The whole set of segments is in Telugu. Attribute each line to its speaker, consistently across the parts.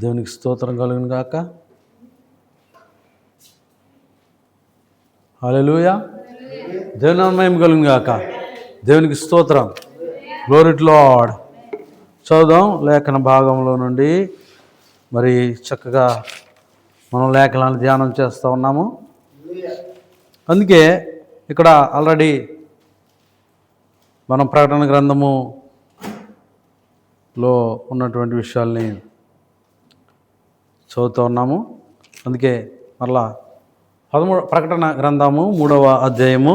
Speaker 1: దేవునికి స్తోత్రం కలుగును గాక. హల్లెలూయా. దేవుని నామం కలుగును గాక. దేవునికి స్తోత్రం. Glory to lord. చదువుదాం లేఖన భాగంలో నుండి. మరి చక్కగా మనం లేఖనాలను ధ్యానం చేస్తూ ఉన్నాము. అందుకే ఇక్కడ ఆల్రెడీ మనం ప్రకటన గ్రంథములో ఉన్నటువంటి విషయాల్ని చదువుతూ ఉన్నాము. అందుకే మరలా ప్రకటన గ్రంథము 3వ అధ్యాయము,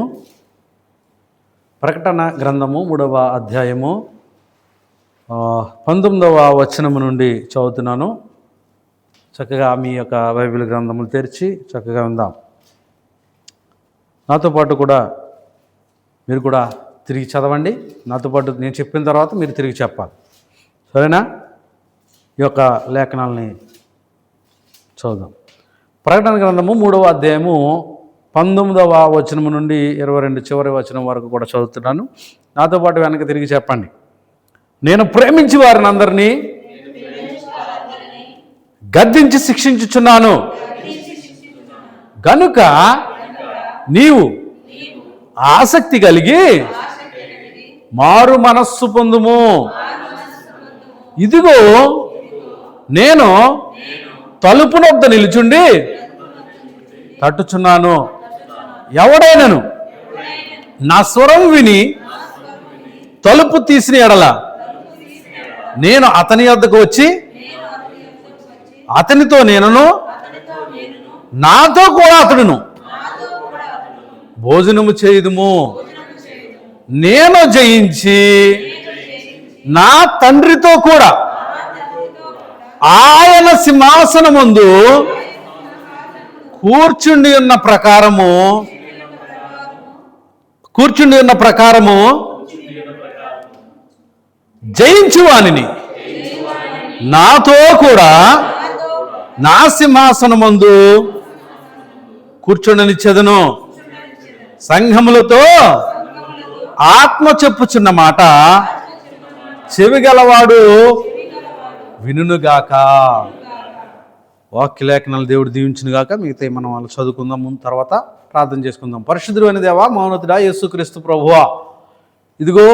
Speaker 1: ప్రకటన గ్రంథము 3వ అధ్యాయము 19వ వచనము నుండి చదువుతున్నాను. చక్కగా మీ యొక్క బైబిల్ గ్రంథములు తెరిచి చక్కగా విందాం. నాతో పాటు కూడా మీరు కూడా తిరిగి చదవండి. నాతో పాటు నేను చెప్పిన తర్వాత మీరు తిరిగి చెప్పాలి, సరేనా? ఈ యొక్క లేఖనాలని చదువుదాం. ప్రకటన గ్రంథము 3వ అధ్యాయము 19వ వచనము నుండి 22 చివరి వచనం వరకు కూడా చదువుతున్నాను. నాతో పాటు వెనక తిరిగి చెప్పండి. నేను ప్రేమించి వారిని అందరినీ గద్దించి శిక్షించుచున్నాను గనుక నీవు ఆసక్తి కలిగి మారు మనస్సు పొందుము. ఇదిగో నేను తలుపు నొద్ద నిలుచుండి తట్టుచున్నాను. ఎవడైనను నా స్వరం విని తలుపు తీసిన ఎడల నేను అతని వద్దకు వచ్చి అతనితో నేనును, నాతో కూడా అతడును భోజనము చేయుదుము. నేను జయించి నా తండ్రితో కూడా ఆయన సింహాసనమందు కూర్చుండి ఉన్న ప్రకారము జయించు వానిని నాతో కూడా నా సింహాసనమందు కూర్చుండనిచ్చెదను. సంఘములతో ఆత్మ చెప్పుచున్న మాట చెవిగలవాడు వినుగాక. వాక్యలేఖనాలు దేవుడు దీవించునుగాక. మిగతా మనం వాళ్ళు చదువుకుందాం. ముందు తర్వాత ప్రార్థన చేసుకుందాం. పరిశుద్ధుడు అయిన దేవా, మౌనతుడా, యేసుక్రీస్తు ప్రభువా, ఇదిగో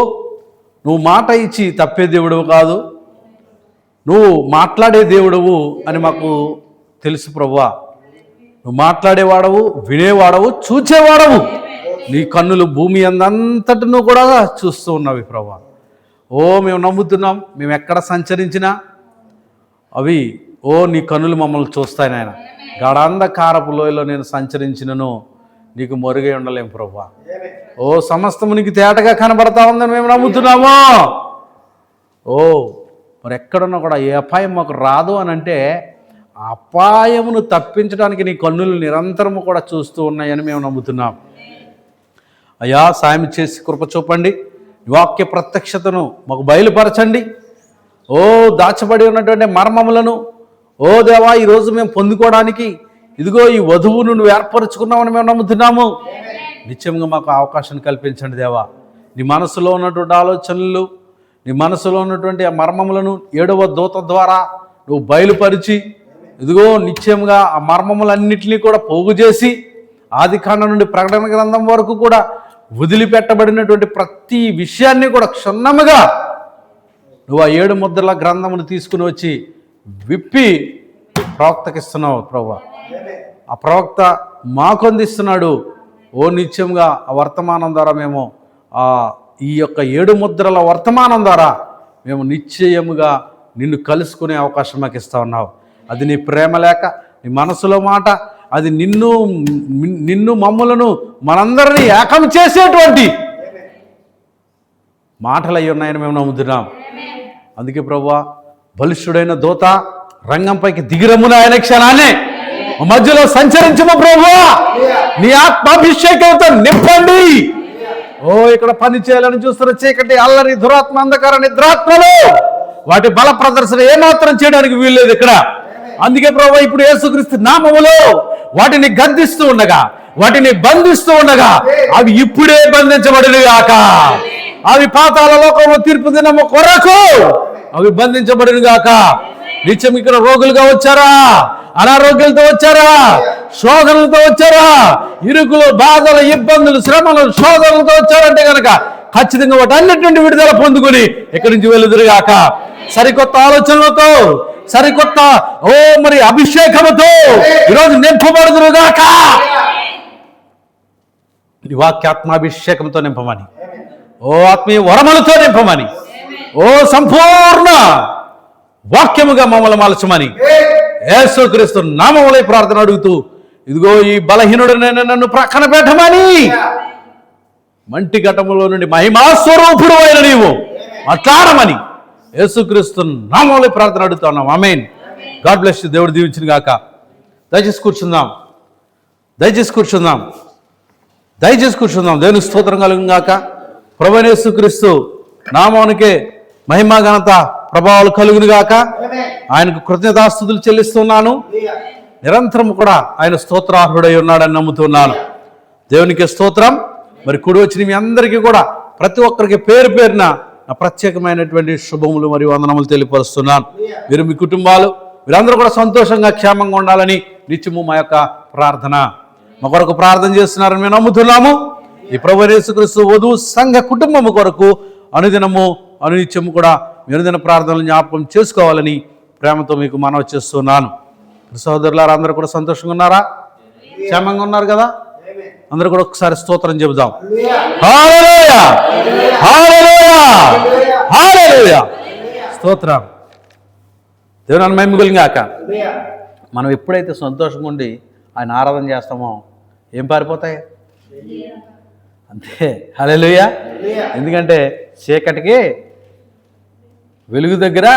Speaker 1: నువ్వు మాట ఇచ్చి తప్పే దేవుడవు కాదు, నువ్వు మాట్లాడే దేవుడవు అని మాకు తెలుసు ప్రభువా. నువ్వు మాట్లాడేవాడవు, వినేవాడవు, చూచేవాడవు. నీ కన్నులు భూమి అంతటను కూడా చూస్తూ ఉన్నవి ప్రభువా. ఓ మేము నమ్ముతున్నాం. మేము ఎక్కడ సంచరించినా అవి నీ కన్నులు మమ్మల్ని చూస్తాయి నాయన. గాఢాంధకారపు లోయలో నేను సంచరించినను నీకు మరుగై ఉండలేం ప్రభువా. సమస్తము నీకు తేటగా కనబడతా ఉందని మేము నమ్ముతున్నాము. మరి ఎక్కడున్నా కూడా ఏ అపాయం మాకు రాదు అని అంటే ఆ అపాయమును తప్పించడానికి నీ కన్నులు నిరంతరము కూడా చూస్తూ ఉన్నాయని మేము నమ్ముతున్నాం. అయ్యా, సాయం చేసి కృప చూపండి. వాక్య ప్రత్యక్షతను మాకు బయలుపరచండి. దాచబడి ఉన్నటువంటి మర్మములను దేవా ఈరోజు మేము పొందుకోవడానికి ఇదిగో ఈ వధువును నువ్వు ఏర్పరచుకున్నావని మేము నమ్ముతున్నాము. నిత్యంగా మాకు అవకాశం కల్పించండి దేవా. నీ మనసులో ఉన్నటువంటి ఆలోచనలు, నీ మనసులో ఉన్నటువంటి ఆ మర్మములను 7వ దూత ద్వారా నువ్వు బయలుపరిచి ఇదిగో నిత్యంగా ఆ మర్మములన్నింటినీ కూడా పోగు చేసి ఆదికాండం నుండి ప్రకటన గ్రంథం వరకు కూడా వదిలిపెట్టబడినటువంటి ప్రతి విషయాన్ని కూడా క్షుణ్ణముగా నువ్వు ఆ 7 ముద్రల గ్రంథమును తీసుకుని వచ్చి విప్పి ప్రవక్తకి ఇస్తున్నావు ప్రభువా. ఆ ప్రవక్త మాకు అందిస్తున్నాడు. నిత్యంగా ఆ వర్తమానం ద్వారా మేము ఈ యొక్క 7 ముద్రల వర్తమానం ద్వారా మేము నిశ్చయముగా నిన్ను కలుసుకునే అవకాశం మాకు ఇస్తా ఉన్నావు. అది నీ ప్రేమ లేక, నీ మనసులో మాట, అది నిన్ను మమ్మలను మనందరినీ ఏకం చేసేటువంటి మాటలు అయి ఉన్నాయని మేము నమ్ముతున్నాం. అందుకే ప్రభువా, బలిష్ఠుడైన దూత రంగంపైకి దిగిరమ్మున ఆయన క్షణాన్ని మధ్యలో సంచరించము ప్రభువా. నీ ఆత్మాభిషేకంతో నింపండి. ఇక్కడ పని చేయాలని చూస్తున్న చీకటి, అల్లరి, దురాత్మ, అంధకార, నిద్రాత్మలు వాటి బల ప్రదర్శన ఏమాత్రం చేయడానికి వీల్లేదు ఇక్కడ. అందుకే ప్రభువా, ఇప్పుడు యేసుక్రీస్తు నామములో వాటిని గద్దిస్తూ ఉండగా, వాటిని బంధిస్తూ ఉండగా అవి ఇప్పుడే బంధించబడినగాక. అవి పాతాళ లోకము తీర్పు దినము కొరకు అవి బంధించబడినగాక. నిత్యం ఇక్కడ రోగులుగా వచ్చారా? అనారోగ్యాలతో వచ్చారా? శోధనలతో వచ్చారా? ఇరుకులు, బాధలు, ఇబ్బందులు, శ్రమలు, శోధనలతో వచ్చారంటే కనుక ఖచ్చితంగా వాటన్నిటి నుండి విడుదల పొందుకుని ఇక్కడి నుంచి వెలుదురుగాక. సరికొత్త ఆలోచనలతో, సరికొత్త మరి అభిషేకముతో ఈరోజు నింపబడుదురుగాక. ఈ వాక్యాత్మాభిషేకంతో నింపమని, ఓ ఆత్మీయ వరములతో నింపమని, ఓ సంపూర్ణ వాక్యముగా మమ్మల్ని మలచమని యేసుక్రీస్తు నామములో ప్రార్థన అడుగుతూ, ఇదిగో ఈ బలహీనుడు నన్ను ప్రక్కన పెట్టమని, మంటి ఘటములో నుండి మహిమాస్వరూపుడు అయిన నీవు మాట్లాడమని యేసుక్రీస్తు నామములో ప్రార్థన అడుగుతున్నాం. ఆమేన్. God bless you. దేవుడు దీవించును గాక. దయచేసి కూర్చుందాం, దయచేసి కూర్చుందాం, దయచేసి కూర్చుందాం. దేవునికి స్తోత్రం కలుగును గాక. ప్రభువైన యేసుక్రీస్తు నామానికే మహిమ, ఘనత, ప్రభావాలు కలుగును గాక. ఆయనకు కృతజ్ఞతాస్తుతులు చెల్లిస్తున్నాను. నిరంతరం కూడా ఆయన స్తోత్రార్హుడై ఉన్నాడని నమ్ముతున్నాను. దేవునికి స్తోత్రం. మరి కూడి వచ్చిన మీ అందరికీ కూడా ప్రతి ఒక్కరికి పేరు పేరున నా ప్రత్యేకమైనటువంటి శుభములు మరియు వందనములు తెలియపరుస్తున్నాను. మీరు, మీ కుటుంబాలు, మీరందరూ కూడా సంతోషంగా, క్షేమంగా ఉండాలని నిత్యము మా యొక్క ప్రార్థన. మా కొరకు ప్రార్థన చేస్తున్నారని మేము నమ్ముతున్నాము. ఈ ప్రభువైన యేసుక్రీస్తు వధువు సంఘ కుటుంబము కొరకు అనుదినము, అనునిత్యము కూడా అనుదిన ప్రార్థనలు జ్ఞాపకం చేసుకోవాలని ప్రేమతో మీకు మనవి చేస్తున్నాను. సహోదరులారా, అందరూ కూడా సంతోషంగా ఉన్నారా? క్షేమంగా ఉన్నారు కదా? అందరూ కూడా ఒకసారి స్తోత్రం చెబుదాం. హల్లెలూయా, హల్లెలూయా, హల్లెలూయా. స్తోత్రం. దేవుని మహిమ కలుగును గాక. మనం ఎప్పుడైతే సంతోషంగా ఉండి ఆయన ఆరాధన చేస్తామో ఏం పారిపోతాయి? అంతే. హల్లెలూయా. ఎందుకంటే చీకటికి వెలుగు దగ్గర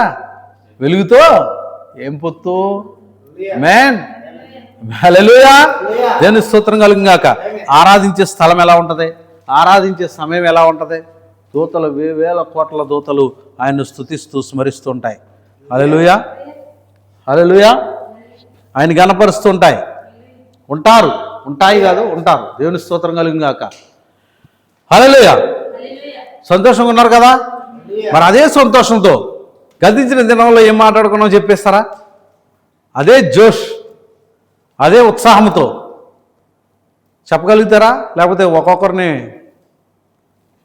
Speaker 1: వెలుగుతో ఏం పొత్తు? మేన్. హల్లెలూయా. దేవుని స్తోత్రం కలుగును గాక. ఆరాధించే స్థలం ఎలా ఉంటుంది? ఆరాధించే సమయం ఎలా ఉంటుంది? దూతలు, వేల కోట్ల దూతలు ఆయన్ను స్తుతిస్తూ స్మరిస్తూ ఉంటాయి. హల్లెలూయా, హల్లెలూయా. ఆయన గణపరుస్తూ ఉంటాయి. ఉంటాయి కాదు, ఉంటారు. దేవుని స్తోత్రం కలుగును గాక. హల్లెలూయా. సంతోషంగా ఉన్నారు కదా? మరి అదే సంతోషంతో గతించిన దినంలో ఏం మాట్లాడుకున్నామో చెప్పేస్తారా? అదే జోష్, అదే ఉత్సాహంతో చెప్పగలుగుతారా? లేకపోతే ఒక్కొక్కరిని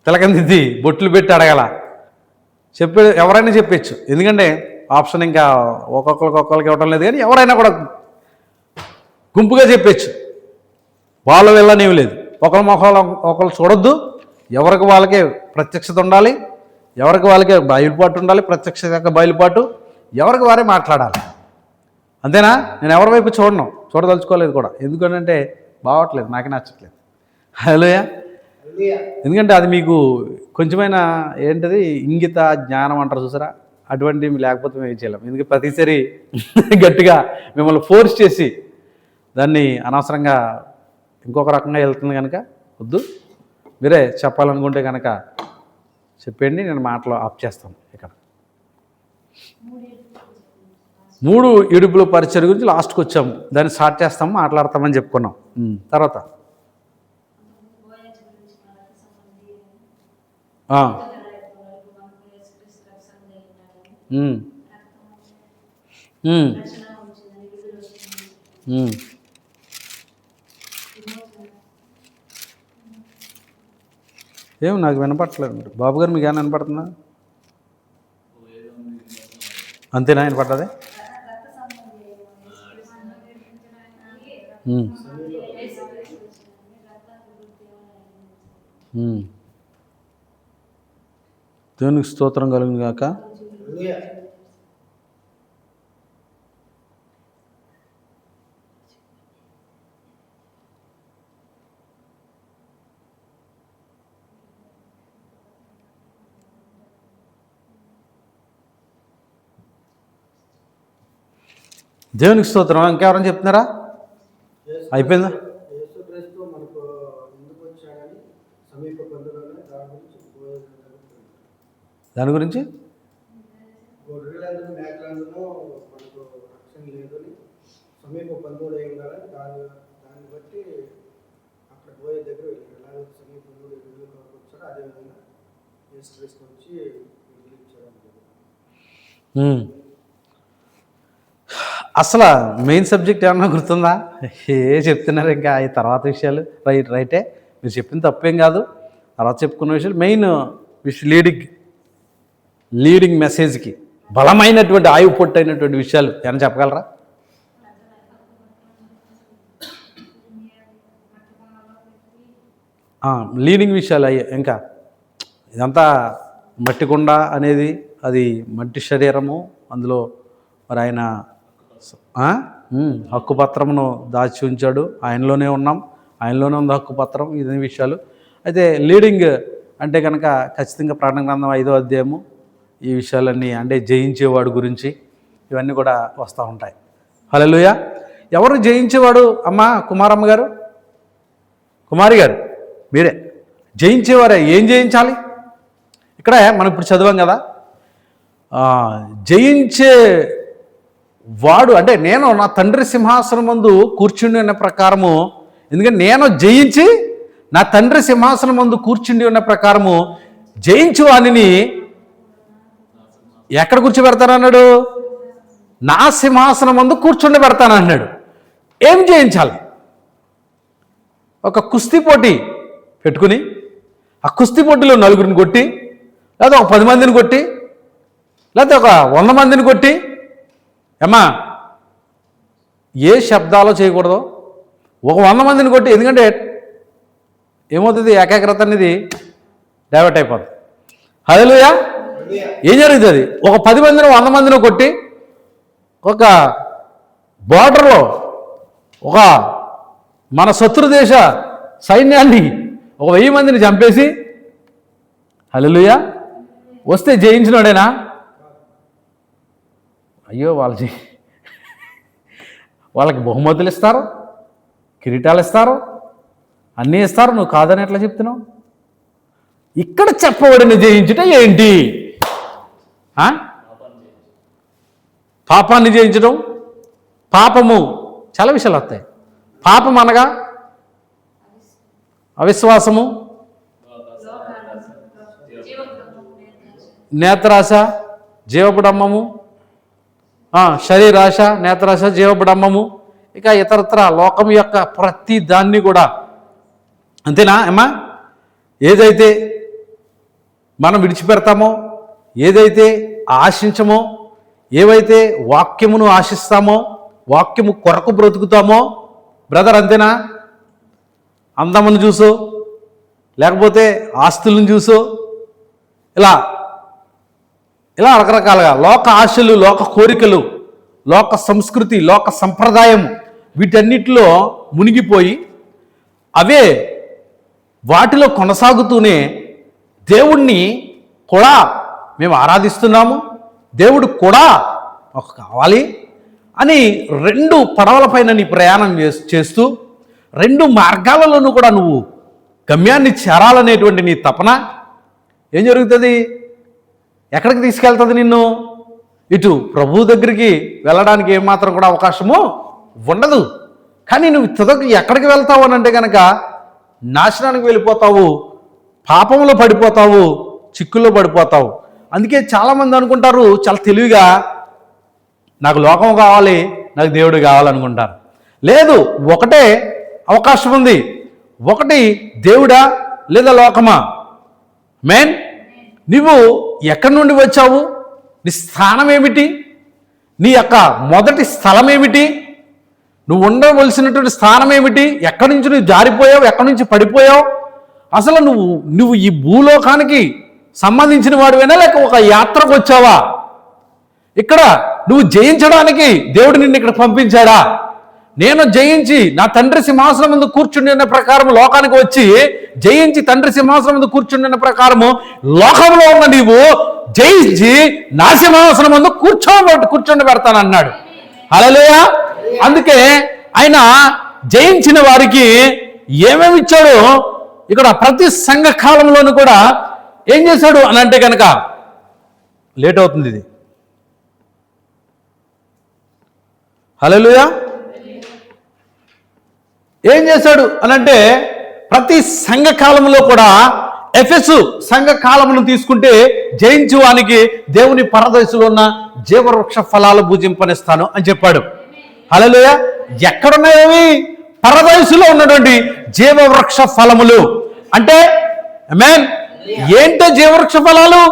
Speaker 1: తిలకందిద్ది బొట్లు పెట్టి అడగాల? ఎవరైనా చెప్పచ్చు. ఎందుకంటే ఆప్షన్ ఇంకా ఒక్కొక్కరికి ఇవ్వటం లేదు. కానీ ఎవరైనా కూడా గుంపుగా చెప్పచ్చు. వాళ్ళ వెళ్ళనేవి లేదు. ఒకరి మొహాలు ఒకరు చూడొద్దు. ఎవరికి వాళ్ళకే ప్రత్యక్షత ఉండాలి, ఎవరికి వాళ్ళకే బయలుపాటు ఉండాలి, ప్రత్యక్షత యొక్క బయలుపాటు. ఎవరికి వారే మాట్లాడాలి. అంతేనా? నేను ఎవరి వైపు చూడదలుచుకోలేదు కూడా. ఎందుకంటే బాగోట్లేదు, నాకే నచ్చట్లేదు. హల్లెలూయా. ఎందుకంటే అది మీకు కొంచెమైనా ఏంటది ఇంగిత జ్ఞానం అంటారు చూసారా, అటువంటివి లేకపోతే మేము ఏం చేయలేం. ఎందుకంటే ప్రతిసారి గట్టిగా మిమ్మల్ని ఫోర్స్ చేసి దాన్ని అనవసరంగా ఇంకొక రకంగా వెళ్తుంది కనుక వద్దు. మీరే చెప్పాలనుకుంటే కనుక చెప్పండి, నేను మాటలు ఆఫ్ చేస్తాను. ఇక్కడ 3 ఇడుపుల పరిచయం గురించి లాస్ట్కి వచ్చాము. దాన్ని స్టార్ట్ చేస్తాము, మాట్లాడతామని చెప్పుకున్నాం. తర్వాత ఏం నాకు వినపడట్లేదు. మరి బాబు గారు మీకు ఏమైనా వినపడుతుందా? అంతేనా వినపడ్డది? దేవునికి స్తోత్రం కలుగును గాక. దేవునికి స్తోత్రం. ఇంకెవరైనా చెప్తున్నారా? అయిపోయిందా? దాని గురించి అసలు మెయిన్ సబ్జెక్ట్ ఏమన్నా గుర్తుందా? చెప్తున్నారు ఇంకా ఈ తర్వాత విషయాలు. రైటే, మీరు చెప్పింది తప్పేం కాదు. తర్వాత చెప్పుకున్న విషయాలు మెయిన్ లీడింగ్ మెసేజ్కి బలమైనటువంటి ఆయువు పొట్టైనటువంటి విషయాలు ఏమైనా చెప్పగలరా? లీడింగ్ విషయాలు అయ్యే. ఇంకా ఇదంతా మట్టి కుండ అనేది అది మట్టి శరీరము, అందులో మరి ఆయన హక్కుపత్రమును దాచి ఉంచాడు, ఆయనలోనే ఉన్నాం, ఆయనలోనే ఉంది హక్కుపత్రం. ఇదే విషయాలు. అయితే లీడింగ్ అంటే కనుక ఖచ్చితంగా ప్రకటన గ్రంథం 5వ అధ్యాయము ఈ విషయాలన్నీ, అంటే జయించేవాడు గురించి ఇవన్నీ కూడా వస్తూ ఉంటాయి. హల్లెలూయా. ఎవరు జయించేవాడు అమ్మా? కుమారమ్మ గారు, కుమారి గారు, మీరే జయించేవారే. ఏం జయించాలి? ఇక్కడ మనం ఇప్పుడు చదివాం కదా, జయించే వాడు అంటే నేను నా తండ్రి సింహాసనం ముందు కూర్చుండి ఉన్న ప్రకారము, ఎందుకంటే నేను జయించి నా తండ్రి సింహాసనం ముందు కూర్చుండి ఉన్న ప్రకారము జయించు వానిని ఎక్కడ కూర్చోబెడతానన్నాడు? నా సింహాసనం ముందు కూర్చుండబెడతానన్నాడు. ఏం జయించాలి? ఒక కుస్తీ పోటీ పెట్టుకుని ఆ కుస్తీ పోటీలో 4గురిని కొట్టి, లేదా ఒక 10 మందిని కొట్టి, లేకపోతే ఒక 100 మందిని కొట్టి, ఏమ్మా ఏ శబ్దాలో చేయకూడదు, ఒక 100 మందిని కొట్టి. ఎందుకంటే ఏమవుతుంది? ఏకాగ్రత అనేది డైవర్ట్ అయిపోతుంది. హల్లెలూయా. ఏం జరుగుతుంది? ఒక 10 మందిని 100 మందిని కొట్టి ఒక బోర్డర్లో ఒక మన శత్రు దేశ సైన్యాన్ని ఒక 1000 మందిని చంపేసి హల్లెలూయా వస్తే జయించినోడేనా? అయ్యో, వాళ్ళకి బహుమతులు ఇస్తారు, కిరీటాలు ఇస్తారు, అన్నీ ఇస్తారు. నువ్వు కాదని ఎట్లా చెప్తున్నావు? ఇక్కడ చెప్పబడిన జయించుట ఏంటి? పాపాన్ని జయించడం. పాపము చాలా విషయాలు వస్తాయి. పాపం అనగా అవిశ్వాసము, నేత్రాశ, జీవపుడమ్మము, శరీరాశ, నేత్రాశ, జీవపుడమ్మము, ఇక ఇతరత్ర లోకం యొక్క ప్రతి దాన్ని కూడా. అంతేనా అమ్మా? ఏదైతే మనం విడిచిపెడతామో, ఏదైతే ఆశించమో, ఏవైతే వాక్యమును ఆశిస్తామో, వాక్యము కొరకు బ్రతుకుతామో బ్రదర్, అంతేనా? అందమును చూసో, లేకపోతే ఆస్తులను చూసో, ఇలా రకరకాలుగా లోక ఆశలు, లోక కోరికలు, లోక సంస్కృతి, లోక సంప్రదాయం, వీటన్నిటిలో మునిగిపోయి అవే వాటిలో కొనసాగుతూనే దేవుణ్ణి కూడా మేము ఆరాధిస్తున్నాము, దేవుడు కూడా మాకు కావాలి అని 2 పడవలపైన నీ ప్రయాణం చేస్తూ 2 మార్గాలలోనూ కూడా నువ్వు గమ్యాన్ని చేరాలనేటువంటి నీ తపన ఏం జరుగుతుంది? ఎక్కడికి తీసుకెళ్తుంది నిన్ను? ఇటు ప్రభు దగ్గరికి వెళ్ళడానికి ఏమాత్రం కూడా అవకాశము ఉండదు. కానీ నువ్వు తుదకు ఎక్కడికి వెళ్తావు అని అంటే కనుక నాశనానికి వెళ్ళిపోతావు, పాపంలో పడిపోతావు, చిక్కుల్లో పడిపోతావు. అందుకే చాలామంది అనుకుంటారు చాలా తెలివిగా, నాకు లోకం కావాలి, నాకు దేవుడు కావాలనుకుంటారు. లేదు, ఒకటే అవకాశం ఉంది. ఒకటి దేవుడా లేదా లోకమా? మెయిన్ నువ్వు ఎక్కడి నుండి వచ్చావు? నీ స్థానం ఏమిటి? నీ యొక్క మొదటి స్థలం ఏమిటి? నువ్వు ఉండవలసినటువంటి స్థానం ఏమిటి? ఎక్కడి నుంచి నువ్వు జారిపోయావు? ఎక్కడి నుంచి పడిపోయావు? అసలు నువ్వు ఈ భూలోకానికి సంబంధించిన వాడివేనా, లేక ఒక యాత్రకు వచ్చావా? ఇక్కడ నువ్వు జయించడానికి దేవుడు నిన్ను ఇక్కడ పంపించాడా? నేను జయించి నా తండ్రి సింహాసనం ముందు కూర్చుండిన ప్రకారం లోకానికి వచ్చి జయించి తండ్రి సింహాసనం ముందు కూర్చుండిన ప్రకారము లోకంలో ఉన్న నీవు జయించి నా సింహాసనం ముందు కూర్చొని పెడతానన్నాడు. హల్లెలూయా. అందుకే ఆయన జయించిన వారికి ఏమేమి ఇచ్చాడో ఇక్కడ ప్రతి సంఘ కాలంలోనూ కూడా ఏం చేశాడు అని అంటే కనుక, లేట్ అవుతుంది ఇది. హల్లెలూయా. ఏం చేశాడు అనంటే ప్రతి సంఘ కాలంలో కూడా ఎఫెసు సంఘ కాలమును తీసుకుంటే జయించువానికి దేవుని పరదేశంలో ఉన్న జీవవృక్ష ఫలాలు భుజింపనిస్తాను అని చెప్పాడు. హల్లెలూయా. ఎక్కడున్నాయి అవి? పరదైసులో ఉన్నటువంటి జీవవృక్ష ఫలములు. అంటే ఆమేన్. ఏంటో జీవవృక్ష ఫలాలు?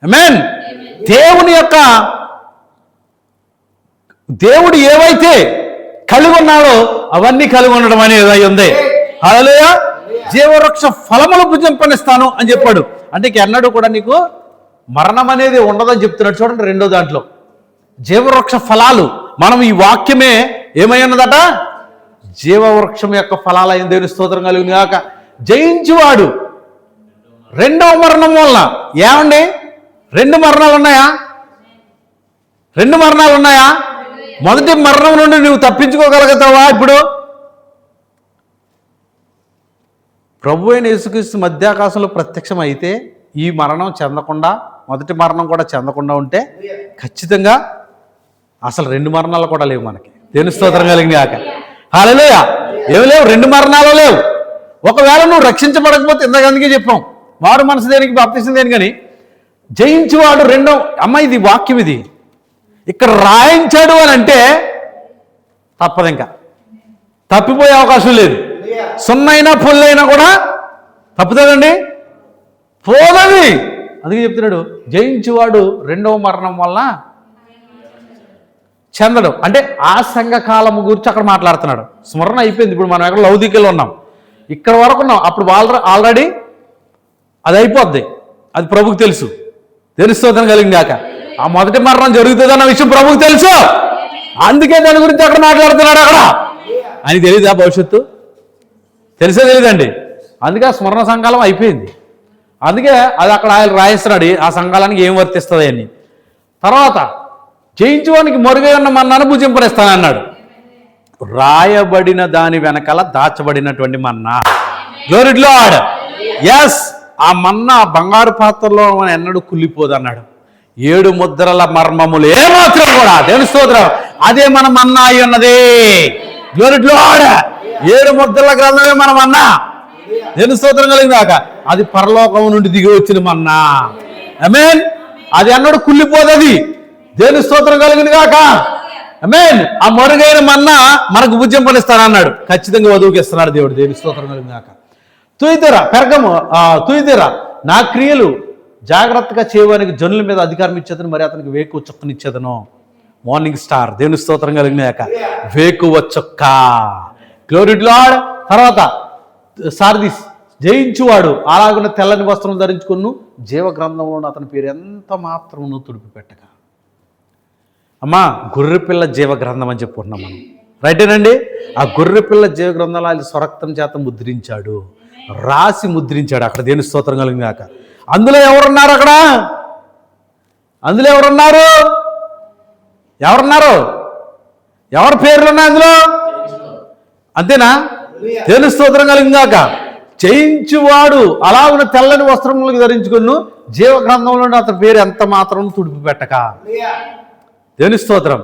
Speaker 1: ఆమేన్. దేవుడు ఏవైతే కలిగి ఉన్నాడో అవన్నీ కలిగి ఉండడం అనేది ఉంది. హల్లెలూయా. జీవవృక్ష ఫలములు భుజింపనిస్తాను అని చెప్పాడు. అంటే ఎన్నడూ కూడా నీకు మరణం అనేది ఉండదని చెప్తున్నాడు. చూడండి, 2వ దాంట్లో జీవవృక్ష ఫలాలు. మనం ఈ వాక్యమే ఏమై ఉన్నదట? జీవవృక్షం యొక్క ఫలాలు అయిన దేవుని స్తోత్రం కలిగిన గాక. జయించువాడు 2వ మరణం వలన. ఏమండి, 2 మరణాలు ఉన్నాయా? 2 మరణాలు ఉన్నాయా? మొదటి మరణం నుండి నువ్వు తప్పించుకోగలుగుతావా? ఇప్పుడు ప్రభు అయిన యేసుక్రీస్తు మధ్యాకాశంలో ప్రత్యక్షం అయితే ఈ మరణం చెందకుండా, మొదటి మరణం కూడా చెందకుండా ఉంటే ఖచ్చితంగా అసలు 2 మరణాలు కూడా లేవు మనకి. దేవుని స్తోత్రం కలిగిన గాక. హల్లెలూయా. ఏమి లేవు, 2 మరణాలు లేవు. ఒకవేళ నువ్వు రక్షించబడకపోతే, ఇంతకందుకే చెప్పాం, వాడు మనసు దేనికి, బాప్తిసం దేనికి అని. జయించువాడు 2వ ఇది వాక్యం. ఇది ఇక్కడ రాయించాడు అని అంటే తప్పదు, ఇంకా తప్పిపోయే అవకాశం లేదు. సున్నైనా పొల్లైనా కూడా తప్పుతుందండి, పోదని. అందుకే చెప్తున్నాడు, జయించువాడు 2వ మరణం వల్ల చెందడు. అంటే ఆ సంఘకాలము గురించి అక్కడ మాట్లాడుతున్నాడు. స్మరణ అయిపోయింది. ఇప్పుడు మనం ఎక్కడ లౌదికలో ఉన్నాం, ఇక్కడ వరకు ఉన్నాం. అప్పుడు ఆల్రెడీ అది అయిపోద్ది. అది ప్రభుకు తెలుసు. తెలుస్తోందని కలిగింది కాక. ఆ మొదటి మరణం జరుగుతుందన్న విషయం ప్రభుకు తెలుసు. అందుకే దాని గురించి అక్కడ మాట్లాడుతున్నాడు. అక్కడ అని తెలియదా? భవిష్యత్తు తెలిసే తెలియదండి. అందుకే ఆ స్మరణ సంకాలం అయిపోయింది. అందుకే అది అక్కడ ఆయన రాయిస్తున్నాడు ఆ సంకాలానికి ఏం వర్తిస్తుంది అని. తర్వాత జయించువానికి మరుగై ఉన్న మన్నాను భుజింపనిస్తానన్నాడు. రాయబడిన దాని వెనకాల దాచబడినటువంటి మన్నా. Glory to Lord. ఎస్, ఆ మన్నా బంగారు పాత్రలో ఎన్నడూ కుళ్ళిపోదు అన్నాడు. 7 ముద్రల మర్మములు ఏమాత్రం కూడా. దేవుని స్తోత్రం. అదే మన మన్నా అయి ఉన్నది. Glory to lord. 7 ముద్రల గ్రంథమే మన మన్నా. దేవుని స్తోత్రం కలిగినాక అది పరలోకం నుండి దిగి వచ్చిన మన్నా. ఆమేన్. అది ఎన్నడూ కుళ్ళిపోదు. అది దేవుని స్తోత్రం కలిగిన గాక. ఆమేన్. ఆ మరుగైన మన్నా మనకు భుజింపనిస్తానన్నాడు. ఖచ్చితంగా వధువుకి ఇస్తున్నాడు దేవుడు. దేవుని స్తోత్రం కలిగిన గాక. తుయితెర నా క్రియలు జాగ్రత్తగా చేయడానికి జనుల మీద అధికారం ఇచ్చేదను, మరి అతనికి వేకువ చుక్కనిచ్చేదను. Morning star. దేవుని స్తోత్రం కలిగిన గాక. వేకువ చుక్క. Glory to lord. తర్వాత సార్దీస్, జయించువాడు అలాగున్న తెల్లని వస్త్రం ధరించుకును, జీవ గ్రంథంలో అతని పేరు ఎంత మాత్రమును తుడిపిపెట్టక. అమ్మా, గొర్రెపిల్ల జీవ గ్రంథం అని చెప్పుకుంటున్నాం మనం. రైటేనండి. ఆ గొర్రెపిల్ల జీవ గ్రంథంలో ఆయన స్వరక్తం చేత ముద్రించాడు, రాసి ముద్రించాడు అక్కడ. దేవుని స్తోత్రం కలిగిన గాక. అందులో ఎవరున్నారు? అక్కడ అందులో ఎవరున్నారు? ఎవరి పేర్లు ఉన్నాయి అందులో? అంతేనా? దేవుని స్తోత్రం కలిగిన గాక. జయించువాడు అలా ఉన్న తెల్లని వస్త్రములకు ధరించుకును, జీవ గ్రంథంలో అతని పేరు ఎంత మాత్రం తుడిపి పెట్టక. దేవుని స్తోత్రం.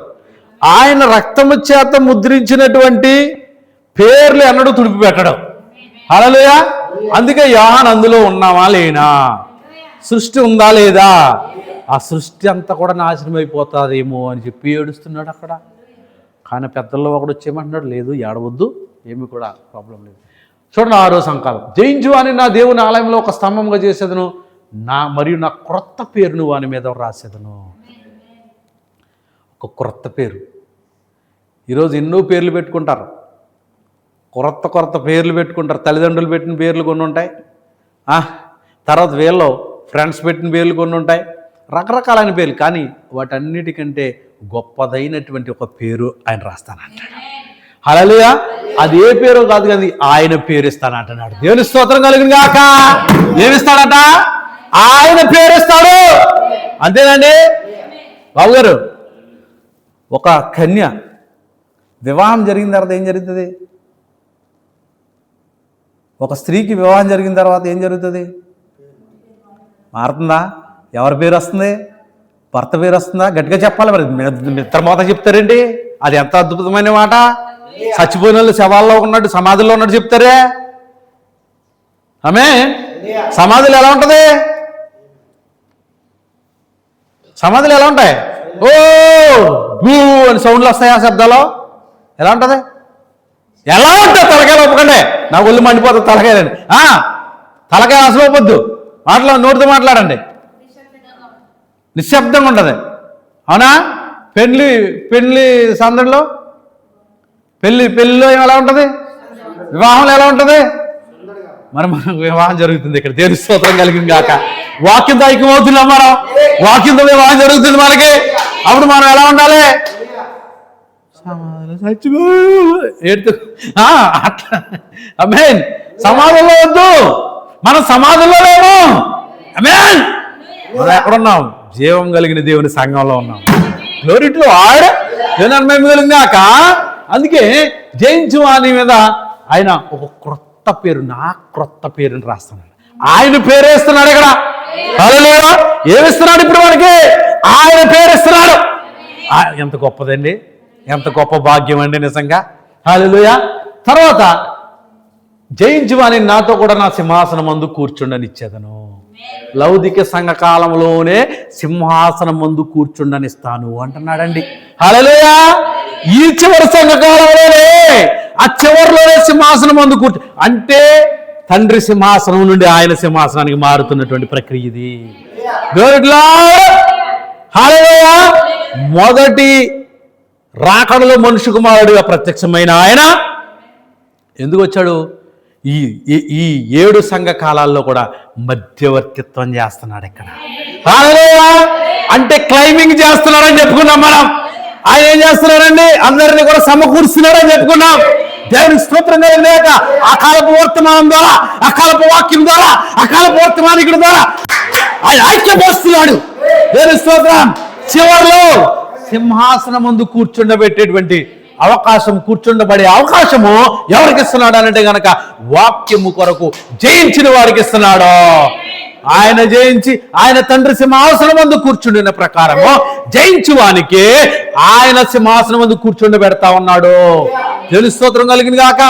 Speaker 1: ఆయన రక్తము చేత ముద్రించినటువంటి పేర్లు ఎన్నడూ తుడిపి పెట్టడం. హల్లెలూయా. అందుకే యోహాను అందులో ఉన్నావా లేనా, సృష్టి ఉందా లేదా, ఆ సృష్టి అంతా కూడా నాశనం అయిపోతుందేమో అని చెప్పి ఏడుస్తున్నాడు అక్కడ. కానీ పెద్దల్లో ఒకడు వచ్చేయమంటున్నాడు, లేదు ఏడవద్దు, ఏమి కూడా ప్రాబ్లం లేదు. చూడండి, 6వ సంకల్పం. జయించు అని నా దేవుని ఆలయంలో ఒక స్తంభంగా చేసేదను, మరియు నా క్రొత్త పేరును వాని మీద రాసేదను. ఒక క్రొత్త పేరు. ఈరోజు ఎన్నో పేర్లు పెట్టుకుంటారు, కొత్త పేర్లు పెట్టుకుంటారు. తల్లిదండ్రులు పెట్టిన పేర్లు కొన్ని ఉంటాయి, తర్వాత వీళ్ళు ఫ్రెండ్స్ పెట్టిన పేర్లు కొన్ని ఉంటాయి, రకరకాలైన పేర్లు. కానీ వాటన్నిటికంటే గొప్పదైనటువంటి ఒక పేరు ఆయన రాస్తానంటాడు. హల్లెలూయా. అది ఏ పేరు కాదు కానీ ఆయన పేరు ఇస్తానంటున్నాడు. దేవుని స్తోత్రం కలిగిన గాక. ఏమిస్తాడట? ఆయన పేరు ఇస్తాడు. అంతేనండి బాబు గారు. ఒక కన్య వివాహం జరిగిన తర్వాత ఏం జరుగుతుంది? ఒక స్త్రీకి వివాహం జరిగిన తర్వాత ఏం జరుగుతుంది? మారుతుందా? ఎవరి పేరు వస్తుంది? భర్త పేరు వస్తుందా? గట్టిగా చెప్పాలి. మరి మిత్రమోత చెప్తారండి. అది ఎంత అద్భుతమైన మాట. చచ్చిపోయిన వాళ్ళు శవాల్లో ఉన్నట్టు, సమాధుల్లో ఉన్నట్టు చెప్తారే. ఆమె సమాధులు ఎలా ఉంటుంది? సమాధులు ఎలా ఉంటాయి? ఓ భూ అని సౌండ్లు వస్తాయి. ఆ శబ్దాలు ఎలా ఉంటుంది? ఎలా ఉంటుంది? తలకాయలు ఒప్పకండి, నా ఒళ్ళు మండిపోతుంది తలకాయలని. తలకాయ అసలు ఒప్పొద్దు, నోటితో మాట్లాడండి, నిశ్శబ్దంగా ఉంటుంది. అవునా? పెళ్ళి సందడిలో పెళ్ళిలో ఎలా ఉంటుంది? వివాహంలో ఎలా ఉంటుంది? మరి మనకు వివాహం జరుగుతుంది ఇక్కడ, దేవుని స్తోత్రం కలిగింది కాక. వాక్యంతో ఐక్యమవుతున్నాం మనం, వాక్యంతో వివాహం జరుగుతుంది మనకి. అప్పుడు మనం ఎలా ఉండాలి? అట్లా అమేన్. సమాధంలో వద్దు, మనం సమాధంలో లేము. అమేన్. మనం ఎక్కడున్నాం? జీవం కలిగిన దేవుని సంఘంలో ఉన్నాం. Glory to God. దేవుని మహిమ కలిగాక. అందుకే జయించు వాని మీద ఆయన ఒక క్రొత్త పేరు, నా క్రొత్త పేరుని రాస్తున్నాడు. ఆయన పేరు వేస్తున్నాడు ఇక్కడ. హల్లెలూయా. ఏమిస్తున్నాడు ఇప్పుడు మనకి? ఆయన పేరు ఇస్తున్నాడు. ఎంత గొప్పదండి, ఎంత గొప్ప భాగ్యం అండి నిజంగా. హల్లెలూయా. తర్వాత జయించు వాని నాతో కూడా నా సింహాసనం మందు కూర్చుండని ఇచ్చేదను. లౌకిక సంఘ కాలంలోనే సింహాసనం ముందు కూర్చుండనిస్తాను అంటున్నాడండి. హల్లెలూయా. ఈ చివరి సంఘ కాలంలోనే, ఆ చివరిలోనే సింహాసనం ముందు కూర్చు అంటే తండ్రి సింహాసనం నుండి ఆయన సింహాసనానికి మారుతున్నటువంటి ప్రక్రియ ఇది. హల్లెలూయా. మొదటి రాకడలో మనుష్య కుమారుడిగా ప్రత్యక్షమైన ఆయన ఎందుకు వచ్చాడు? ఈ 7 సంఘ కాలాల్లో కూడా మధ్యవర్తిత్వం చేస్తున్నాడు ఇక్కడ. హల్లెలూయా. అంటే క్లైమింగ్ చేస్తున్నాడని చెప్పుకున్నాం మనం. ఆయన ఏం చేస్తున్నాడండి? అందరినీ కూడా సమకూరుస్తున్నాడని చెప్పుకున్నాం. దేవునికి స్తోత్రం కలిగినాక అకాలపు వర్తమానం ద్వారా, అకాలపు వాక్యం ద్వారా, అకాలపు వర్తమానికుడి ద్వారా ఆయన ఐక్యపరుస్తున్నాడు. దేవునికి స్తోత్రం. చివరిలో సింహాసనం ముందు కూర్చుండబెట్టేటువంటి అవకాశం, కూర్చుండబడే అవకాశము ఎవరికి ఇస్తున్నాడు అంటే గనక వాక్యము కొరకు జయించిన వారికి ఇస్తున్నాడు. ఆయన జయించి ఆయన తండ్రి సింహాసనం ముందు కూర్చుండిన ప్రకారము జయించు వానికి ఆయన సింహాసనం ముందు కూర్చుండబెడతా ఉన్నాడు. దేవుని స్తోత్రం కలిగింది కాక.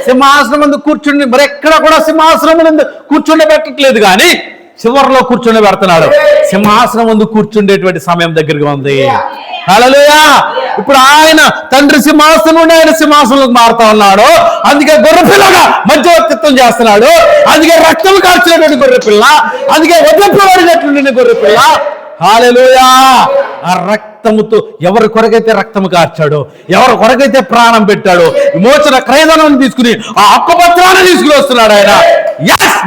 Speaker 1: సింహాసనం ముందు కూర్చుండి మరెక్కడ కూడా సింహాసనం ముందు కూర్చుండబెట్టట్లేదు, కానీ చివరిలో కూర్చుండబెడుతున్నాడు. సింహాసనం ముందు కూర్చుండేటువంటి సమయం దగ్గరగా ఉంది. హల్లెలూయా. ఇప్పుడు ఆయన తండ్రి సింహాసనం నుండి ఆయన సింహాసనంలోకి మారుతా ఉన్నాడు. అందుకే గొర్రెపిల్లగా మధ్యవర్తిత్వం చేస్తున్నాడు. అందుకే రక్తం కాల్చినటువంటి గొర్రెపిల్ల, అందుకే వదిలిపోబడినటువంటి గొర్రెపిల్ల. హల్లెలూయా. ఆ రక్తముతో ఎవరి కొరకైతే రక్తము కార్చాడో, ఎవరి కొరకైతే ప్రాణం పెట్టాడో, విమోచన క్రయధనం తీసుకుని ఆ హక్కుపత్రాన్ని తీసుకుని వస్తున్నాడు ఆయన.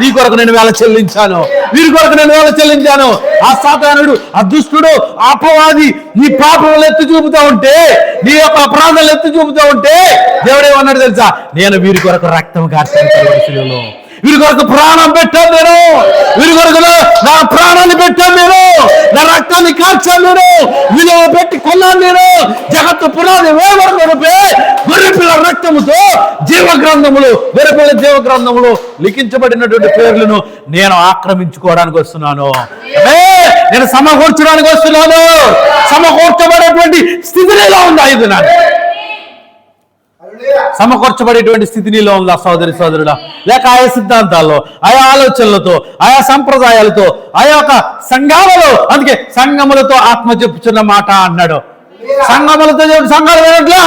Speaker 1: నీ కొరకు నేను వేళ చెల్లించాను, వీరి కొరకు నేను వేళ చెల్లించాను. ఆ సాతానుడు, ఆ దుష్టుడు, ఆ అపవాది నీ పాపములు ఎత్తి చూపుతా ఉంటే, నీ యొక్క అపరాధాలు ఎత్తి చూపుతా ఉంటే దేవుడు ఏమన్నాడు తెలుసా? నేను వీరి కొరకు రక్తం కార్చాను, వీరి కొరకు ప్రాణం పెట్టాను నేను, వీరి కొరకు నా ప్రాణాన్ని పెట్టాను నేను, నా రక్తాన్ని కాల్చాను నేను, విలువ పెట్టి కొన్నాను నేను. జగత్తు పునాది వేవరపే గొర్రెపిల్ల రక్తముతో జీవగ్రంథములు, గొర్రెపిల్ల జీవగ్రంథములు లిఖించబడినటువంటి పేర్లను నేను ఆక్రమించుకోవడానికి వస్తున్నాను. నేను సమకూర్చడానికి వస్తున్నాను. సమకూర్చబడేటువంటి స్థితి నీలో ఉందా? ఇది నాకు సమకూర్చబడేటువంటి స్థితి నీలో ఉందా సోదరి సోదరుడా? లేక ఆయా సిద్ధాంతాల్లో, ఆయా ఆలోచనలతో, ఆయా సంప్రదాయాలతో, ఆయా యొక్క సంఘాలలో, అందుకే సంఘములతో ఆత్మ చెప్పుచున్న మాట అన్నాడు. సంఘములతో సంఘాలు వినట్లా?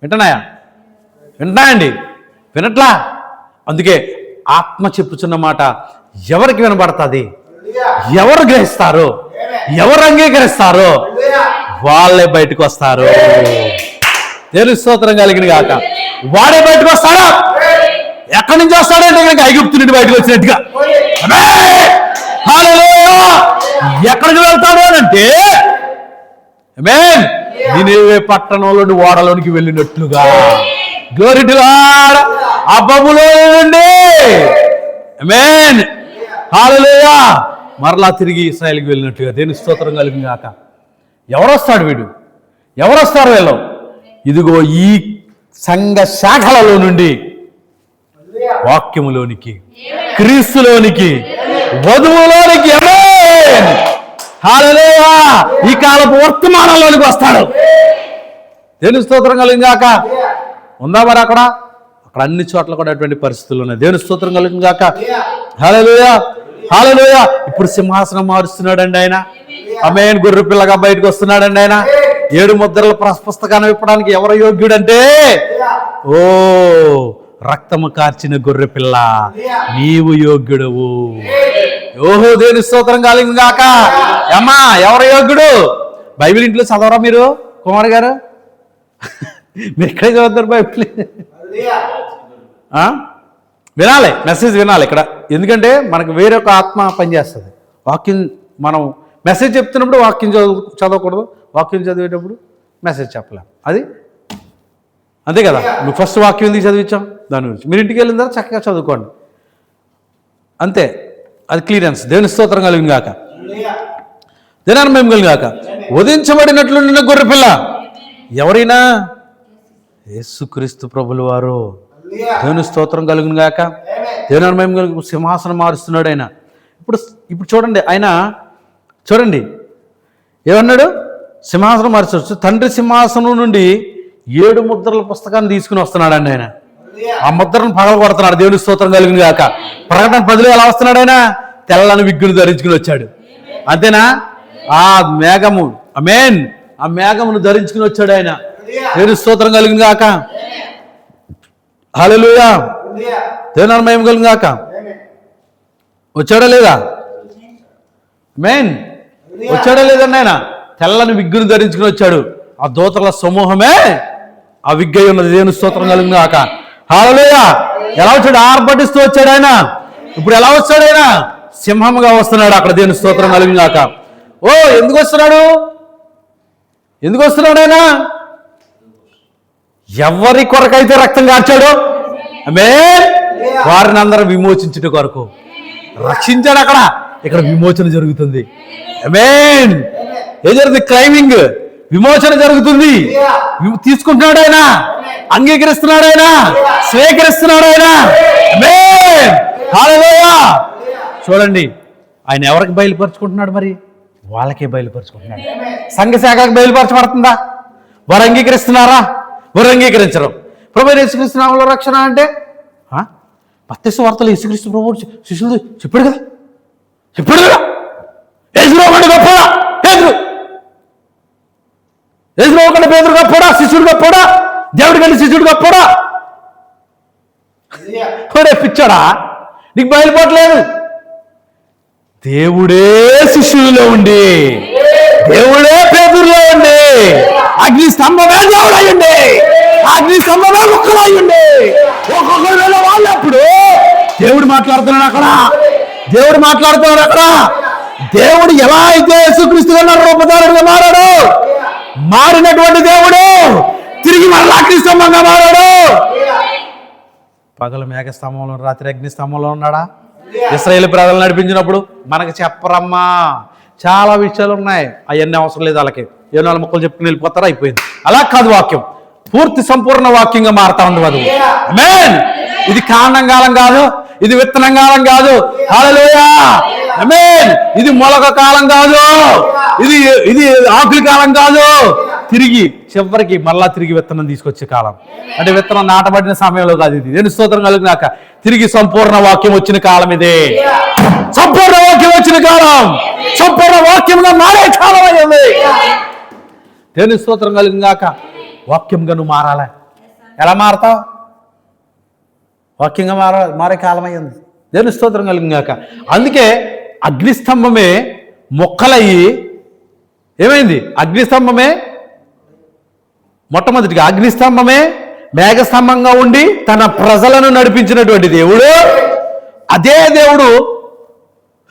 Speaker 1: వింటున్నాయండి? వినట్లా? అందుకే ఆత్మ చెప్పుచున్న మాట ఎవరికి వినబడుతుంది? ఎవరు గ్రహిస్తారు? ఎవరు అంగీకరిస్తారు? వాళ్ళే బయటకు వస్తారు. దేవుని స్తోత్రం కలిగిన గాక. వాడే బయటకు వస్తాడా? ఎక్కడి నుంచి వస్తాడంటే కనుక ఐగుప్తు నుండి బయటకు వచ్చినట్టుగా. హల్లెలూయా. ఎక్కడికి వెళ్తాడు అంటే నినివే పట్టణంలోని ఓడలోనికి వెళ్ళినట్లుగా. Glory to God. అబ్బములో నుండి ఆమేన్ హల్లెలూయా మరలా తిరిగి ఇశ్రాయేలుకి వెళ్ళినట్లుగా. దేవుని స్తోత్రం కలిగిన గాక. ఎవరొస్తాడు వీడు? ఎవరొస్తారు వీళ్ళు? ఇదిగో ఈ సంఘ శాఖలలో నుండి వాక్యములోనికి, క్రీస్తులోనికి, వధువులోనికి, హల్లెలూయా, ఈ కాలపు వర్తమానంలోనికి వస్తాడు. దేవుని స్తోత్రం కలిగాక. ఉందా మరి అక్కడ అన్ని చోట్ల కూడా అటువంటి పరిస్థితులు ఉన్నాయి. దేవుని స్తోత్రం కలిగాక. హల్లెలూయా, హల్లెలూయా. ఇప్పుడు సింహాసనం మారుస్తున్నాడండి ఆయన. ఆమేన్. గొర్రె పిల్లగా బయటకు వస్తున్నాడండి ఆయన. 7 ముద్రల పుస్తకాన్ని విప్పడానికి ఎవరు యోగ్యుడంటే, ఓ రక్తము కార్చిన గొర్రె పిల్ల, నీవు యోగ్యుడవు. ఓహో, దేవుని స్తోత్రం కలిగిన గాక. అమ్మా, ఎవరు యోగ్యుడు? బైబిల్ ఇంట్లో చదవరా మీరు కుమార్ గారు? మీరు ఎక్కడే చదువుతారు బైబిల్? వినాలి, మెసేజ్ వినాలి ఇక్కడ. ఎందుకంటే మనకు వేరొక ఆత్మ పనిచేస్తుంది. వాక్యం మనం మెసేజ్ చెప్తున్నప్పుడు వాక్యం చదవకూడదు, వాక్యం చదివేటప్పుడు మెసేజ్ చెప్పలేం. అది అంతే కదా. నువ్వు ఫస్ట్ వాక్యం ఎందుకు చదివించాం దాని గురించి. మీరు ఇంటికి వెళ్ళిన తర్వాత చక్కగా చదువుకోండి, అంతే. అది క్లియరెన్స్. దేవుని స్తోత్రం కలిగిన గాక, దేనాన్ని మేము కలిగిన గాక. ఉదయించబడినట్లు నిన్న గొర్రెపిల్ల ఎవరైనా యేసుక్రీస్తు ప్రభుల వారు. దేవుని స్తోత్రం కలుగును గాక. దేవుని మేము కలిగి సింహాసనం మారుస్తున్నాడు ఆయన. ఇప్పుడు చూడండి, ఆయన చూడండి ఏమన్నాడు? సింహాసనం మార్చవచ్చు. తండ్రి సింహాసనం నుండి 7 ముద్రల పుస్తకాన్ని తీసుకుని వస్తున్నాడండి ఆయన. ఆ ముద్రను పగల కొడుతున్నాడు. దేవుని స్తోత్రం కలుగును గాక. ప్రకటన 10లో ఎలా వస్తున్నాడు ఆయన? తెల్లని విగ్గును ధరించుకుని వచ్చాడు, అంతేనా? ఆ మేఘము, ఆమేన్, ఆ మేఘమును ధరించుకుని వచ్చాడు ఆయన. దేవుని స్తోత్రం కలుగును గాక. హల్లెలూయా. దేవుని మహిమ కలుగును గాక. వచ్చాడా లేదా? ఆమేన్. వచ్చాడా లేదండి ఆయన? తెల్లని విగ్గును ధరించుకుని వచ్చాడు. ఆ దూతల సమూహమే ఆ విగ్గై ఉన్నది. దేవుని స్తోత్రం కలుగును గాక. హల్లెలూయా. ఎలా వచ్చాడు? ఆర్భటిస్తూ వచ్చాడు ఆయన. ఇప్పుడు ఎలా వచ్చాడు ఆయన? సింహంగా వస్తున్నాడు అక్కడ. దేవుని స్తోత్రం కలుగును గాక. ఓ, ఎందుకు వస్తున్నాడు? ఎందుకు వస్తున్నాడు ఆయన? ఎవరి కొరకైతే రక్తం కార్చాడు, ఆమేన్, వారిని అందరూ విమోచించుట కొరకు రక్షించాడు. అక్కడ ఇక్కడ విమోచన జరుగుతుంది. ఆమేన్. ఏం జరుగుతుంది? క్లైమింగ్, విమోచన జరుగుతుంది. తీసుకుంటున్నాడు ఆయన, అంగీకరిస్తున్నాడు ఆయన, స్వీకరిస్తున్నాడు ఆయన. ఆమేన్. హల్లెలూయా. చూడండి, ఆయన ఎవరికి బయలుపరుచుకుంటున్నాడు? మరి వాళ్ళకే బయలుపరుచుకుంటున్నాడు. సంఘ శాఖలకు బయలుపరచబడుతుందా? వారు అంగీకరిస్తున్నారా? వారు అంగీకరించరు. ప్రభువైన యేసుక్రీస్తు నామములో రక్షణ అంటే మత్తయి వార్తలో యేసుక్రీస్తు ప్రభువు శిష్యులు చెప్పాడు కదా, గొప్పడా, పేదరు గొప్పడా, శిష్యుడు గొప్పడా, దేవుడి కంటే శిష్యుడు గొప్పడా? పిచ్చాడా? నీకు బయలుపోవట్లేదు. దేవుడే శిష్యుల్లో ఉండి, దేవుడే పేదరులో ఉండి, అగ్ని స్తంభమే దేవుడు అయ్యండి, అగ్ని స్తంభమే ఒక్కడు అయ్యండి. ఒక్కొక్కరు వాళ్ళప్పుడు దేవుడు మాట్లాడుతున్నాడు అక్కడ. దేవుడు మాట్లాడుతున్నాడు అక్కడ. దేవుడు ఎలా అయితే యేసుక్రీస్తు రూపధారుడుగా మారాడు, మారినటువంటి దేవుడు తిరిగి మరలా అగ్ని స్తంభంగా మారాడు. పగలు మేఘస్తంభంలో, రాత్రి అగ్ని స్తంభంలో ఉన్నాడా? ఇశ్రాయేలు ప్రజలు నడిపించినప్పుడు మనకు చెప్పరమ్మా, చాలా విషయాలు ఉన్నాయి, అవన్నీ అవసరం లేదు. వాళ్ళకి 4 ముక్కలు చెప్పుకుని వెళ్ళిపోతారా, అయిపోయింది. అలా కాదు, వాక్యం పూర్తి సంపూర్ణ వాక్యంగా మారుతా ఉంది. అది ఆమేన్. ఇది కాండం కాలం కాదు, ఇది విత్తనం కాలం కాదు. హల్లెలూయా. ఆమేన్. ఇది మొలక కాలం కాదు, ఇది ఆకుల కాలం కాదు. తిరిగి చివరికి మళ్ళా తిరిగి విత్తనం తీసుకొచ్చే కాలం. అంటే విత్తనం నాటబడిన సమయంలో కాదు ఇది. దేవుని స్తోత్రం కలుగునాక తిరిగి సంపూర్ణ వాక్యం వచ్చిన కాలం ఇదే. సంపూర్ణ వాక్యం వచ్చిన కాలం, సంపూర్ణ వాక్యంగా మారే కాలం అయ్యింది. దేవుని స్తోత్రం కలుగునాక వాక్యంగా నువ్వు మారాలి. ఎలా మారతావు? వాక్యంగా మారే కాలం అయ్యింది. దేవుని స్తోత్రం కలుగునాక. అందుకే అగ్నిస్తంభమే మొక్కలయ్యి ఏమైంది? అగ్నిస్తంభమే మొట్టమొదటిగా అగ్నిస్తంభమే మేఘస్తంభంగా ఉండి తన ప్రజలను నడిపించినటువంటి దేవుడు, అదే దేవుడు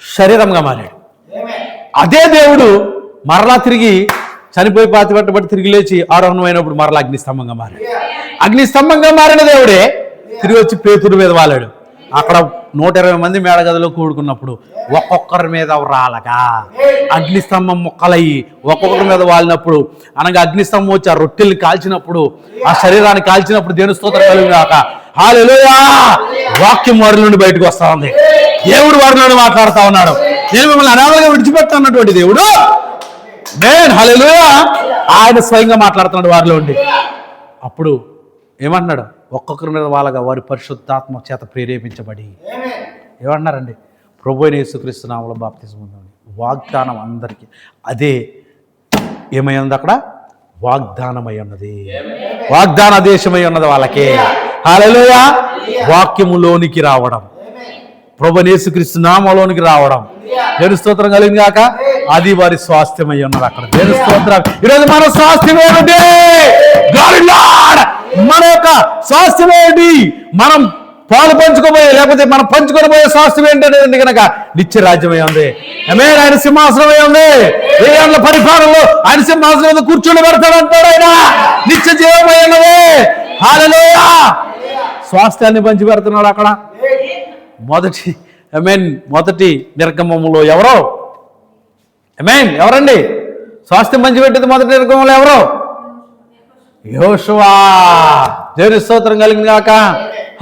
Speaker 1: శరీరంగా మారాడు. అదే దేవుడు మరలా తిరిగి చనిపోయి పాతిపెట్టబట్టి తిరిగి లేచి ఆరోహణమైనప్పుడు మరలా అగ్నిస్తంభంగా మారాడు. అగ్నిస్తంభంగా మారిన దేవుడే తిరిగి వచ్చి పేతురు మీద వాలాడు. అక్కడ 120 మంది మేడగదిలో కూడుకున్నప్పుడు ఒక్కొక్కరి మీద రాలగా అగ్నిస్తంభం మొక్కలయ్యి ఒక్కొక్కరి మీద వాలినప్పుడు, అనగా అగ్నిస్తంభం వచ్చి ఆ రొట్టెల్ని కాల్చినప్పుడు, ఆ శరీరాన్ని కాల్చినప్పుడు దేవుని స్తోత్రం కలుగుగాక. హల్లెలూయా. వాక్యం వారి నుండి బయటకు వస్తా ఉంది. దేవుడు వారి నుండి మాట్లాడుతూ ఉన్నాడు. నేను మిమ్మల్ని అనాథలుగా విడిచిపెట్టన్నటువంటి దేవుడు నేను. హల్లెలూయా. ఆయన స్వయంగా మాట్లాడుతున్నాడు వారిలో ఉండి. అప్పుడు ఏమంటున్నాడు? ఒక్కొక్కరి మీద వాళ్ళగా వారి పరిశుద్ధాత్మ చేత ప్రేరేపించబడి ఏమంటున్నారండి? ప్రభువైన యేసుక్రీస్తు నామములో బాప్తిస్మం పొందండి. వాగ్దానం అందరికీ. అదే ఏమై ఉంది అక్కడ? వాగ్దానమై ఉన్నది, వాగ్దాన దేశమై ఉన్నది వాళ్ళకి. హల్లెలూయా. వాక్యములోనికి రావడం, ప్రభువైన యేసుక్రీస్తు నామములోనికి రావడం, దేవుని స్తోత్రం కలిగింది కాక, అది వారి స్వాస్థ్యమై ఉన్నది అక్కడ. దేవుని స్తోత్రం. ఈరోజు మన స్వాస్థ్యం ఏమిటి? మన యొక్క స్వాస్థ్యం ఏంటి? మనం పాలు పంచుకోబోయే, లేకపోతే మనం పంచుకొని పోయే స్వాస్థ్యం ఏంటనేది కనుక నిత్య రాజ్యమై ఉంది. ఆమేన్. ఆయన సింహాసనమై ఉంది. వేయాళ్ళ పరిపాలనలో ఆయన సింహాసనం మీద కూర్చొని పెడతాడంటాడు. ఆయన నిత్య జీవమై ఉన్నది. హల్లెలూయా. స్వాస్థ్యాన్ని పంచి పెడుతున్నాడు అక్కడ. మొదటి నిర్గమములో ఎవరో? ఆమేన్. ఎవరండి స్వాస్థ్యం పంచి పెట్టేది? మొదటి నిర్గమంలో ఎవరో? యెహోషువ. దేవుని స్తోత్రం కలిగింది కాక.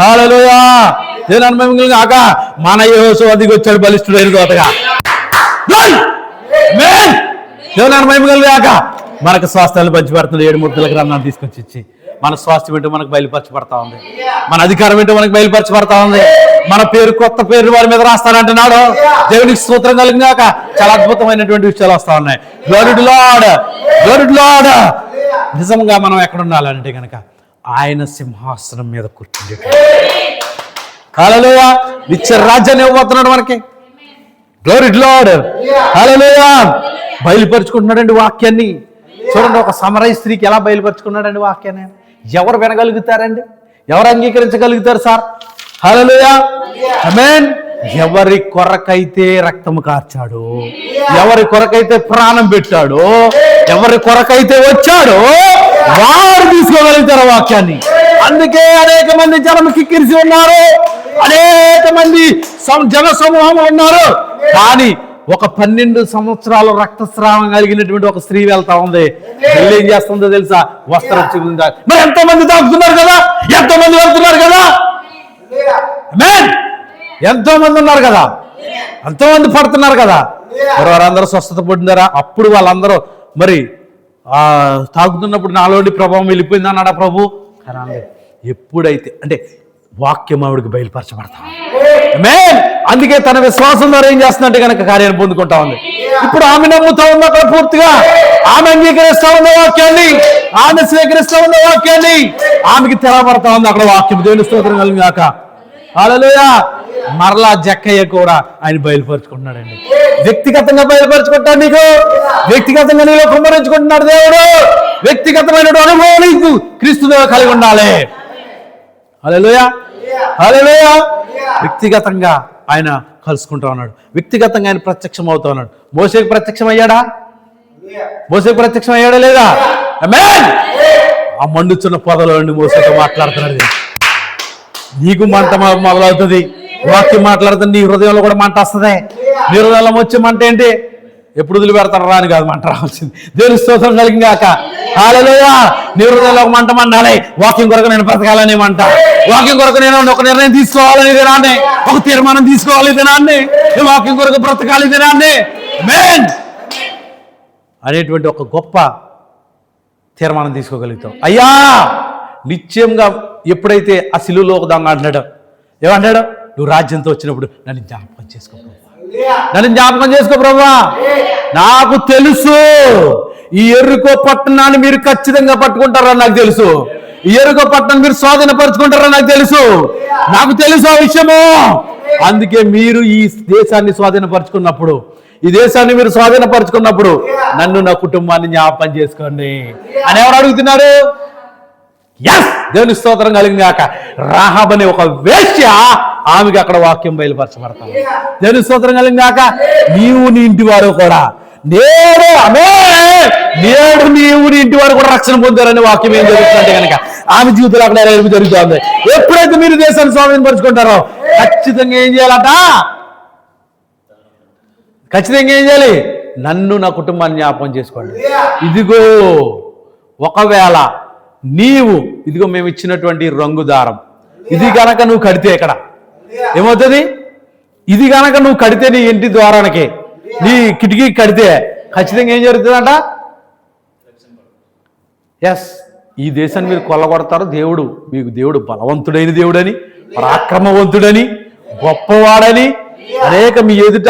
Speaker 1: హల్లెలూయా. దేవుని అనుభవం కలిగింది కాక. మన యెహోషువ దిగి వచ్చాడు బలిష్ఠుడైన తోటగా. దేవుని అనుభవం కలిగింది కాక మనకు స్వాస్థ్యాలు పంచి పెడుతుంది. 7 మూర్తుల గ్రంథాన్ని తీసుకొచ్చి ఇచ్చి మన స్వాస్థ్యం ఏంటో మనకు బయలుపరచబడతా ఉంది. మన అధికారం ఏంటో మనకు బయలుపరచబడతా ఉంది. మన పేరు, కొత్త పేరు వారి మీద రాస్తానంటున్నాడు. దేవునికి స్తోత్రం కలిగింది కాక చాలా అద్భుతమైనటువంటి విషయాలు వస్తా ఉన్నాయి. Glory to lord, glory to lord. నిజంగా మనం ఎక్కడ ఉండాలంటే కనుక ఆయన సింహాసనం మీద కూర్చుంది. హల్లెలూయా. నిత్య రాజ్యాన్ని ఇవ్వబోతున్నాడు మనకి. Glory to Lord. హల్లెలూయా. బయలుపరుచుకుంటున్నాడండి వాక్యాన్ని. చూడండి, ఒక సమరయ స్త్రీకి ఎలా బయలుపరుచుకున్నాడండి వాక్యాన్ని. ఎవరు వినగలుగుతారండి? ఎవరు అంగీకరించగలుగుతారు సార్? హల్లెలూయా. ఆమేన్. ఎవరి కొరకైతే రక్తము కార్చాడు, ఎవరి కొరకైతే ప్రాణం పెట్టాడో, ఎవరి కొరకైతే వచ్చాడో వారు తీసుకోగలుగుతారు వాక్యాన్ని. అందుకే అనేక మంది జనం కిక్కిరిసి ఉన్నారు, అనేక మంది జన సమూహం ఉన్నారు. కానీ ఒక 12 సంవత్సరాలు రక్తస్రావం కలిగినటువంటి ఒక స్త్రీ వెళ్తా ఉంది. వెళ్ళి ఏం చేస్తుందో తెలుసా? వస్త్రం చిగురిందా. మరి ఎంతో మంది తాగుతున్నారు కదా, ఎంతో మంది వెళ్తున్నారు కదా. ఆమేన్. ఎంతో మంది ఉన్నారు కదా, ఎంతో మంది పడుతున్నారు కదా. మరి వారందరూ స్వస్థత పొందారా? అప్పుడు వాళ్ళందరూ మరి తాగుతున్నప్పుడు నాలోని ప్రభావం వెళ్ళిపోయింది అన్నాడా ప్రభు? కానీ ఎప్పుడైతే అంటే వాక్యం ఆవిడికి బయలుపరచబడతా. ఆమేన్. అందుకే తన విశ్వాసం ద్వారా ఏం చేస్తుందంటే కనుక కార్యాన్ని పొందుకుంటా ఉంది. ఇప్పుడు ఆమె నమ్ముతా ఉంది అక్కడ పూర్తిగా. ఆమె అంగీకరిస్తా ఉన్న వాక్యాన్ని, ఆమె స్వీకరిస్తా ఉన్న వాక్యాన్ని. ఆమెకి తెరపడతా ఉంది అక్కడ వాక్యం. దేవుని స్తోత్రం కలిగిన గాక. హల్లెలూయా. మరలా జక్కయ్య కూడా ఆయన బయలుపరుచుకుంటున్నాడండి. వ్యక్తిగతంగా బయలుపరుచుకుంటాడు. నీకు వ్యక్తిగతంగా నీలో కుమ్మరించుకుంటున్నాడు దేవుడు. వ్యక్తిగతమైన అనుభవం నీకు క్రీస్తుతో కలిగి ఉండాలి. హల్లెలూయా. హల్లెలూయా. వ్యక్తిగతంగా ఆయన కలుసుకుంటా ఉన్నాడు. వ్యక్తిగతంగా ఆయన ప్రత్యక్షం అవుతా ఉన్నాడు. మోషేకి ప్రత్యక్షం అయ్యాడా? మోషేకి ప్రత్యక్షం అయ్యాడా లేదా? ఆమేన్. ఆ మండుచున్న పొదలో నుండి మోషేతో మాట్లాడుతున్నాడు. నీకు మంట మొదలవుతుంది. వాక్యం మాట్లాడుతుంది, నీ హృదయంలో కూడా మంట వస్తుంది. నీ హృదయంలో వచ్చే మంట ఏంటి? ఎప్పుడు వదిలిపెడతారు రాని కాదు మంట రావాల్సింది. దేవుని స్తోత్రం కలిగింది కాక. హల్లెలూయా. నీ హృదయంలో ఒక మంట మండాలి. వాక్యం కొరకు నేను బ్రతకాలని మంట, వాక్యం కొరకు నేను ఒక నిర్ణయం తీసుకోవాలని దినాన్ని, ఒక తీర్మానం తీసుకోవాలి దినాన్ని, వాక్యం కొరకు బ్రతకాలి దినాన్ని. ఆమేన్ అనేటువంటి ఒక గొప్ప తీర్మానం తీసుకోగలుగుతాం. అయ్యా నిత్యంగా ఎప్పుడైతే ఆ సిలువలో ఒక దొంగ అంటున్నాడు, ఏమంటాడు? నువ్వు రాజ్యంతో వచ్చినప్పుడు నన్ను జ్ఞాపకం చేసుకో ప్రభువా, నన్ను జ్ఞాపకం చేసుకో ప్రభువా. నాకు తెలుసు ఈ ఎరుకో పట్టణాన్ని మీరు ఖచ్చితంగా పట్టుకుంటారని నాకు తెలుసు. ఈ ఎరుకో పట్టణం మీరు స్వాధీనపరుచుకుంటారని నాకు తెలుసు. నాకు తెలుసు ఆ విషయము. అందుకే మీరు ఈ దేశాన్ని స్వాధీనపరుచుకున్నప్పుడు, ఈ దేశాన్ని మీరు స్వాధీనపరుచుకున్నప్పుడు నన్ను, నా కుటుంబాన్ని జ్ఞాపకం చేసుకోండి అని ఎవరు అడుగుతున్నారు? ఎస్. దేవుని స్తోత్రం కలిగింది కాక. రాహాబ్ అనే ఒక వేశ్య, ఆమెకి అక్కడ వాక్యం బయలుపరచబడతాం. దేవుని స్తోత్రం కలిగింది కాక. నీవు నీ ఇంటి వారు కూడా నేడు నీవు నీ ఇంటి వారు కూడా రక్షణ పొందారని వాక్యం ఏం జరుగుతుందంటే కనుక ఆమె జీవితంలో అక్కడ నెరవేర్పు జరుగుతుంది. ఎప్పుడైతే మీరు దేశాన్ని స్వాధీనపరుచుకుంటారో ఖచ్చితంగా ఏం చేయాలట? ఖచ్చితంగా ఏం చేయాలి? నన్ను, నా కుటుంబాన్ని జ్ఞాపకం చేసుకోండి. ఇదిగో ఒకవేళ నీవు, ఇదిగో మేము ఇచ్చినటువంటి రంగు దారం, ఇది కనుక నువ్వు కడితే ఇక్కడ ఏమవుతుంది? ఇది కనుక నువ్వు కడితే నీ ఇంటి ద్వారానికి, నీ కిటికీ కడితే ఖచ్చితంగా ఏం జరుగుతుందంట? ఎస్. ఈ దేశాన్ని మీరు కొల్లగొడతారు. దేవుడు మీకు, దేవుడు బలవంతుడైన దేవుడని, పరాక్రమవంతుడని, గొప్పవాడని, అనేక మీ ఎదుట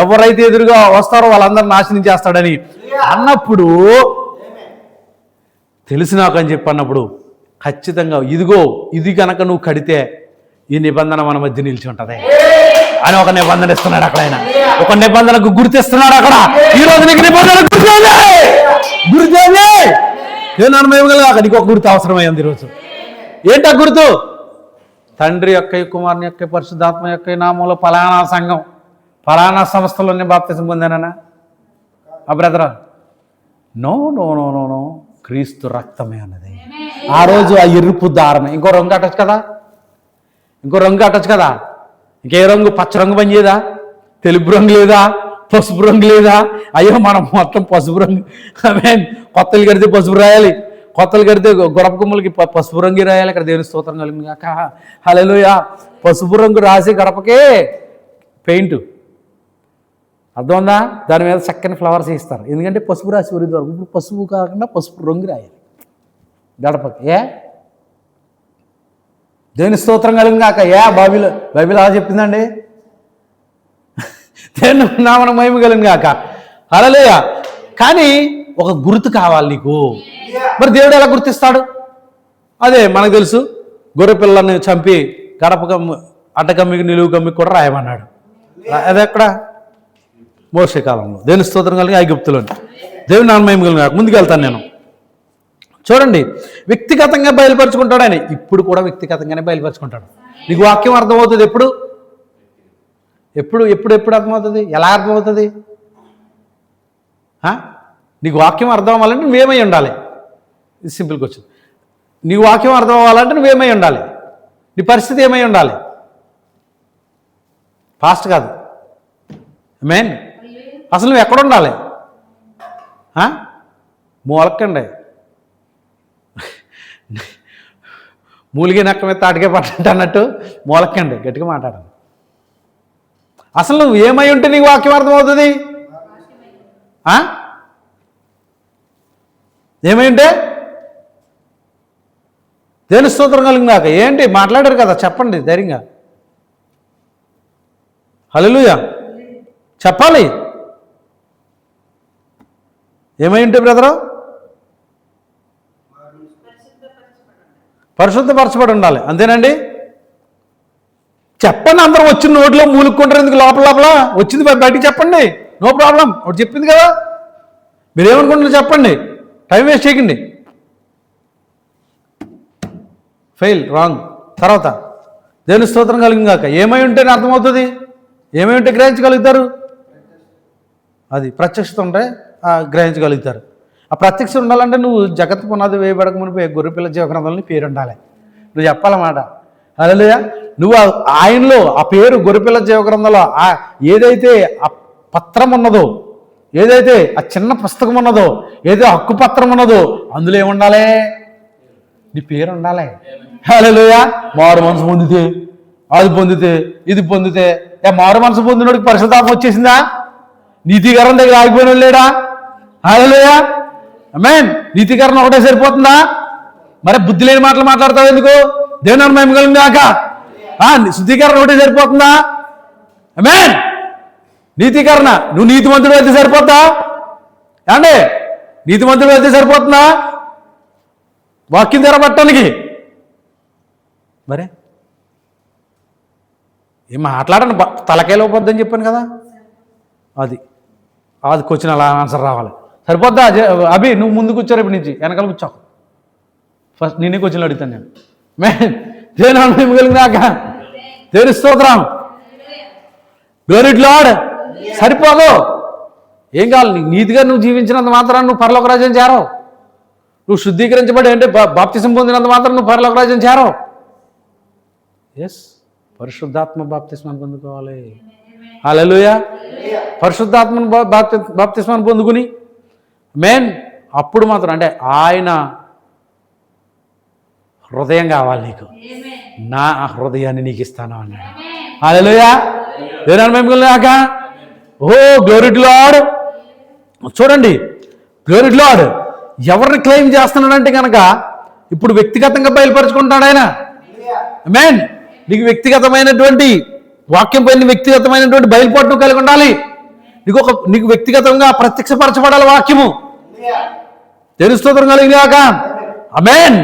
Speaker 1: ఎవరైతే ఎదురుగా వస్తారో వాళ్ళందరూ నాశనం చేస్తాడని అన్నప్పుడు తెలిసి నాకు అని చెప్పి అన్నప్పుడు ఖచ్చితంగా ఇదిగో ఇది కనుక నువ్వు కడితే ఈ నిబంధన మన మధ్య నిలిచి ఉంటది అని ఒక నిబంధన ఇస్తున్నాడు అక్కడ. ఆయన ఒక నిబంధనకు గుర్తిస్తున్నాడు అక్కడ. ఈ రోజు నీకు నిబంధన గుర్తేది ఏమేమగలగాక నీకు ఒక గుర్తు అవసరమైంది ఈరోజు. ఏంటా గుర్తు? తండ్రి యొక్క కుమారుని యొక్క పరిశుద్ధాత్మ యొక్క నామంలో ఫలానా సంఘం ఫలానా సంస్థలోనే బాప్తిసం పొందానా ఆ బ్రదరా? No no no no no క్రీస్తు రక్తమే అన్నది. ఆ రోజు ఆ ఎరుపు దారమే. ఇంకో రంగు అట్టచ్చు కదా, ఇంకో రంగు అట్టచ్చు కదా. ఇంకే రంగు? పచ్చ రంగు పనిచేయదా? తెలుపు రంగు లేదా? పసుపు రంగు లేదా? అయ్యో మనం మొత్తం పసుపు రంగు. కొత్తలు కడితే పసుపు రాయాలి, కొత్తలు కడితే గొడప కొమ్మలకి పసుపు రంగు రాయాలి. ఇక్కడ దేవుని స్తోత్రం కలిగింది కాక. హల్లెలూయా. పసుపు రంగు రాసి గడపకే పెయింట్ అర్థం ఉందా? దాని మీద చక్కని ఫ్లవర్స్ వేస్తారు. ఎందుకంటే పసుపు రాసి వరకు ఇప్పుడు పసుపు కాకుండా పసుపు రంగు రాయాలి గడపకి. దేవుని స్తోత్రం కలిగింది కాక. బైబిల్ అలా చెప్పిందండి. దేవుని నామన మహిమ కలిగింది కాక. హల్లెలూయా. కానీ ఒక గుర్తు కావాలి నీకు. మరి దేవుడు ఎలా గుర్తిస్తాడు? అదే మనకు తెలుసు. గొర్రె పిల్లల్ని చంపి గడప అడ్డకమ్మికి నిలువు కమ్మికి కూడా రాయమన్నాడు. అదే ఎక్కడ? మోషే కాలంలో. దేవుని స్తోత్రం కలిగి ఐగుప్తులోని. దేవుని నామన మహిమ కలిగిన కాక. ముందుకు వెళ్తాను నేను. చూడండి, వ్యక్తిగతంగా బయలుపరుచుకుంటాడు ఆయన. ఇప్పుడు కూడా వ్యక్తిగతంగానే బయలుపరుచుకుంటాడు. నీకు వాక్యం అర్థమవుతుంది ఎప్పుడు ఎప్పుడు ఎప్పుడు ఎప్పుడు అర్థమవుతుంది? ఎలా అర్థమవుతుంది? నీకు వాక్యం అర్థం అవ్వాలంటే నువ్వేమై ఉండాలి. ఇది సింపుల్ క్వశ్చన్. నీకు వాక్యం అర్థం అవ్వాలంటే నువ్వేమై ఉండాలి? నీ పరిస్థితి ఏమై ఉండాలి? ఫాస్ట్ కాదు. మెయిన్ అసలు నువ్వు ఎక్కడ ఉండాలి? మూలకండి. మూలిగే నక్క మీద తాటికే పట్టండి అన్నట్టు మూలకండి. గట్టిగా మాట్లాడండి. అసలు నువ్వు ఏమై ఉంటే నీకు వాక్యం అర్థమవుతుంది? ఏమై ఉంటే? దేని స్తోత్రం కలిగినాక. ఏంటి మాట్లాడారు కదా, చెప్పండి ధైర్యంగా. హల్లెలూయా చెప్పాలి. ఏమై ఉంటే బ్రదరు? పరిశుద్ధపరచబడి ఉండాలి. అంతేనండి. చెప్పండి. అందరూ వచ్చిన నోట్లో మూలుక్కుంటారు ఎందుకు? లోపల లోపల వచ్చింది బయటికి చెప్పండి. No problem. ఒకటి చెప్పింది కదా, మీరేమనుకుంటున్నారు చెప్పండి. టైం వేస్ట్ చేయకండి. Fail wrong. తర్వాత దేవుని స్తోత్రం కలిగింది కాక. ఏమై ఉంటేనే అర్థమవుతుంది. ఏమై ఉంటే గ్రహించగలుగుతారు? అది ప్రత్యక్షత ఉంటే గ్రహించగలుగుతారు. ఆ ప్రత్యక్ష ఉండాలంటే నువ్వు జగత్తు పునాది వేయబడక మునిపే గొర్రెపిల్ల జీవగ్రంథంలో పేరు ఉండాలి. నువ్వు చెప్పాలన్నమాట. హల్లెలూయా. నువ్వు ఆయనలో ఆ పేరు గొర్రెపిల్ల జీవగ్రంథంలో ఏదైతే ఆ పత్రం ఉన్నదో, ఏదైతే ఆ చిన్న పుస్తకం ఉన్నదో, ఏదో హక్కు పత్రం ఉన్నదో అందులో ఏముండాలి? నీ పేరు ఉండాలి. హల్లెలూయా. మారు మనసు పొందితే అది పొందితే ఇది పొందితే. మారు మనసు పొందినోడికి పరిశుద్ధాత్మ వచ్చేసిందా? నీతికరణ దగ్గర ఆగిపోయిన లేడా? హల్లెలూయా. ఆమేన్. నీతికరణ ఒకటే సరిపోతుందా? మరి బుద్ధి లేని మాటలు మాట్లాడతావు ఎందుకు? దేవుని మహిమ కలిగింది కాక. శుద్ధీకరణ ఒకటే సరిపోతుందా? ఆమేన్. నీతికరణ నువ్వు నీతిమంతుడు అయితే సరిపోతా అండి? నీతిమంతుడు అయితే సరిపోతుందా వాక్యం తెరబట్టడానికి? మరే ఏం మాట్లాడను, తలకాయలో పోద్దని చెప్పాను కదా. అది క్వశ్చన్ అలా ఆన్సర్ రావాలి. సరిపోద్దా? అభి నువ్వు ముందు కూర్చోరు, ఇప్పటి నుంచి వెనకాల కూర్చోకు. ఫస్ట్ నేనే క్వశ్చన్లు అడుగుతాను నేను. దేవుని కలిగినాక. దేవుని స్తోత్రం. Glory to lord. సరిపోదు. ఏం కావాలి? నీతిగా నువ్వు జీవించినంత మాత్రాన్ని నువ్వు పరలోక రాజ్యం చేరవు. నువ్వు శుద్ధీకరించబడి అంటే బాప్తిసం పొందినంత మాత్రం నువ్వు పరలోక రాజ్యం చేరవు. ఎస్, పరిశుద్ధాత్మ బాప్తిస్మాన్ని పొందుకోవాలి. హల్లెలూయా. పరిశుద్ధాత్మను బాప్తిస్మాన్ని పొందుకుని అప్పుడు మాత్రం అంటే ఆయన హృదయం కావాలి నీకు. నా హృదయాన్ని నీకు ఇస్తాను అన్నాడు. హల్లెలూయా. దేవుని మహిమ కలుగుగాక. Oh glory to lord. చూడండి, గ్లోరీ టు లార్డ్ ఎవరిని క్లెయిమ్ చేస్తున్నాడంటే కనుక ఇప్పుడు వ్యక్తిగతంగా బయలుపరుచుకుంటాడు ఆయన. ఆమేన్. నీకు వ్యక్తిగతమైనటువంటి వాక్యం పైన వ్యక్తిగతమైనటువంటి బయలుపాటు కలిగి ఉండాలి. నీకు వ్యక్తిగతంగా ప్రత్యక్షపరచబడాలి వాక్యము. దేవుని స్తోత్రం కలిగిన గాక. ఆమేన్.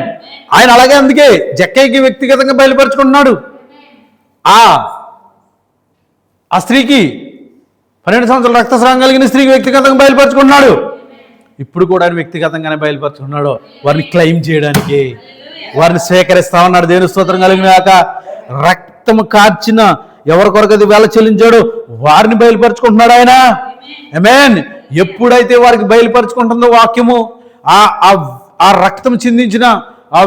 Speaker 1: ఆయన అలాగే అందుకే జక్కయ్యకి వ్యక్తిగతంగా బయలుపరుచుకుంటున్నాడు. ఆ స్త్రీకి 12 సంవత్సరాల రక్తస్రావం కలిగిన స్త్రీకి వ్యక్తిగతంగా బయలుపరుచుకుంటున్నాడు. ఇప్పుడు కూడా ఆయన వ్యక్తిగతంగానే బయలుపరుచుకున్నాడు, వారిని క్లెయిమ్ చేయడానికి, వారిని స్వీకరిస్తా ఉన్నాడు. దేవుని స్తోత్రం కలిగిన గాక. రక్తము కార్చిన ఎవరి కొరకు అది వేల చెల్లించాడు వారిని బయలుపరుచుకుంటున్నాడు ఆయన. ఆమేన్. ఎప్పుడైతే వారికి బయలుపరుచుకుంటుందో వాక్యము, ఆ రక్తం చిందించిన, ఆ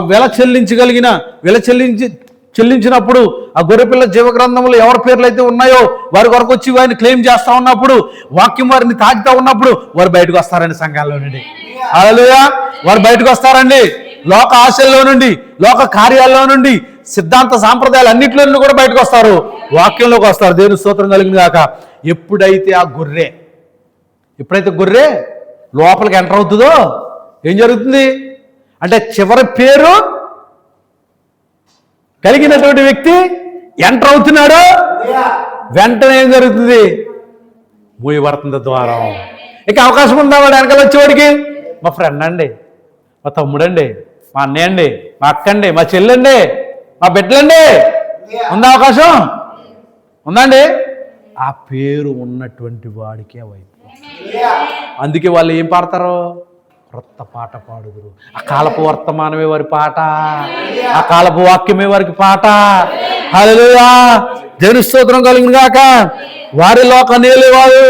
Speaker 1: చెల్లించినప్పుడు ఆ గొర్రెపిల్ల జీవగ్రంథంలో ఎవరి పేర్లు అయితే ఉన్నాయో వారి కొరకు వచ్చి వారిని క్లెయిమ్ చేస్తా ఉన్నప్పుడు, వాక్యం వారిని తాకుతా ఉన్నప్పుడు వారు బయటకు వస్తారండి సంఘాల్లో నుండి. హల్లెలూయా. వారు బయటకు వస్తారండి. లోక ఆశల్లో నుండి, లోక కార్యాల్లో నుండి, సిద్ధాంత సాంప్రదాయాలు అన్నింటిలో నుండి కూడా బయటకు వస్తారు, వాక్యంలోకి వస్తారు. దేవుని స్తోత్రం కలిగింది కాక. ఎప్పుడైతే గొర్రె లోపలికి ఎంటర్ అవుతుందో ఏం జరుగుతుంది అంటే, చివరి పేరు కలిగినటువంటి వ్యక్తి ఎంటర్ అవుతున్నాడు, వెంటనే ఏం జరుగుతుంది, మూయబడుతుంది ద్వారం. ఇక అవకాశం ఉందా వాడు వెనకాల వచ్చేవాడికి? మా ఫ్రెండ్ అండి, మా తమ్ముడండి, మా అన్నయ్య అండి, మా అక్క అండి, మా చెల్లండి, మా బిడ్డలండి, ఉందా అవకాశం? ఉందండి. ఆ పేరు ఉన్నటువంటి వాడికే వైపు. అందుకే వాళ్ళు ఏం పాడతారు? క్రొత్త పాట పాడుదురు. ఆ కాలపు వర్తమానమే వారి పాట, ఆ కాలపు వాక్యమే వారికి పాట. హల్లెలూయా. దేవుని స్తోత్రం కలిగిన గాక. వారి లోకాన్ని ఏలేవారు,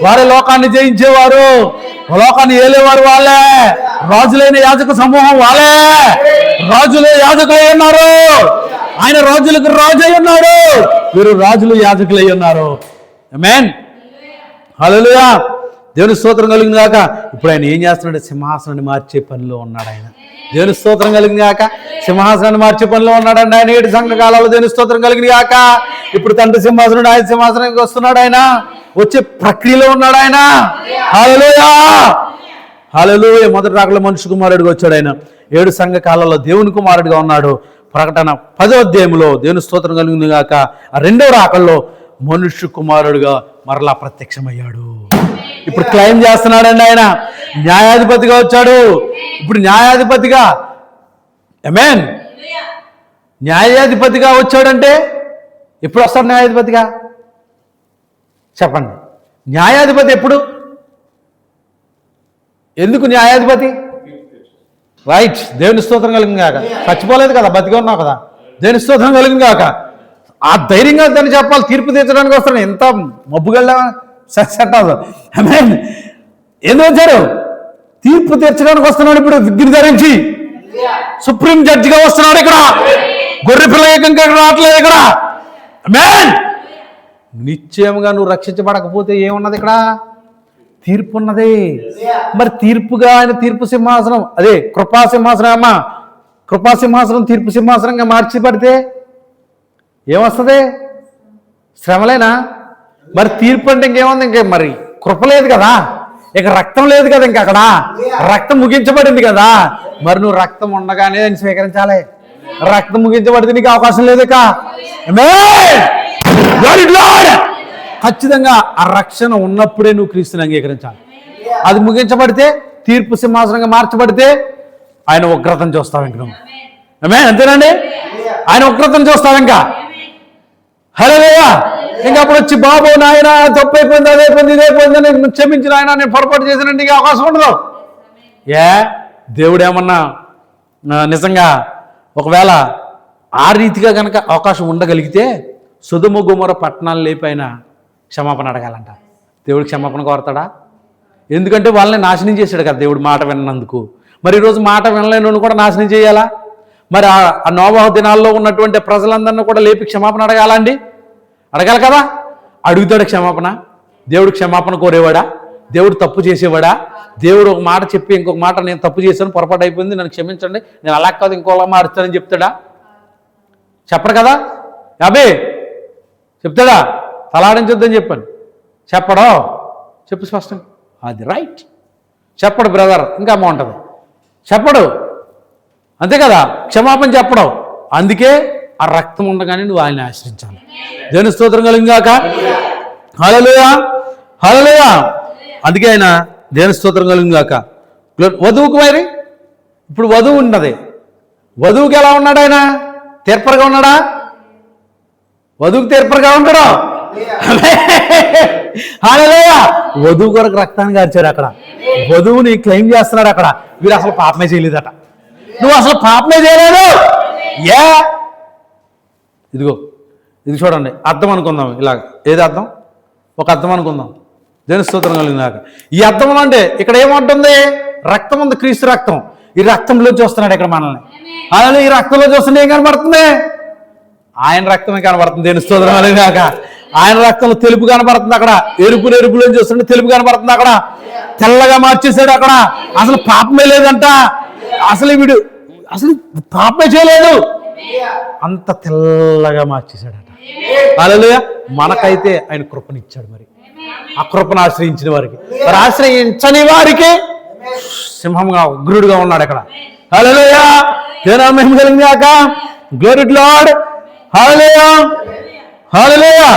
Speaker 1: వారి లోకాన్ని జయించేవారు, లోకాన్ని ఏలేవారు వాళ్ళే. రాజులైన యాజక సమూహం వాళ్ళే. రాజులే యాజకులై ఉన్నారు. ఆయన రాజులకు రాజు అయి ఉన్నాడు, వీరు రాజులు యాజకులై ఉన్నారు. ఆమేన్. హల్లెలూయా. దేవుని స్తోత్రం కలిగిన గాక. ఇప్పుడు ఆయన ఏం చేస్తున్నాడు? సింహాసనాన్ని మార్చే పనిలో ఉన్నాడు ఆయన. దేవుని స్తోత్రం కలిగిన గాక. సింహాసనాన్ని మార్చే పనిలో ఉన్నాడండి ఆయన 7 సంఘకాలాల్లో. దేవుని స్తోత్రం కలిగిన గాక. ఇప్పుడు తండ్రి సింహాసనుడు ఆయన సింహాసనానికి వస్తున్నాడు. ఆయన వచ్చే ప్రక్రియలో ఉన్నాడు ఆయన. హల్లెలూయా. హల్లెలూయా. మొదటి రాకలో మనుష్య కుమారుడిగా వచ్చాడు ఆయన. 7 సంఘకాలాల్లో దేవుని కుమారుడిగా ఉన్నాడు. ప్రకటన 10వ అధ్యాయంలో దేవుని స్తోత్రం కలిగిన గాక. ఆ 2వ రాకల్లో మనుష్య కుమారుడిగా మరలా ప్రత్యక్షమయ్యాడు. ఇప్పుడు క్లెయిమ్ చేస్తున్నాడండి ఆయన. న్యాయాధిపతిగా వచ్చాడు. ఇప్పుడు న్యాయాధిపతిగా, ఆమేన్, న్యాయాధిపతిగా వచ్చాడంటే ఎప్పుడు వస్తాడు న్యాయాధిపతిగా? చెప్పండి. న్యాయాధిపతి ఎప్పుడు? ఎందుకు న్యాయాధిపతి? రైట్. దేవుని స్తోత్రం కలిగింది కాక. చచ్చిపోలేదు కదా, బతిగా ఉన్నావు కదా. దేవుని స్తోత్రం కలిగింది కాక. ఆ ధైర్యంగా దాన్ని చెప్పాలి. తీర్పు తీర్చడానికి వస్తాడు. ఎంత మబ్బుగల్లా సెట్ అవ్వదు. ఆమేన్. ఎందుకు వచ్చారు? తీర్పు తీర్చడానికి వస్తున్నాడు. ఇప్పుడు విగ్గిని ధరించి సుప్రీం జడ్జిగా వస్తున్నాడు. ఇక్కడ గొర్రె పిల్ల ఏకంగా రావట్లేదు ఇక్కడ. ఆమేన్. నిశ్చయంగా నువ్వు రక్షించబడకపోతే ఏమున్నది? ఇక్కడ తీర్పు ఉన్నది. మరి తీర్పుగా ఆయన తీర్పు సింహాసనం, అదే కృపాసింహాసనం అమ్మా, కృపాసింహాసనం తీర్పు సింహాసనంగా మార్చిపడితే ఏమొస్తుంది? శ్రమలేనా? మరి తీర్పు అంటే ఇంకేముంది? ఇంకే మరి కృప లేదు కదా, ఇక రక్తం లేదు కదా, ఇంక అక్కడ రక్తం ముగించబడింది కదా. మరి నువ్వు రక్తం ఉండగానే దాన్ని స్వీకరించాలి. రక్తం ముగించబడితే నీకు అవకాశం లేదు. ఇక ఖచ్చితంగా ఆ రక్షణ ఉన్నప్పుడే నువ్వు క్రీస్తుని అంగీకరించాలి. అది ముగించబడితే, తీర్పు సింహాసనంగా మార్చబడితే ఆయన ఉగ్రతను చూస్తావు ఇంక నువ్వు. అంతేనండి, ఆయన ఉగ్రతను చూస్తావు ఇంకా. హల్లెలూయా. ఇంకా అప్పుడు వచ్చి బాబు నాయన తప్పు అయిపోయింది, అదైపోయింది, ఇదైపోయింది, నేను క్షమించిన ఆయన, నేను పొరపాటు చేసినంటే నీకు అవకాశం ఉండదు. దేవుడు ఏమన్నా నిజంగా ఒకవేళ ఆ రీతిగా కనుక అవకాశం ఉండగలిగితే సొదొమ గొమొర్రా పట్టణాలు లేపైన క్షమాపణ అడగాలంట. దేవుడు క్షమాపణ కోరతాడా? ఎందుకంటే వాళ్ళని నాశనం చేశాడు కదా దేవుడు మాట విన్నందుకు. మరి ఈరోజు మాట వినలేని కూడా నాశనం చేయాలా? మరి ఆ నోవహు దినాల్లో ఉన్నటువంటి ప్రజలందరినీ కూడా లేపి క్షమాపణ అడగాలండి? అడగాలి కదా. అడుగుతాడు క్షమాపణ? దేవుడు క్షమాపణ కోరేవాడా? దేవుడు తప్పు చేసేవాడా? దేవుడు ఒక మాట చెప్పి ఇంకొక మాట నేను తప్పు చేశాను, పొరపాటు అయిపోయింది, నన్ను క్షమించండి, నేను అలా కాదు ఇంకోలా మారుస్తానని చెప్తాడా? చెప్పడు కదా. అబే చెప్తాడా? తలాడించొద్దని చెప్పాను. చెప్పడో? చెప్పు స్పష్టంగా. అది రైట్. చెప్పడు బ్రదర్, ఇంకా బాగుంటుంది. చెప్పడు, అంతే కదా. క్షమాపణ చెప్పడం. అందుకే ఆ రక్తం ఉండగానే నువ్వు ఆయన ఆశ్రయించాలి. దేవుని స్తోత్రం కలిగాక. హల్లెలూయా, హల్లెలూయా. అందుకే ఆయన దేవుని స్తోత్రం కలిగాక. వధువుకు మరి ఇప్పుడు వధువు ఉన్నది. వధువుకి ఎలా ఉన్నాడు ఆయన? తీర్పరగా ఉన్నాడా? వధువుకి తీర్పరగా ఉంటాడు. హల్లెలూయా. వధువు కొరకు రక్తాన్ని గార్చాడు అక్కడ. వధువుని క్లెయిమ్ చేస్తున్నాడు అక్కడ. వీరు అసలు పాపమే చేయలేదట. నువ్వు అసలు పాపమే చేయలేదు. ఏ ఇదిగో ఇది చూడండి, అర్థం అనుకుందాం. ఇలాగ ఏది అర్థం? ఒక అర్థం అనుకుందాం. దేవుని స్తోత్రం కలిగినాక. ఈ అర్థం అంటే ఇక్కడ ఏమంటుంది? రక్తం ఉంది, క్రీస్తు రక్తం. ఈ రక్తంలో చూస్తున్నాడు ఇక్కడ మనల్ని. అలాగే ఈ రక్తంలో చూస్తుంటే ఏం కనబడుతుంది? ఆయన రక్తమే కనబడుతుంది. దేవుని స్తోత్రం కలిగినాక. ఆయన రక్తంలో తెలుపు కనబడుతుంది అక్కడ. ఎరుపులో చూస్తుంటే తెలుపు కనబడుతుంది అక్కడ. తెల్లగా మార్చేశాడు అక్కడ. అసలు పాపమే లేదంట. అసలు వీడు అసలు పాపమే చేయలేదు, అంత తెల్లగా మార్చేశాడట. హల్లెలూయా. మనకైతే ఆయన కృపనిచ్చాడు. మరి ఆ కృపను ఆశ్రయించిన వారికి, మరి ఆశ్రయించని వారికి సింహంగా ఉగ్రుడుగా ఉన్నాడు అక్కడ. హల్లెలూయా. దేవుని మహిమ కలిగాక. Glory to Lord. హల్లెలూయా, హల్లెలూయా.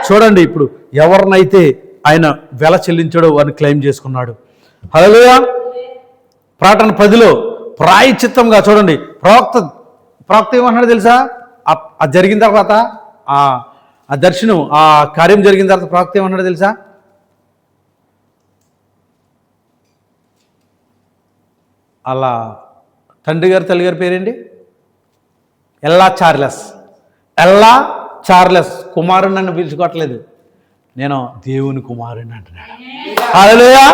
Speaker 1: చూడండి ఇప్పుడు ఎవరినైతే ఆయన వెల చెల్లించాడో వారిని క్లెయిమ్ చేసుకున్నాడు. హల్లెలూయా. ప్రకటన 10లో ప్రాయశ్చిత్తంగా చూడండి, ప్రవక్త ఏమన్నాడు తెలుసా? అది జరిగిన తర్వాత ఆ దర్శనం, ఆ కార్యం జరిగిన తర్వాత ప్రవక్త ఏమన్నాడు తెలుసా? అలా తండ్రి గారు తల్లి గారి పేరేంటి? ఎల్లా చార్లెస్ కుమారుని నన్ను పిలుచుకోవట్లేదు, నేను దేవుని కుమారుని అంటున్నాడు. హల్లెలూయా.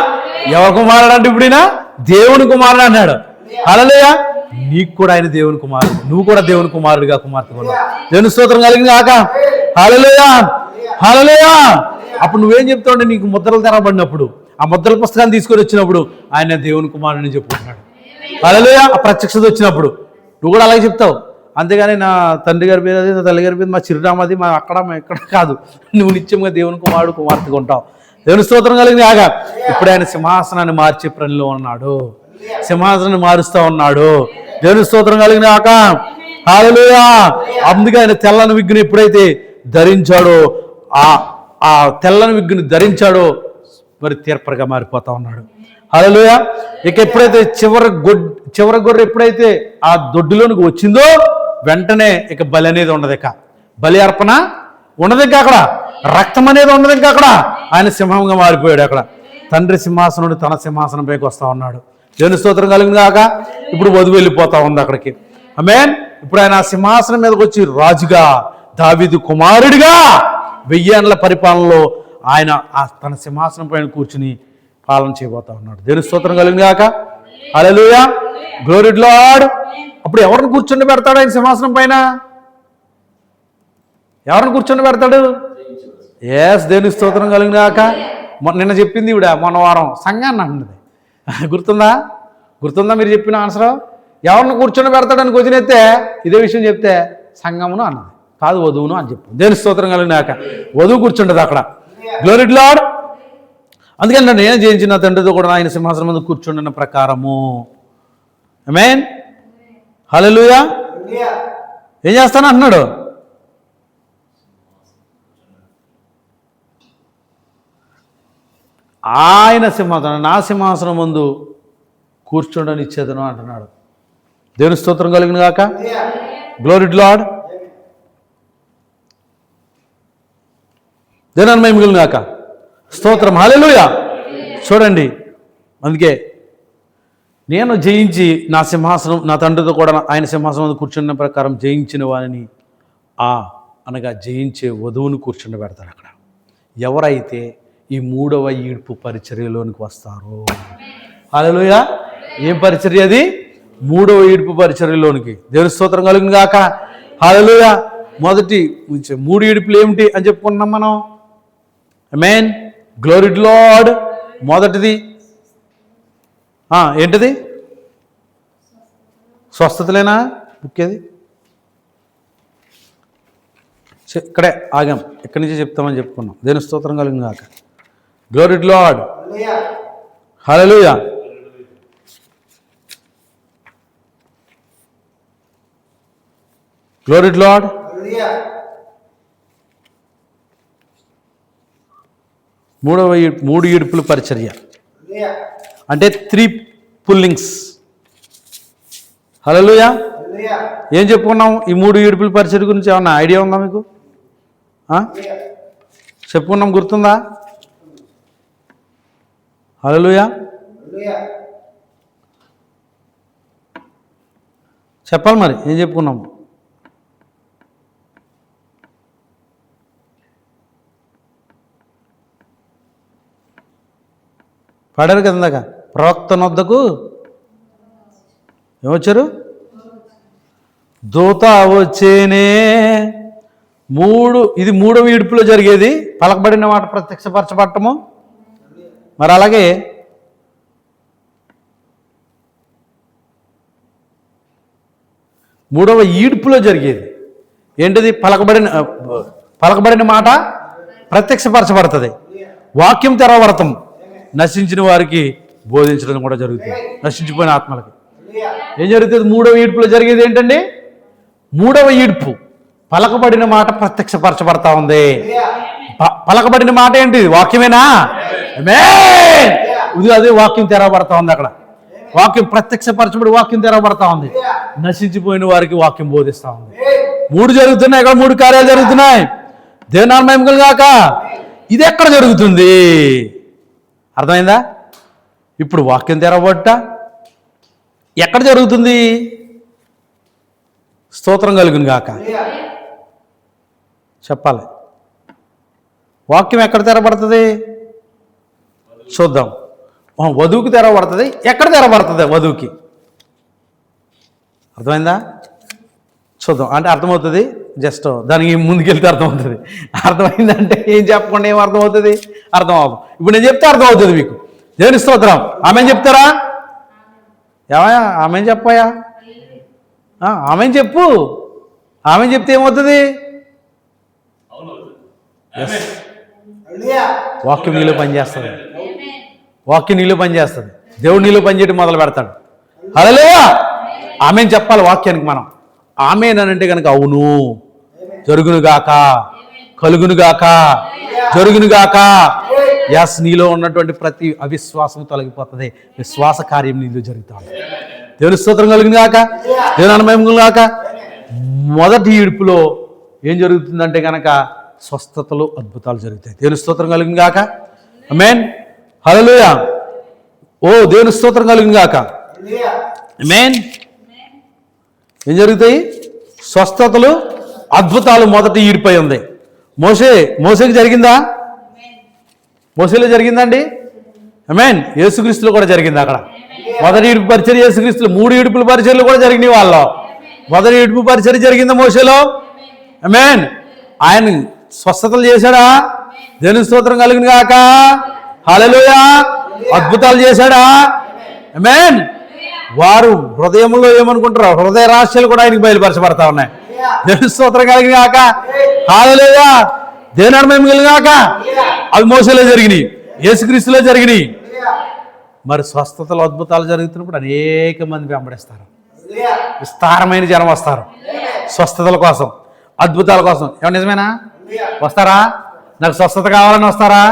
Speaker 1: ఎవరి కుమారుడు అంటే ఇప్పుడైనా దేవుని కుమారుడు అన్నాడు. హల్లెలూయా. నీకు కూడా ఆయన దేవుని కుమారుడు, నువ్వు కూడా దేవుని కుమారుడిగా కుమార్తె ఉన్నావు. దేవుని స్తోత్రం కలిగింది కాక. హల్లెలూయా, హల్లెలూయా. అప్పుడు నువ్వేం చెప్తావు? నీకు ముద్రలు తెరబడినప్పుడు, ఆ ముద్రల పుస్తకాన్ని తీసుకొని వచ్చినప్పుడు ఆయన దేవుని కుమారుడిని చెప్పుకుంటున్నాడు. హల్లెలూయా. ఆ ప్రత్యక్షత వచ్చినప్పుడు నువ్వు కూడా అలాగే చెప్తావు. అంతేగాని నా తండ్రి గారి పేరు అది, నా తల్లి గారి పేరు, మా చిరునామాది, మా అక్కడ మా ఎక్కడ కాదు. నువ్వు నిత్యంగా దేవుని కుమారుడు కుమార్తెగా ఉంటావు. దేవుని స్తోత్రం కలిగింది కాక. ఇప్పుడు ఆయన సింహాసనాన్ని మార్చే పనిలో ఉన్నాడు. సింహాసనాన్ని మారుస్తూ ఉన్నాడు. దేవుని స్తోత్రం కలిగిన కాక. హల్లెలూయా. అందుకే ఆయన తెల్లని విగ్గుని ఎప్పుడైతే ధరించాడో, ఆ తెల్లని విగ్గుని ధరించాడో మరి తీర్పరగా మారిపోతా ఉన్నాడు. హల్లెలూయా. ఇక ఎప్పుడైతే చివరి గొర్రె ఎప్పుడైతే ఆ దొడ్డులోనికి వచ్చిందో వెంటనే ఇక బలి అనేది ఉండదు. ఇక బలి అర్పణ ఉండదు. ఇంకా అక్కడ రక్తం అనేది ఉండదు. ఇంకా అక్కడ ఆయన సింహంగా మారిపోయాడు. అక్కడ తండ్రి సింహాసనుడు తన సింహాసనం పైకి వస్తా ఉన్నాడు. దేవుని స్తోత్రం కలిగింది కాక. ఇప్పుడు వధువు వెళ్ళిపోతా ఉంది అక్కడికి. ఆమేన్. ఇప్పుడు ఆయన సింహాసనం మీదకి వచ్చి రాజుగా, దావీదు కుమారుడిగా 1000 ఏళ్ల పరిపాలనలో ఆయన తన సింహాసనం పైన కూర్చుని పాలన చేయబోతా ఉన్నాడు. దేవుని స్తోత్రం కలిగింది కాక. హల్లెలూయా, గ్లోరీ టు లార్డ్. అప్పుడు ఎవరిని కూర్చుండి పెడతాడు ఆయన సింహాసనం పైన? ఎవరిని కూర్చుండి పెడతాడు? దేవుని స్తోత్రం కలిగింది కాక. నిన్న చెప్పింది ఇవిడ మొన్న వారం సంఘాన్ని అన్నది. గుర్తుందా మీరు చెప్పిన ఆన్సర్? ఎవరిని కూర్చొని పెడతాడని క్వశ్చన్ ఎత్తే ఇదే విషయం చెప్తే సంఘమును అన్నది, కాదు వధువును అని చెప్పు. దేవుని స్తోత్రం కలిగినాక వధువు కూర్చుంటుంది అక్కడ. Glory to lord. అందుకని నన్ను నేను జయించిన తండ్రితో కూడా ఆయన సింహాసనం మీద కూర్చుండిన ప్రకారము. ఆమేన్. హల్లెలూయా. ఏం చేస్తాను అంటున్నాడు? ఆయన సింహాసనం, నా సింహాసనం ముందు కూర్చోండని ఇచ్చేదను అంటున్నాడు. దేవుని స్తోత్రం కలిగిన గాక. Glory to Lord. దేవుని మహిమ కలిగిన గాక. స్తోత్రం. హల్లెలూయా. చూడండి, అందుకే నేను జయించి నా సింహాసనం, నా తండ్రితో కూడా ఆయన సింహాసనం కూర్చున్న ప్రకారం జయించిన వారిని అనగా జయించే వధువును కూర్చుండి పెడతారు అక్కడ. ఎవరైతే ఈ 3వ ఈడ్పు పరిచర్యలోనికి వస్తారో. హల్లెలూయా. ఏం పరిచర్య అది? 3వ ఈడ్పు పరిచర్యలోనికి. దేవుని స్తోత్రం కలిగిన గాక. హల్లెలూయా. మొదటి 3 ఈడ్పులు ఏమిటి అని చెప్పుకున్నాం మనం. ఆమేన్. Glory to Lord. మొదటిది ఏంటిది? స్వస్థతలేనా? బుక్కేది? ఇక్కడే ఆగాం, ఇక్కడి నుంచి చెప్తామని చెప్పుకున్నాం. దేవుని స్తోత్రం కలిగిన గాక. Glory to Lord. Hallelujah. Glory to lord. మూడు ఈడ్పుల పరిచర్య అంటే 3 పుల్లింగ్స్. హల్లెలూయా. ఏం చెప్పుకున్నాం? ఈ 3 ఈడ్పుల పరిచర్య గురించి ఏమన్నా ఐడియా ఉందా మీకు? చెప్పుకున్నాం, గుర్తుందా? హల్లెలూయా. చెప్పాలి మరి, ఏం చెప్పుకున్నాం? పాడారు కదా ఇందాక, ప్రవక్త నొద్దకు ఏమొచ్చారు? దూత వచ్చేనే. ఇది 3వ ఈడ్పులో జరిగేది, పలకబడిన మాట ప్రత్యక్షపరచబడటము. మరి అలాగే 3వ ఈడ్పులో జరిగేది ఏంటిది? పలకబడిన మాట ప్రత్యక్షపరచబడుతుంది. వాక్యం తెరవబడతాం. నశించిన వారికి బోధించడం కూడా జరుగుతుంది, నశించిపోయిన ఆత్మలకి. ఏం జరుగుతుంది? 3వ ఈడ్పులో జరిగేది ఏంటండి? 3వ ఈడ్పు పలకబడిన మాట ప్రత్యక్షపరచబడతా ఉంది. పలకబడిన మాట ఏంటి? వాక్యమేనా? అదే వాక్యం తెరవబడతా ఉంది. అక్కడ వాక్యం ప్రత్యక్షపరచబడి వాక్యం తెరవబడతా ఉంది. నశించిపోయిన వారికి వాక్యం బోధిస్తా ఉంది. 3 జరుగుతున్నాయి. ఇక్కడ 3 కార్యాలు జరుగుతున్నాయి. దేవుని నామం మహిమ కలుగాక. ఇది ఎక్కడ జరుగుతుంది? అర్థమైందా? ఇప్పుడు వాక్యం తెరవబట్ట ఎక్కడ జరుగుతుంది? స్తోత్రం కలుగును గాక. చెప్పాలి. వాక్యం ఎక్కడ తెరబడుతుంది? చూద్దాం. వధువుకి తెరవబడుతుంది. ఎక్కడ తెరబడుతుంది వధువుకి? అర్థమైందా? చూద్దాం. అంటే అర్థమవుతుంది, జస్ట్ దానికి ముందుకెళ్తే అర్థమవుతుంది. అర్థమైందంటే ఏం చెప్పకుండా ఏం అర్థమవుతుంది? అర్థం అవ్వదు. ఇప్పుడు నేను చెప్తే అర్థమవుతుంది మీకు. దేవుని స్తోత్రం. ఆమెను చెప్తారా? ఏమయ్యా ఆమెను చెప్పాయా? ఆమెను చెప్పు. ఆమెను చెప్తే ఏమవుతుంది? వాక్యం నీలో పనిచేస్తుంది. వాక్యం నీలో పనిచేస్తుంది. దేవుడు నీలో పనిచేయడం మొదలు పెడతాడు. హల్లెలూయా. ఆమెను చెప్పాలి వాక్యానికి మనం. ఆమెనంటే కనుక అవును, జరుగునుగాక, కలుగునుగాక, జరుగునుగాక. యాస్ నీలో ఉన్నటువంటి ప్రతి అవిశ్వాసం తొలగిపోతుంది. విశ్వాస కార్యం నీలో జరుగుతుంది. దేవుని స్తోత్రం కలుగునుగాక. దేవుని నామం కలుగునుగాక. మొదటి ఈడ్పులో ఏం జరుగుతుందంటే కనుక స్వస్థతలు, అద్భుతాలు జరుగుతాయి. దేవుని స్తోత్రం కలుగునుగాక. ఆమేన్. హల్లెలూయా. ఓ దేవుని స్తోత్రం కలుగునుగాక. ఆమేన్. ఏం జరుగుతాయి? స్వస్థతలు, అద్భుతాలు. మొదటి ఈడిపై ఉంది. మోసేకి జరిగిందా? మోసేలో జరిగిందండి. ఆమేన్. యేసుక్రీస్తులో కూడా జరిగింది. అక్కడ మొదటి ఈడుపు పరిచర్య యేసుక్రీస్తులో. 3 ఈడుపుల పరిచర్యలు కూడా జరిగినాయి వాళ్ళు. మొదటి ఈడుపు పరిచర్య జరిగిందా మోసేలో? ఆమేన్. ఆయన స్వస్థతలు చేశాడా? దేవుని స్తోత్రం కలుగును గాక. హల్లెలూయా. అద్భుతాలు చేశాడా? ఆమేన్. వారు హృదయంలో ఏమనుకుంటారో హృదయ రహస్యాలు కూడా ఆయనకి బయలుపరచబడతా ఉన్నాయి. దేవుని స్తోత్రం కలిగిన గాక. హల్లెలూయా. దేవుని నామం మహిమ కలుగును గాక. అవి మోసేలో జరిగినాయి, యేసుక్రీస్తులో జరిగినాయి. మరి స్వస్థతలు, అద్భుతాలు జరుగుతున్నప్పుడు అనేక మంది వెంబడిస్తారు. విస్తారమైన జనం వస్తారు స్వస్థతల కోసం, అద్భుతాల కోసం. ఏమన్నా నిజమేనా? వస్తారా? నాకు స్వస్థత కావాలని వస్తారా?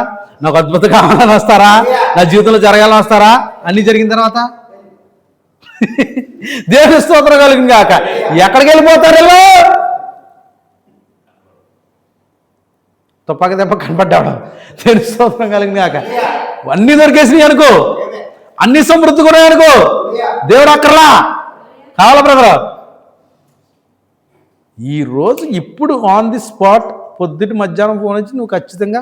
Speaker 1: నాకు అద్భుతం కావాలని వస్తారా? నా జీవితంలో జరగాలని వస్తారా? అన్నీ జరిగిన తర్వాత దేవుని స్తోత్రం కలుగును గాక. ఎక్కడికి వెళ్ళిపోతారు? తుపాకి దెబ్బ కనపడ్డాడు. దేవుని స్తోత్రం కలుగును గాక. అన్నీ దొరికేసినాయి అనుకో, అన్ని సమృద్ధి కూడా అనుకో. దేవుడు అక్కర్లా, కావాలా బ్రదర్? ఈరోజు ఇప్పుడు ఆన్ ది స్పాట్ పొద్దుటి మధ్యాహ్నం ఫోన్ వచ్చి నువ్వు ఖచ్చితంగా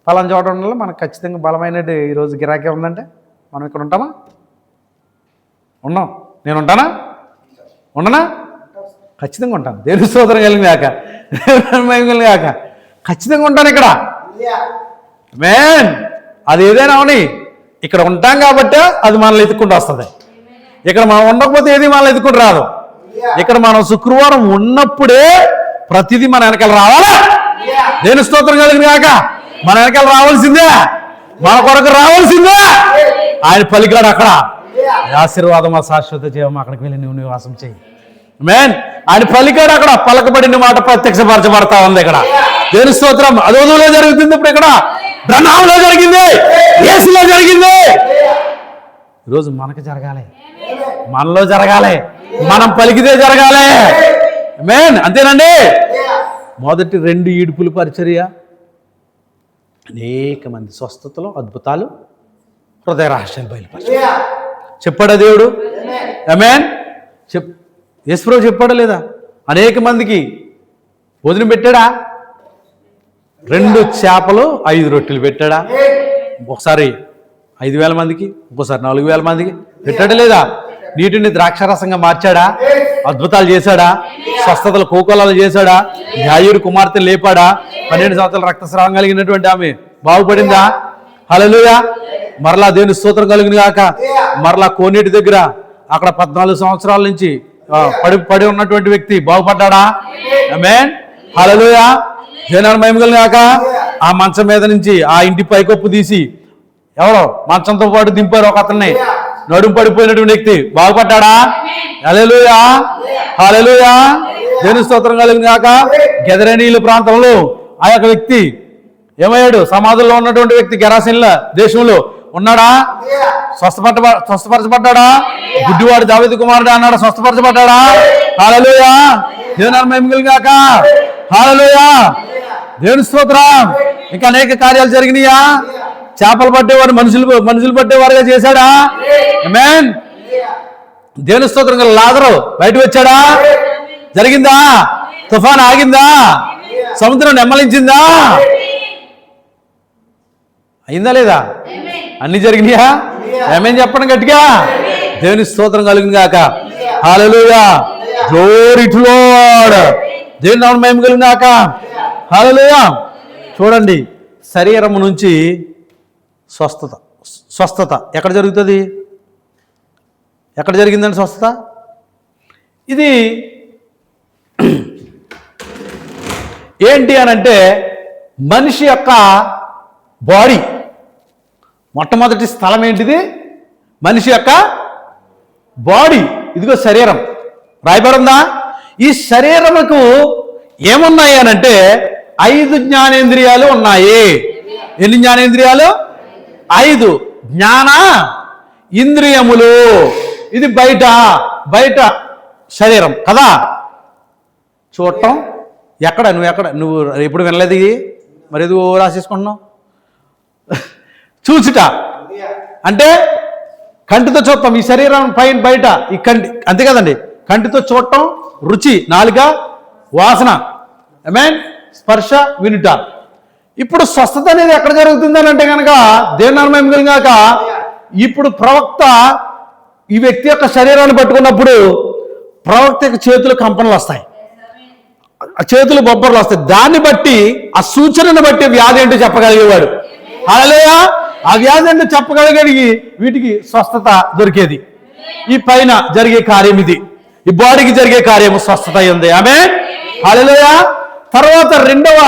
Speaker 1: పలానా చోట ఉండాలి, మనకు ఖచ్చితంగా బలమైన ఈరోజు గిరాకీ ఉందంటే మనం ఇక్కడ ఉంటామా? ఉన్నాం. నేను ఉంటానా? ఉండనా? ఖచ్చితంగా ఉంటాను. దేవుని స్తోత్రం కలిగిన గాక. దేవుని గాక. ఖచ్చితంగా ఉంటాను ఇక్కడ. మేన్ అది ఏదైనా అవని ఇక్కడ ఉంటాం కాబట్టి అది మనల్ని ఎత్తుకుంటూ వస్తుంది. ఇక్కడ మనం ఉండకపోతే ఏది మనల్ని ఎత్తుకుంటూ రాదు. ఇక్కడ మనం శుక్రవారం ఉన్నప్పుడే ప్రతిదీ మన వెనకాల రావాలా? దేవుని స్తోత్రం కలిగిన గాక. మన వెనకాల రావాల్సిందే, మన కొరకు రావాల్సిందే. ఆయన పలికాడు అక్కడ, ఆశీర్వాదం శాశ్వత జీవం, అక్కడికి వెళ్ళి నువ్వు నివాసం చేయి. మేన్ ఆయన పలికాడు అక్కడ. పలకబడిన మాట ప్రత్యక్షపరచబడతా ఉంది ఇక్కడ. దేవుని స్తోత్రం. అది వధువులో జరుగుతుంది ఇప్పుడు ఇక్కడ. బ్రహ్మాంలో జరిగింది, యేసులో జరిగింది. ఈరోజు మనకు జరగాలి, మనలో జరగాలి, మనం పలికితే జరగాలి. ఆమేన్. అంతేనండి. మొదటి 2 ఈడ్పుల పరిచర్య, అనేక మంది స్వస్థతలు, అద్భుతాలు, హృదయ రహస్యాలు బయలుపరిచాడు. చెప్పాడా దేవుడు? ఆమేన్. యేసుప్రభు చెప్పాడా లేదా? అనేక మందికి భోజనం పెట్టాడా? 2 చేపలు 5 రొట్టెలు పెట్టాడా? ఒకసారి 5,000 మందికి, ఇంకోసారి 4,000 మందికి పెట్టాడా లేదా? నీటిని ద్రాక్షారసంగా మార్చాడా? అద్భుతాలు చేశాడా? స్వస్థతలు కోకోలాలు చేశాడా? యాయూరు కుమార్తె లేపాడా? 12 సంవత్సరాల రక్తస్రావం కలిగినటువంటి ఆమె బాగుపడిందా? హల్లెలూయా. మరలా దేవుని స్తోత్రం కలుగును గాక. మరలా కోనేటి దగ్గర అక్కడ 14 సంవత్సరాల నుంచి పడి ఉన్నటువంటి వ్యక్తి బాగుపడ్డాడా? ఆమేన్. హల్లెలూయా. దేవుని మహిమ కలుగును గాక. ఆ మంచం మీద నుంచి ఆ ఇంటి పైకప్పు తీసి ఎవరో మంచంతో పాటు దింపారు ఒక అతన్ని, నడుము పడిపోయినటువంటి వ్యక్తి బాగుపడ్డాడా? హల్లెలూయా. హల్లెలూయా. దేవుని స్తోత్రం కలుగును గాక. గెదరేనీయుల ప్రాంతంలో ఆ యొక్క వ్యక్తి ఏమయ్యాడు? సమాధుల్లో ఉన్నటువంటి వ్యక్తి గెరాసీన్ల దేశంలో ఉన్నాడా? స్వస్థపరచబడ్డాడా? గుడ్డివాడు దావీదు కుమారుడు అన్నాడు, స్వస్థపరచబడ్డాడా? హల్లెలూయా. దేవుని మహిమ కలుగును గాక. హల్లెలూయా. దేవుని స్తోత్రం. ఇంకా అనేక కార్యాలు జరిగినాయా? చేపలు పట్టేవారు మనుషులు పట్టేవారుగా చేశాడా? ఆమేన్. దేవుని స్తోత్రం. లాజరు బయట వచ్చాడా? జరిగిందా? తుఫాన్ ఆగిందా? సముద్రం నెమ్మలించిందా? అయిందా లేదా? అన్ని జరిగినాయా? ఆమేన్ చెప్పండి గట్టిగా. దేవుని స్తోత్రం కలుగును గాక. హల్లెలూయా. Glory to Lord. దేవుని నామమున మహిమ కలుగును గాక. హల్లెలూయా. చూడండి, శరీరం నుంచి స్వస్థత ఎక్కడ జరుగుతుంది? ఎక్కడ జరిగిందండి స్వస్థత? ఇది ఏంటి అనంటే మనిషి యొక్క బాడీ. మొట్టమొదటి స్థలం ఏంటిది? మనిషి యొక్క బాడీ. ఇదిగో శరీరం రాయబడిందా? ఈ శరీరముకు ఏమున్నాయి అనంటే 5 జ్ఞానేంద్రియాలు ఉన్నాయి. ఎన్ని జ్ఞానేంద్రియాలు? 5 జ్ఞాన ఇంద్రియములు. ఇది బయట శరీరం కదా. చూడటం నువ్వు ఎప్పుడు వినలేదు? మరి ఏదో రాసేసుకుంటున్నావు. చూచుట అంటే కంటితో చూడటం. ఈ శరీరం పైన బయట ఈ కంటి, అంతే కదండి. కంటితో చూడటం, రుచి, నాలుక, వాసన, ఆమేన్, స్పర్శ, వినుట. ఇప్పుడు స్వస్థత అనేది ఎక్కడ జరుగుతుందని అంటే కనుక దేవుని నామమున మహిమ కలుగును గాక. ఇప్పుడు ప్రవక్త ఈ వ్యక్తి యొక్క శరీరాన్ని పట్టుకున్నప్పుడు ప్రవక్త యొక్క చేతులు కంపనలు వస్తాయి, చేతులు బొబ్బర్లు వస్తాయి. దాన్ని బట్టి, ఆ సూచనను బట్టి వ్యాధి ఏంటో చెప్పగలిగేవాడు. హల్లెలూయా. ఆ వ్యాధి ఏంటో చెప్పగలిగి వీటికి స్వస్థత దొరికేది. ఈ పైన జరిగే కార్యం ఇది. ఈ బాడీకి జరిగే కార్యము స్వస్థత ఉంది. ఆమేన్. హల్లెలూయా. తర్వాత 2వ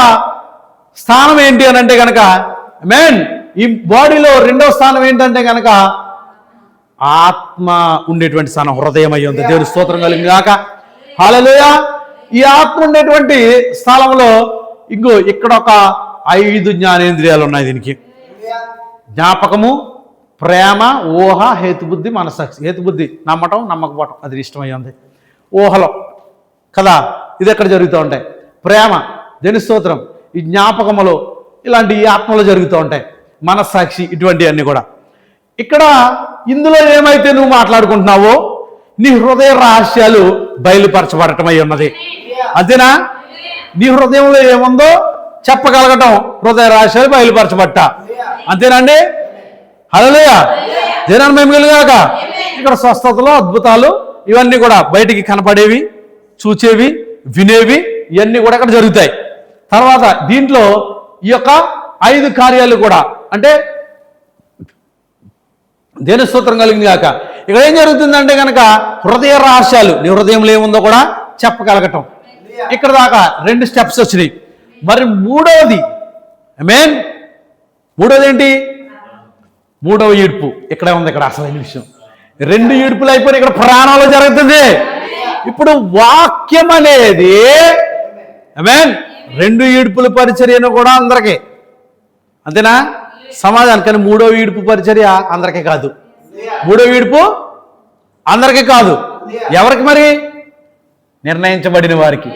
Speaker 1: స్థానం ఏంటి అని అంటే కనుక, ఆమేన్, ఈ బాడీలో 2వ స్థానం ఏంటంటే కనుక ఆత్మ ఉండేటువంటి స్థానం హృదయం అయ్యి ఉంది. దేవుని స్తోత్రం కలుగును గాక. హల్లెలూయా. ఈ ఆత్మ ఉండేటువంటి స్థలంలో ఇక్కడ ఒక 5 జ్ఞానేంద్రియాలు ఉన్నాయి. దీనికి జ్ఞాపకము, ప్రేమ, ఊహ, హేతుబుద్ధి, మనస్సాక్షి. హేతుబుద్ధి నమ్మటం, నమ్మకపోవటం, అది ఇష్టమై ఉంది. ఊహలో కదా ఇది ఎక్కడ జరుగుతూ ఉంటాయి. ప్రేమ, దేవుని స్తోత్రం, ఈ జ్ఞాపకములో, ఇలాంటి ఈ ఆత్మలో జరుగుతూ ఉంటాయి. మనస్సాక్షి, ఇటువంటివన్నీ కూడా. ఇక్కడ ఇందులో ఏమైతే నువ్వు మాట్లాడుకుంటున్నావో నీ హృదయ రహస్యాలు బయలుపరచబడటం అయి ఉన్నది. అంతేనా? నీ హృదయంలో ఏముందో చెప్పగలగటం హృదయ రహస్యాలు బయలుపరచబట్ట. అంతేనండి. హల్లెలూయా. దేవుని మహిమ కలుగును గాక. ఇక్కడ స్వస్థతలు, అద్భుతాలు ఇవన్నీ కూడా బయటికి కనపడేవి, చూచేవి, వినేవి, ఇవన్నీ కూడా ఇక్కడ జరుగుతాయి. తర్వాత దీంట్లో ఈ యొక్క 5 కార్యాలు కూడా, అంటే దేవుని స్తోత్రం కలుగును గాక. ఇక్కడ ఏం జరుగుతుందంటే కనుక హృదయ రహస్యాలు, నీ హృదయంలో ఏముందో కూడా చెప్పగలగటం. ఇక్కడ దాకా 2 స్టెప్స్ వచ్చినాయి. మరి మూడవది, ఆమేన్, మూడవది ఏంటి? 3వ ఈడ్పు ఇక్కడే ఉంది. ఇక్కడ అసలైన విషయం 2 ఈడ్పులు అయిపోయి ఇక్కడ ప్రాణంలో జరుగుతుంది. ఇప్పుడు వాక్యం అనేది, ఆమేన్, 2 ఈడ్పుల పరిచర్యను కూడా అందరికీ అంతేనా? సమాధానం. కానీ మూడో ఈడుపు పరిచర్య అందరికీ కాదు. మూడో ఈడుపు అందరికీ కాదు. ఎవరికి మరి? నిర్ణయించబడిన వారికి,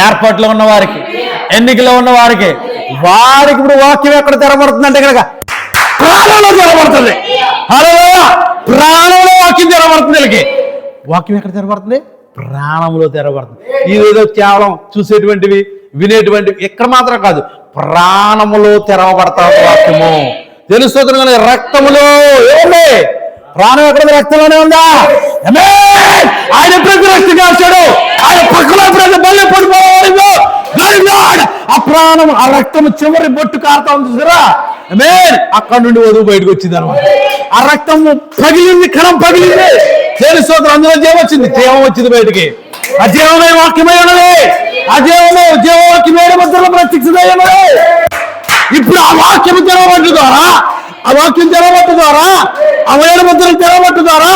Speaker 1: ఏర్పాట్లో ఉన్న వారికి, ఎన్నికలో ఉన్న వారికి. వారికి ఇప్పుడు వాక్యం ఎక్కడ తెరబడుతుంది అంటే కనుక ప్రాణంలో తెరబడుతుంది. హల్లెలూయా! ప్రాణంలో వాక్యం తెరబడుతుంది. వీళ్ళకి వాక్యం ఎక్కడ తెరబడుతుంది? ప్రాణంలో తెరబడుతుంది. ఇదేదో కేవలం చూసేటువంటివి, వినేటువంటివి ఇక్కడ మాత్రం కాదు, ప్రాణములో తెరవబడతాడు వాక్యము. తెలుస్తుంది రక్తములో. ఏమి ప్రాణం ఎక్కడ? రక్తంలోనే ఉందా? ఆయన ప్రతి రక్తం కాల్చాడు. ఆయన పక్కలో ప్రతి బల్లె పడిపోవాలి. ఆ ప్రాణం, ఆ రక్తము చివరి బొట్టు కారుతా ఉంది చూసారా? అక్కడ నుండి వధువు బయటకు వచ్చింది అనమాట. ఆ రక్తము పగిలింది, కణం పగిలింది. తెలుస్తుంది అందులో జీవం వచ్చింది. జీవం వచ్చింది బయటికి. ఆ జీవమే వాక్యమై ఉన్నది. ఆ జీవమే జీవవాక్యం 7 ముద్రలు ప్రత్యక్షమై ఉన్నది. ఇప్పుడు ఆ వాక్యం తెరవబట్టు ద్వారా, ఆ వాక్యం తెరవబట్టు ద్వారా, ఆ 7 ముద్రలు తెరవబట్టు ద్వారా,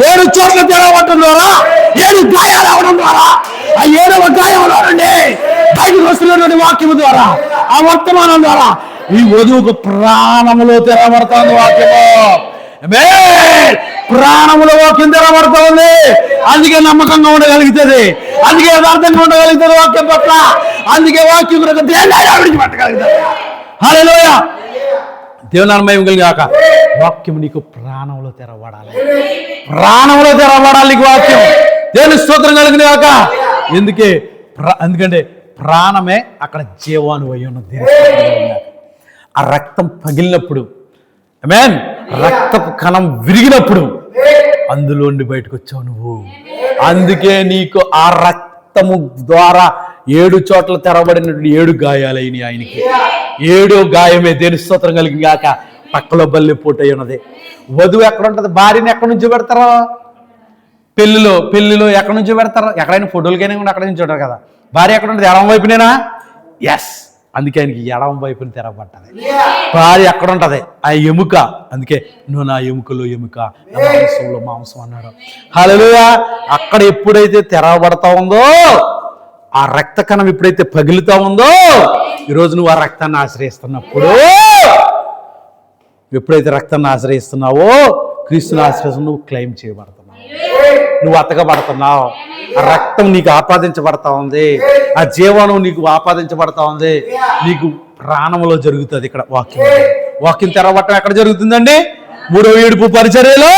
Speaker 1: 7 చోట్ల తెరవబట్టడం ద్వారా, 7 గాయాలు అవడం ద్వారా, ఆ 7వ గాయంలో నుండి బయటకు వస్తున్నటువంటి వాక్యము ద్వారా, ఆ వర్తమానం ద్వారా ఈ వధువుకు ప్రాణములో తెరవబడుతుంది వాక్యము. ప్రాణములో వాక్యం తెరవబడుతుంది. అందుకే నమ్మకంగా ఉండగలుగుతుంది. అందుకే యథార్థంగా ఉండగలుగుతుంది వాక్యం పట్ల. అందుకే వాక్యం విడిచిపెట్టగలుగుతుంది. హల్లెలూయా! దేవుని మహిమ కలుగాక. వాక్యం నీకు ప్రాణంలో తెరవబడాలి. ప్రాణంలో తెరవబడాలి నీకు వాక్యం. దేవుని స్తోత్రం కలిగిన గాక. ఎందుకంటే ప్రాణమే అక్కడ జీవాను అయి ఉన్నది. ఆ రక్తం పగిలినప్పుడు, ఆమేన్, రక్తపు కణం విరిగినప్పుడు అందులోండి బయటకు వచ్చావు నువ్వు. అందుకే నీకు ఆ రక్తము ద్వారా 7 చోట్ల తెరబడినటువంటి 7 గాయాలైన ఆయనకి. 7 గాయమే. దేని స్తోత్రం కలిగి గాక. పక్కలో బల్లె పోటై ఉన్నది. వధువు ఎక్కడ ఉంటుంది? భార్యని ఎక్కడి నుంచి పెడతారో? పెళ్లిలో ఎక్కడి నుంచి పెడతారు? ఎక్కడైనా ఫోటోలకైనా కూడా అక్కడ నుంచి ఉంటారు కదా. భార్య ఎక్కడ ఉంటుంది? ఎడమ వైపునేనా? ఎస్. అందుకే ఆయనకి ఎడమ వైపుని తెరబడ్డది. భార్య ఎక్కడ ఉంటుంది? ఆ ఎముక. అందుకే నువ్వు నా ఎముకలో ఎముక, నా మాంసంలో మాంసం అన్నాడు. హల్లెలూయా! అక్కడ ఎప్పుడైతే తెరవబడతా ఉందో, ఆ రక్త కణం ఎప్పుడైతే పగిలితా ఉందో, ఈరోజు నువ్వు ఆ రక్తాన్ని ఆశ్రయిస్తున్నప్పుడు, ఎప్పుడైతే రక్తాన్ని ఆశ్రయిస్తున్నావో, క్రీస్తుని ఆశ్రయిస్తు నువ్వు క్లెయిమ్ చేయబడుతున్నావు. నువ్వు అతకబడుతున్నావు. ఆ రక్తం నీకు ఆపాదించబడతా ఉంది. ఆ జీవనం నీకు ఆపాదించబడతా ఉంది. నీకు ప్రాణంలో జరుగుతుంది. ఇక్కడ వాక్యం తెరవబట్టం ఎక్కడ జరుగుతుందండి? 3వ ఈడుపు పరిచర్యలో.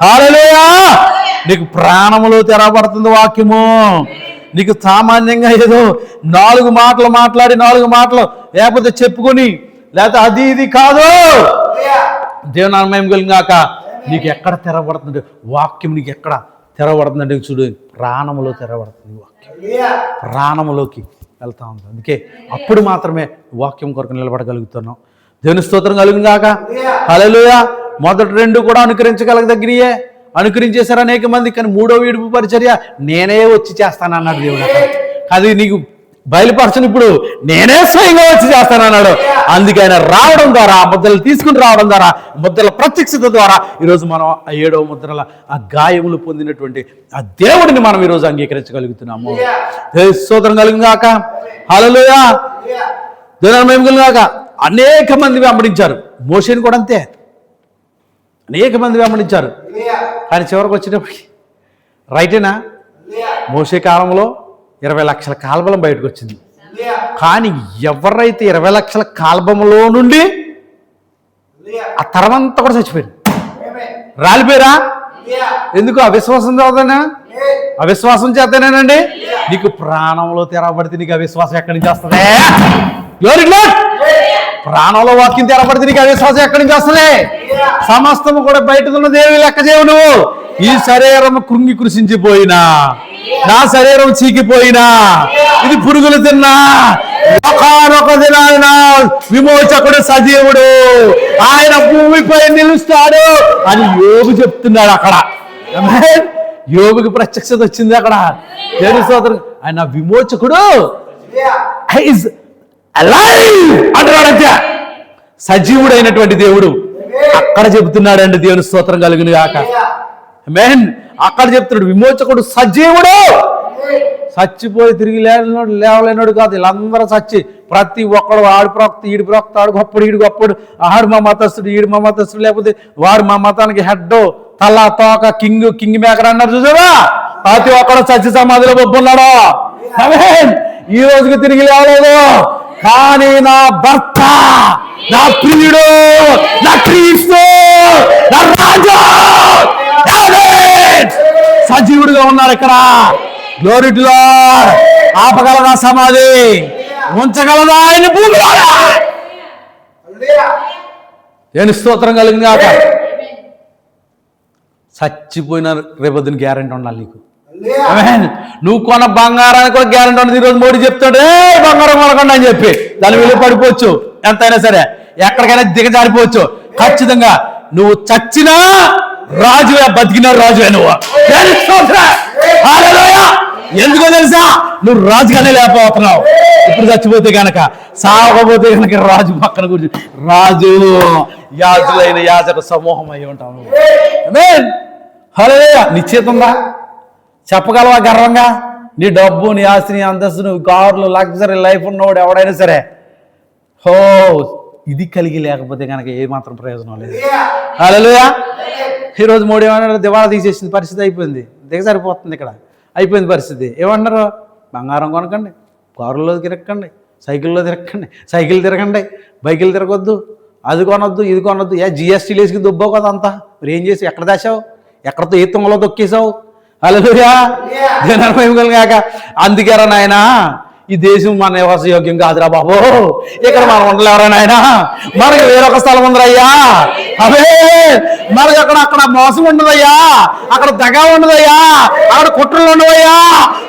Speaker 1: హల్లెలూయా! నీకు ప్రాణంలో తెరవబడుతుంది వాక్యము. నీకు సామాన్యంగా ఏదో 4 మాటలు మాట్లాడి 4 మాటలు లేకపోతే చెప్పుకొని లేకపోతే అది ఇది కాదు. దేవుని నామం కలిగాక. నీకు ఎక్కడ తెరవబడుతుంది వాక్యం? నీకు ఎక్కడ తెరవబడుతుందంటే చూడు, ప్రాణములో తెరవబడుతుంది వాక్యం. ప్రాణములోకి వెళ్తా ఉంది. అందుకే అప్పుడు మాత్రమే వాక్యం కొరకు నిలబడగలుగుతున్నాం. దేవుని స్తోత్రం కలుగుగాక. హల్లెలూయా! మొదటి 2 కూడా అనుకరించగలిగినయే, అనుకరించేశారు అనేక మంది. కానీ 3వ ఈడుపు పరిచర్య నేనే వచ్చి చేస్తానన్నాడు దేవుడు. అది నీకు బయలుపరచను. ఇప్పుడు నేనే స్వయంగా వచ్చి చేస్తానన్నాడు. అందుకే ఆయన రావడం ద్వారా, ఆ ముద్రలు తీసుకుని రావడం ద్వారా, ముద్రల ప్రత్యక్షత ద్వారా ఈరోజు మనం ఆ 7వ ముద్రల ఆ గాయములు పొందినటువంటి ఆ దేవుడిని మనం ఈరోజు అంగీకరించగలుగుతున్నాము. స్తోత్రం కలుగుగాక. హల్లెలూయా! దేవుని మహిమ కలుగుగాక. అనేక మంది వెంబడించారు. మోషేని కూడా అంతే. అనేక మంది వెంబడించారు. కానీ చివరికి వచ్చేటప్పటికి రైటేనా? మోషే కాలంలో 20 లక్షల కాల్బలం బయటకు వచ్చింది. కానీ ఎవరైతే 20 లక్షల కాల్బములో నుండి ఆ తరమంతా కూడా చచ్చిపోయింది. రాలిపోయారా? ఎందుకు? అవిశ్వాసం చేతనా? అవిశ్వాసం చేతనేనండి. నీకు ప్రాణంలో తెరబడితే నీకు అవిశ్వాసం ఎక్కడి నుంచి వస్తుంది? ప్రాణంలో వాక్యం తెరబడితే నీకు అవిశ్వాసం ఎక్కడి నుంచి వస్తుంది? సమస్తము కూడా బయట ఉన్నది ఏమి లెక్క చేయవు నువ్వు. ఈ శరీరం కృంగి కృషించిపోయినా, నా శరీరం చీకిపోయినా, ఇది పురుగులు తిన్నా, ఒకనొక దినాన విమోచకుడు సజీవుడు, ఆయన భూమిపై నిలుస్తాడు అని యోబు చెప్తున్నాడు. అక్కడ యోబుకి ప్రత్యక్షత వచ్చింది. అక్కడ దేవుని స్తోత్రం. ఆయన విమోచకుడు అంటున్నాడంటే సజీవుడైనటువంటి దేవుడు అక్కడ చెబుతున్నాడండి. దేవుని స్తోత్రం కలుగును గాక. ఆమేన్. అక్కడ చెప్తున్నాడు విమోచకుడు సజీవుడు. చచ్చిపోయి తిరిగి లేవలేనోడు కాదు. వీళ్ళందరూ చచ్చి ప్రతి ఒక్కడు ఆడి ప్రవక్త ఈడి ప్రవక్త, ఆడు గొప్పడు ఈడు గొప్పడు, ఆడు మా మతస్థుడు ఈడు మా మతస్థుడు, లేకపోతే వాడు మా మతానికి హెడ్, తల తోక, కింగ్ మేకర్ అన్నారు చూసావా? ప్రతి ఒక్కడు చచ్చి సమాధిలో బొబ్బున్నాడు. ఈ రోజుకి తిరిగి లేవలేదు. కానీ నా భర్త, నా ప్రియుడు, నా క్రీస్తు, నా రాజు సజీవుడిగా ఉన్నారు ఇక్కడ. Glory to lord. ఆపగలదా సమాధి? ఉంచగలదా ఆయన భూమిలో? నేను స్తోత్రం కలిగింది కాక. చచ్చిపోయిన రేపొద్దున గ్యారెంటీ ఉండాలి నీకు. నువ్వు కొన్న బంగారానికి కూడా గ్యారెంటీ ఉండదు. ఈరోజు మోడీ చెప్తాడు బంగారం కొనకండి అని చెప్పి దాని విలువ పడిపోవచ్చు, ఎంతైనా సరే ఎక్కడికైనా దిగజారిపోవచ్చు. ఖచ్చితంగా నువ్వు చచ్చినా రాజువే, బతికిన రాజువే నువ్వు. ఎందుకో తెలుసా? నువ్వు రాజుగానే లేకపోతున్నావు. ఇప్పుడు చచ్చిపోతే కనుక, సాగపోతే కనుక రాజు పక్కన కూర్చొని రాజు యాజులైన యాజక సమూహం అయి ఉంటావు. హల్లెలూయా. నిశ్చేతుందా? చెప్పగలవా గర్వంగా? నీ డబ్బు, నీ ఆస్తి, నీ అంతస్తు, నువ్వు కార్లు, లగ్జరీ లైఫ్ ఉన్నవాడు ఎవడైనా సరే, హో ఇది కలిగి లేకపోతే కనుక ఏమాత్రం ప్రయోజనం లేదు. హల్లెలూయా. ఈరోజు మోడీ ఏమన్నారు? దివాళా తీసేసింది, పరిస్థితి అయిపోయింది, దిగజారిపోతుంది. ఇక్కడ అయిపోయింది పరిస్థితి. ఏమన్నారు? బంగారం కొనకండి, కారుల్లో తిరగకండి, సైకిల్లో తిరగకండి, సైకిల్ తిరగండి, బైకులు తిరగొద్దు, అది కొనొద్దు, ఇది కొనొద్దు. జిఎస్టీలు వేసుకుని దుబ్బావు కదా అంతా. మరి ఏం చేసి ఎక్కడ దాచావు? ఎక్కడితో ఏ తుంగలో తొక్కేసావు? హల్లెలూయా. కాక అందుకేరా నాయన ఈ దేశం మన నివాస యోగ్యం కాదురా బాబు, ఇక్కడ మనం ఉండలేవరా నాయన, మనకి వేరొక స్థలం ఉందరయ్యా. అవే మనకి అక్కడ మోసం ఉండదయ్యా, అక్కడ దగ ఉండదయ్యా, అక్కడ కుట్రలు ఉండవయ్యా.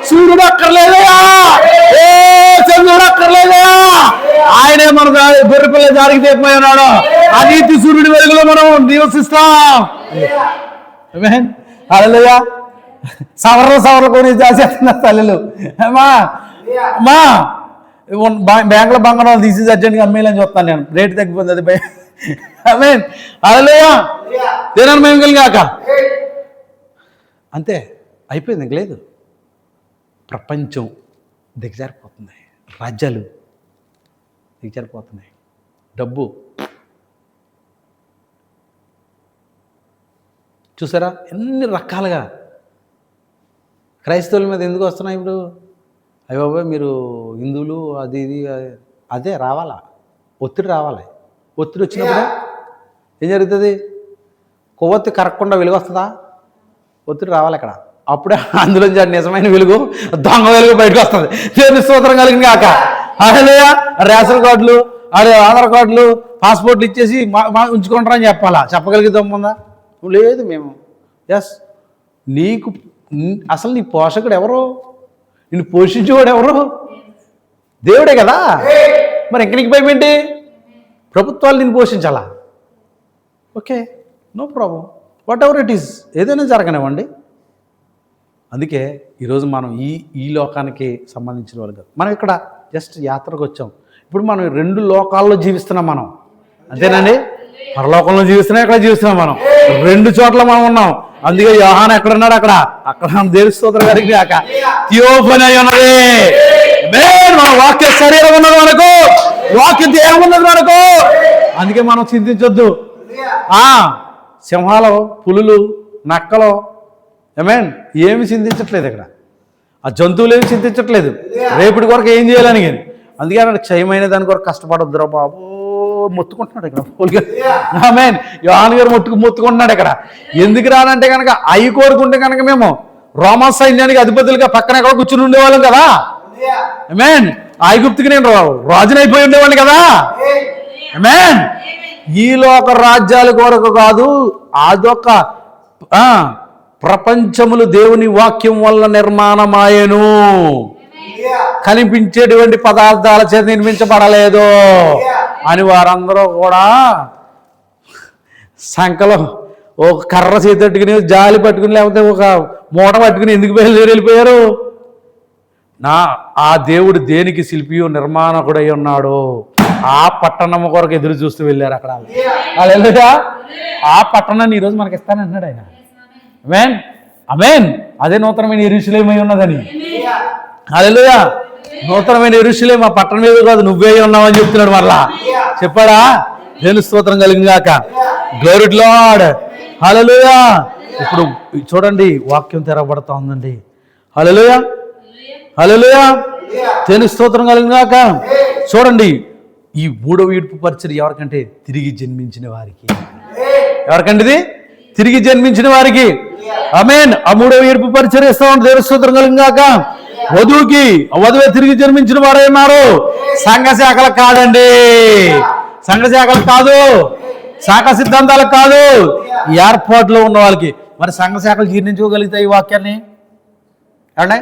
Speaker 1: సూర్యుడు అక్కర్లేదయ్యా, ఏ చంద్రుడు అక్కర్లేదయ్యా. ఆయనే మన గొర్రెపిల్ల దారికి తీర్పోయి ఉన్నాడు. అనీతి సూర్యుడి వెలుగులో మనం నివసిస్తాం. హల్లెలూయా. సవర్లు కొని చేసేస్తున్నారు తల్లులు. అమ్మా బ్యాంకులో బంగారం తీసి అర్జెంట్గా అమ్మేయాలని చూస్తాను నేను. రేటు తగ్గిపోతుంది అది భయం. హల్లెలూయా. దేనాన్ని మేము కలిగాక అంతే అయిపోయింది, ఇంక లేదు. ప్రపంచం దిగజారిపోతుంది, రాజ్యాలు దిగజారిపోతున్నాయి, డబ్బు చూసారా ఎన్ని రకాలుగా. క్రైస్తవుల మీద ఎందుకు వస్తున్నాయి ఇప్పుడు? అయ్య బాబాయ్ మీరు హిందువులు అది ఇది, అదే రావాలా, ఒత్తిడి రావాలి. ఒత్తిడి వచ్చినప్పుడు ఏం జరుగుతుంది? కొవ్వొత్తి కరగకుండా వెలుగు వస్తుందా? ఒత్తిడి రావాలి ఇక్కడ. అప్పుడే అందులో నిజమైన వెలుగు, దొంగ వెలుగు బయటకు వస్తుంది. దేవుని స్తోత్రం కలిగింది కాక. హల్లెలూయా. రేషన్ కార్డులు, ఆధార్ కార్డులు, పాస్పోర్ట్లు ఇచ్చేసి ఉంచుకుంటారా అని చెప్పాలా? చెప్పగలిగే దమ్ముందా? లేదు. మేము నీకు అసలు నీ పోషకుడు ఎవరు? నిన్ను పోషించేవాడు ఎవరు? దేవుడే కదా. మరి ఇంక నీకు భయం ఏంటి? ప్రభుత్వాలు నిన్ను పోషించాలా? Okay, no problem, whatever it is, ఏదైనా జరగనివ్వండి. అందుకే ఈరోజు మనం ఈ లోకానికి సంబంధించిన వాళ్ళు కాదు. మనం ఇక్కడ జస్ట్ యాత్రకు వచ్చాం. ఇప్పుడు మనం 2 లోకాల్లో జీవిస్తున్నాం మనం, అంతేనండి. పరలోకంలో జీవిస్తున్నాం, ఇక్కడ జీవిస్తున్నాం. మనం 2 చోట్ల మనం ఉన్నాం. అందుకే యోహాను ఎక్కడున్నాడు? అక్కడ దేవుని స్తోత్రం గారికి కాక థియోఫనీ అయి ఉన్నది. మన వాక్య శరీరం ఉన్నది మనకు, వాక్య దేహం ఉన్నది మనకు. అందుకే మనం చింతించొద్దు. సింహాలు, పులులు, నక్కలు ఏమి చింతించట్లేదు ఇక్కడ. ఆ జంతువులు ఏమి చింతించట్లేదు రేపటి కొరకు ఏం చేయాలని. కానీ అందుకే అక్కడ క్షయమైన దాని కొరకు కష్టపడొద్దురా బాబు. మొత్తుకుంటున్నాడు ఇక్కడ. యోహాను గారు మొత్తుకుంటున్నాడు ఇక్కడ. ఎందుకు రానంటే కనుక అవి కోరుకుంటే కనుక మేము రోమా సైన్యానికి అధిపతులుగా పక్కన ఎక్కడ కూర్చుని ఉండేవాళ్ళం కదా. ఐగుప్తుకి నేను రాజునైపోయి ఉండేవాడిని కదా. ఈ లోక రాజ్యాల కొరకు కాదు, అదొక ప్రపంచములు దేవుని వాక్యం వల్ల నిర్మాణమాయను, కనిపించేటువంటి పదార్థాల చేత నిర్మించబడలేదు అని వారందరూ కూడా సంకలో ఒక కర్ర చేతట్టుకుని, జాలి పట్టుకుని, లేకపోతే ఒక మూట పట్టుకుని ఎందుకు వెళ్ళిపోయారు? ఆ దేవుడు దేనికి శిల్పియు నిర్మాణకుడై ఉన్నాడు, ఆ పట్టణం కొరకు ఎదురు చూస్తూ వెళ్ళారు అక్కడ. హల్లెలూయా. ఆ పట్టణాన్ని ఈరోజు మనకి ఇస్తానంటున్నాడు ఆయన. అమేన్, అమేన్. అదే నూతనమైన యెరూషలేము ఉన్నదని. హల్లెలూయా. నూతనమైన యెరూషలేము మా పట్టణం మీద కాదు, నువ్వే ఉన్నావని చెప్తున్నాడు. మరలా చెప్పాడా? దేవుని స్తోత్రం కలిగింది గాక. Glory to Lord. హల్లెలూయా. ఇప్పుడు చూడండి, వాక్యం తెరవబడతా ఉందండి. హల్లెలూయా, హల్లెలూయా. దేవుని స్తోత్రం కలిగింది గాక. చూడండి, ఈ మూడవ ఈడ్పు పరిచర్య ఎవరికంటే తిరిగి జన్మించిన వారికి. ఎవరికంటే ఇది తిరిగి జన్మించిన వారికి. ఆమేన్. ఆ మూడవ ఈడ్పు పరిచర్య ఇస్తా ఉంది. దేవుని స్తోత్రం కలిగింది గాక. వధువుకి, వధువే తిరిగి జన్మించిన వారే ఉన్నారు. సంఘ శాఖలకు కాదండి, సంఘ శాఖలకు కాదు, శాఖ సిద్ధాంతాలకు కాదు, ఏర్పాటులో ఉన్న వాళ్ళకి. మరి సంఘ శాఖలు జీర్ణించుకోగలుగుతాయి ఈ వాక్యాన్ని? ఏమండి,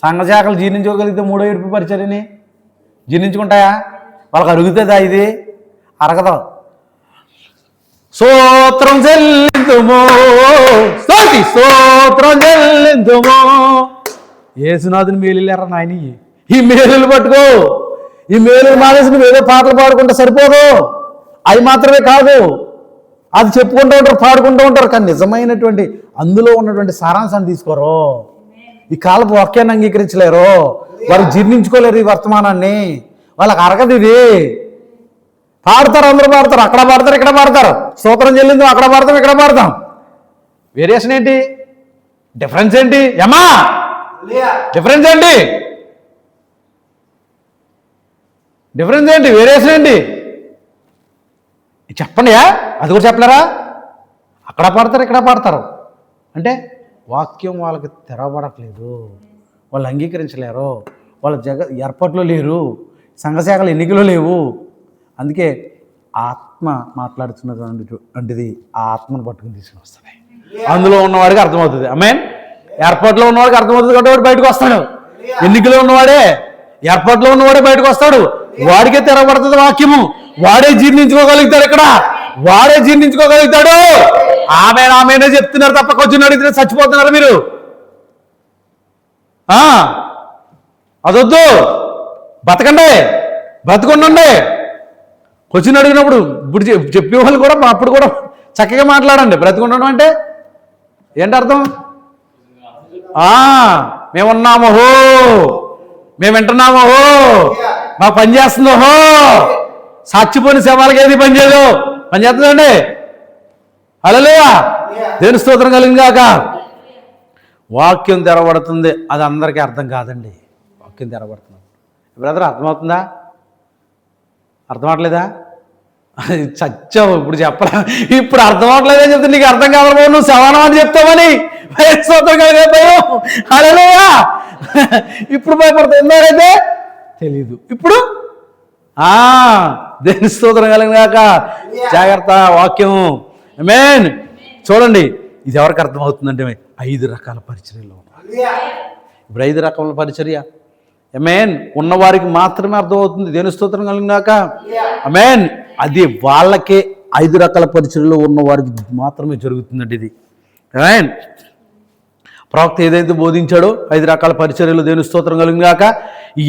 Speaker 1: సంఘ శాఖలు జీర్ణించుకోగలిగితే మూడో ఈడ్పు పరిచర్యని జీర్ణించుకుంటాయా? వాళ్ళకి అరుగుతుందా? ఇది అరగదు. స్తోత్రం చెల్లిందుమో, స్తోత్రం చెల్లిందుమో. యేసునాథుని మేలులేరా నాయన, ఈ మేలులు పట్టుకో. ఈ మేలులు మానేసి నువ్వు ఏదో పాటలు పాడుకుంటే సరిపోదు. అవి మాత్రమే కాదు, అది చెప్పుకుంటూ ఉంటారు, పాడుకుంటూ ఉంటారు, కానీ నిజమైనటువంటి అందులో ఉన్నటువంటి సారాంశాన్ని తీసుకోరు. ఈ కాలపు వాక్యాన్ని అంగీకరించలేరు, వారు జీర్ణించుకోలేరు ఈ వర్తమానాన్ని. వాళ్ళకి అరగదు ఇది. పాడతారు, అందరూ పాడతారు, అక్కడ పాడతారు, ఇక్కడ పాడతారు. స్తోత్రం చెల్లిందో అక్కడ పాడతాం, ఇక్కడ పాడతాం. వేరియేషన్ ఏంటి? డిఫరెన్స్ ఏంటి? ఏమా డిఫరెన్స్ ఏంటి? డిఫరెన్స్ ఏంటి? వేరియేషన్ ఏంటి? చెప్పండి. అది కూడా చెప్పలేరా? అక్కడ పాడతారు, ఇక్కడ పాడతారు. అంటే వాక్యం వాళ్ళకి తెరవబడట్లేదు, వాళ్ళు అంగీకరించలేరు, వాళ్ళ ఏర్పాట్లో లేరు, సంఘశాఖల ఎన్నికలో లేవు. అందుకే ఆత్మ మాట్లాడుతున్నటువంటిది ఆ ఆత్మను పట్టుకుని తీసుకుని వస్తుంది. అందులో ఉన్నవాడికి అర్థమవుతుంది. ఆమేన్. ఏర్పాట్లో ఉన్నవాడికి అర్థమవుతుంది కాబట్టి వాడు బయటకు వస్తాడు. ఎన్నికలో ఉన్నవాడే, ఏర్పాట్లో ఉన్నవాడే బయటకు వస్తాడు. వాడికే తెరవబడుతుంది వాక్యము. వాడే జీర్ణించుకోగలుగుతాడు. ఇక్కడ వాడే జీర్ణించుకోగలుగుతాడు. ఆమెనే చెప్తున్నారు తప్ప కొంచెం అడిగితే చచ్చిపోతున్నారు మీరు. అదొద్దు, బతకండి, బతుకుండండి. క్వశ్చన్ అడిగినప్పుడు ఇప్పుడు చెప్పే వాళ్ళు కూడా అప్పుడు కూడా చక్కగా మాట్లాడండి. బ్రతికుండడం అంటే ఏంటి అర్థం? మేమున్నాము హో, మేము వింటున్నాము హో, మాకు పని చేస్తుందో హో. సాక్షిపోయిన శవాలకి ఏది పని చేయదు, పని చేస్తుందండి. హల్లెలూయా. దేవుని స్తోత్రం కలిగింది గాక. వాక్యం తెరవబడుతుంది, అది అందరికీ అర్థం కాదండి. వాక్యం తెరవబడుతుంది. బ్రదర్, అర్థమవుతుందా? అర్థమవట్లేదా? చచ్చావు. ఇప్పుడు చెప్పరా? ఇప్పుడు అర్థమవట్లేదని చెప్తే నీకు అర్థం కావాలి, నువ్వు శవానం అని చెప్తావని స్తోత్రం కలిగిపోయావు. హల్లెలూయా. ఇప్పుడు భయపడుతుందారైతే తెలీదు. ఇప్పుడు దేవుని స్తోత్రం కలిగిన గాక. జాగ్రత్త వాక్యం. ఆమేన్. చూడండి, ఇది ఎవరికి అర్థమవుతుందంటే 5 రకాల పరిచర్యలు. ఇప్పుడు 5 రకాల పరిచర్య ఆమేన్ ఉన్నవారికి మాత్రమే అర్థమవుతుంది. దేవుని స్తోత్రం కలిగిన గాక. ఆమేన్. అది వాళ్ళకే 5 రకాల పరిచర్యలు ఉన్నవారికి మాత్రమే జరుగుతుందండి ఇది. ఆమేన్. ప్రవక్త ఏదైతే బోధించాడో 5 రకాల పరిచర్యలు, దేవుని స్తోత్రం కలిగిన గాక, ఈ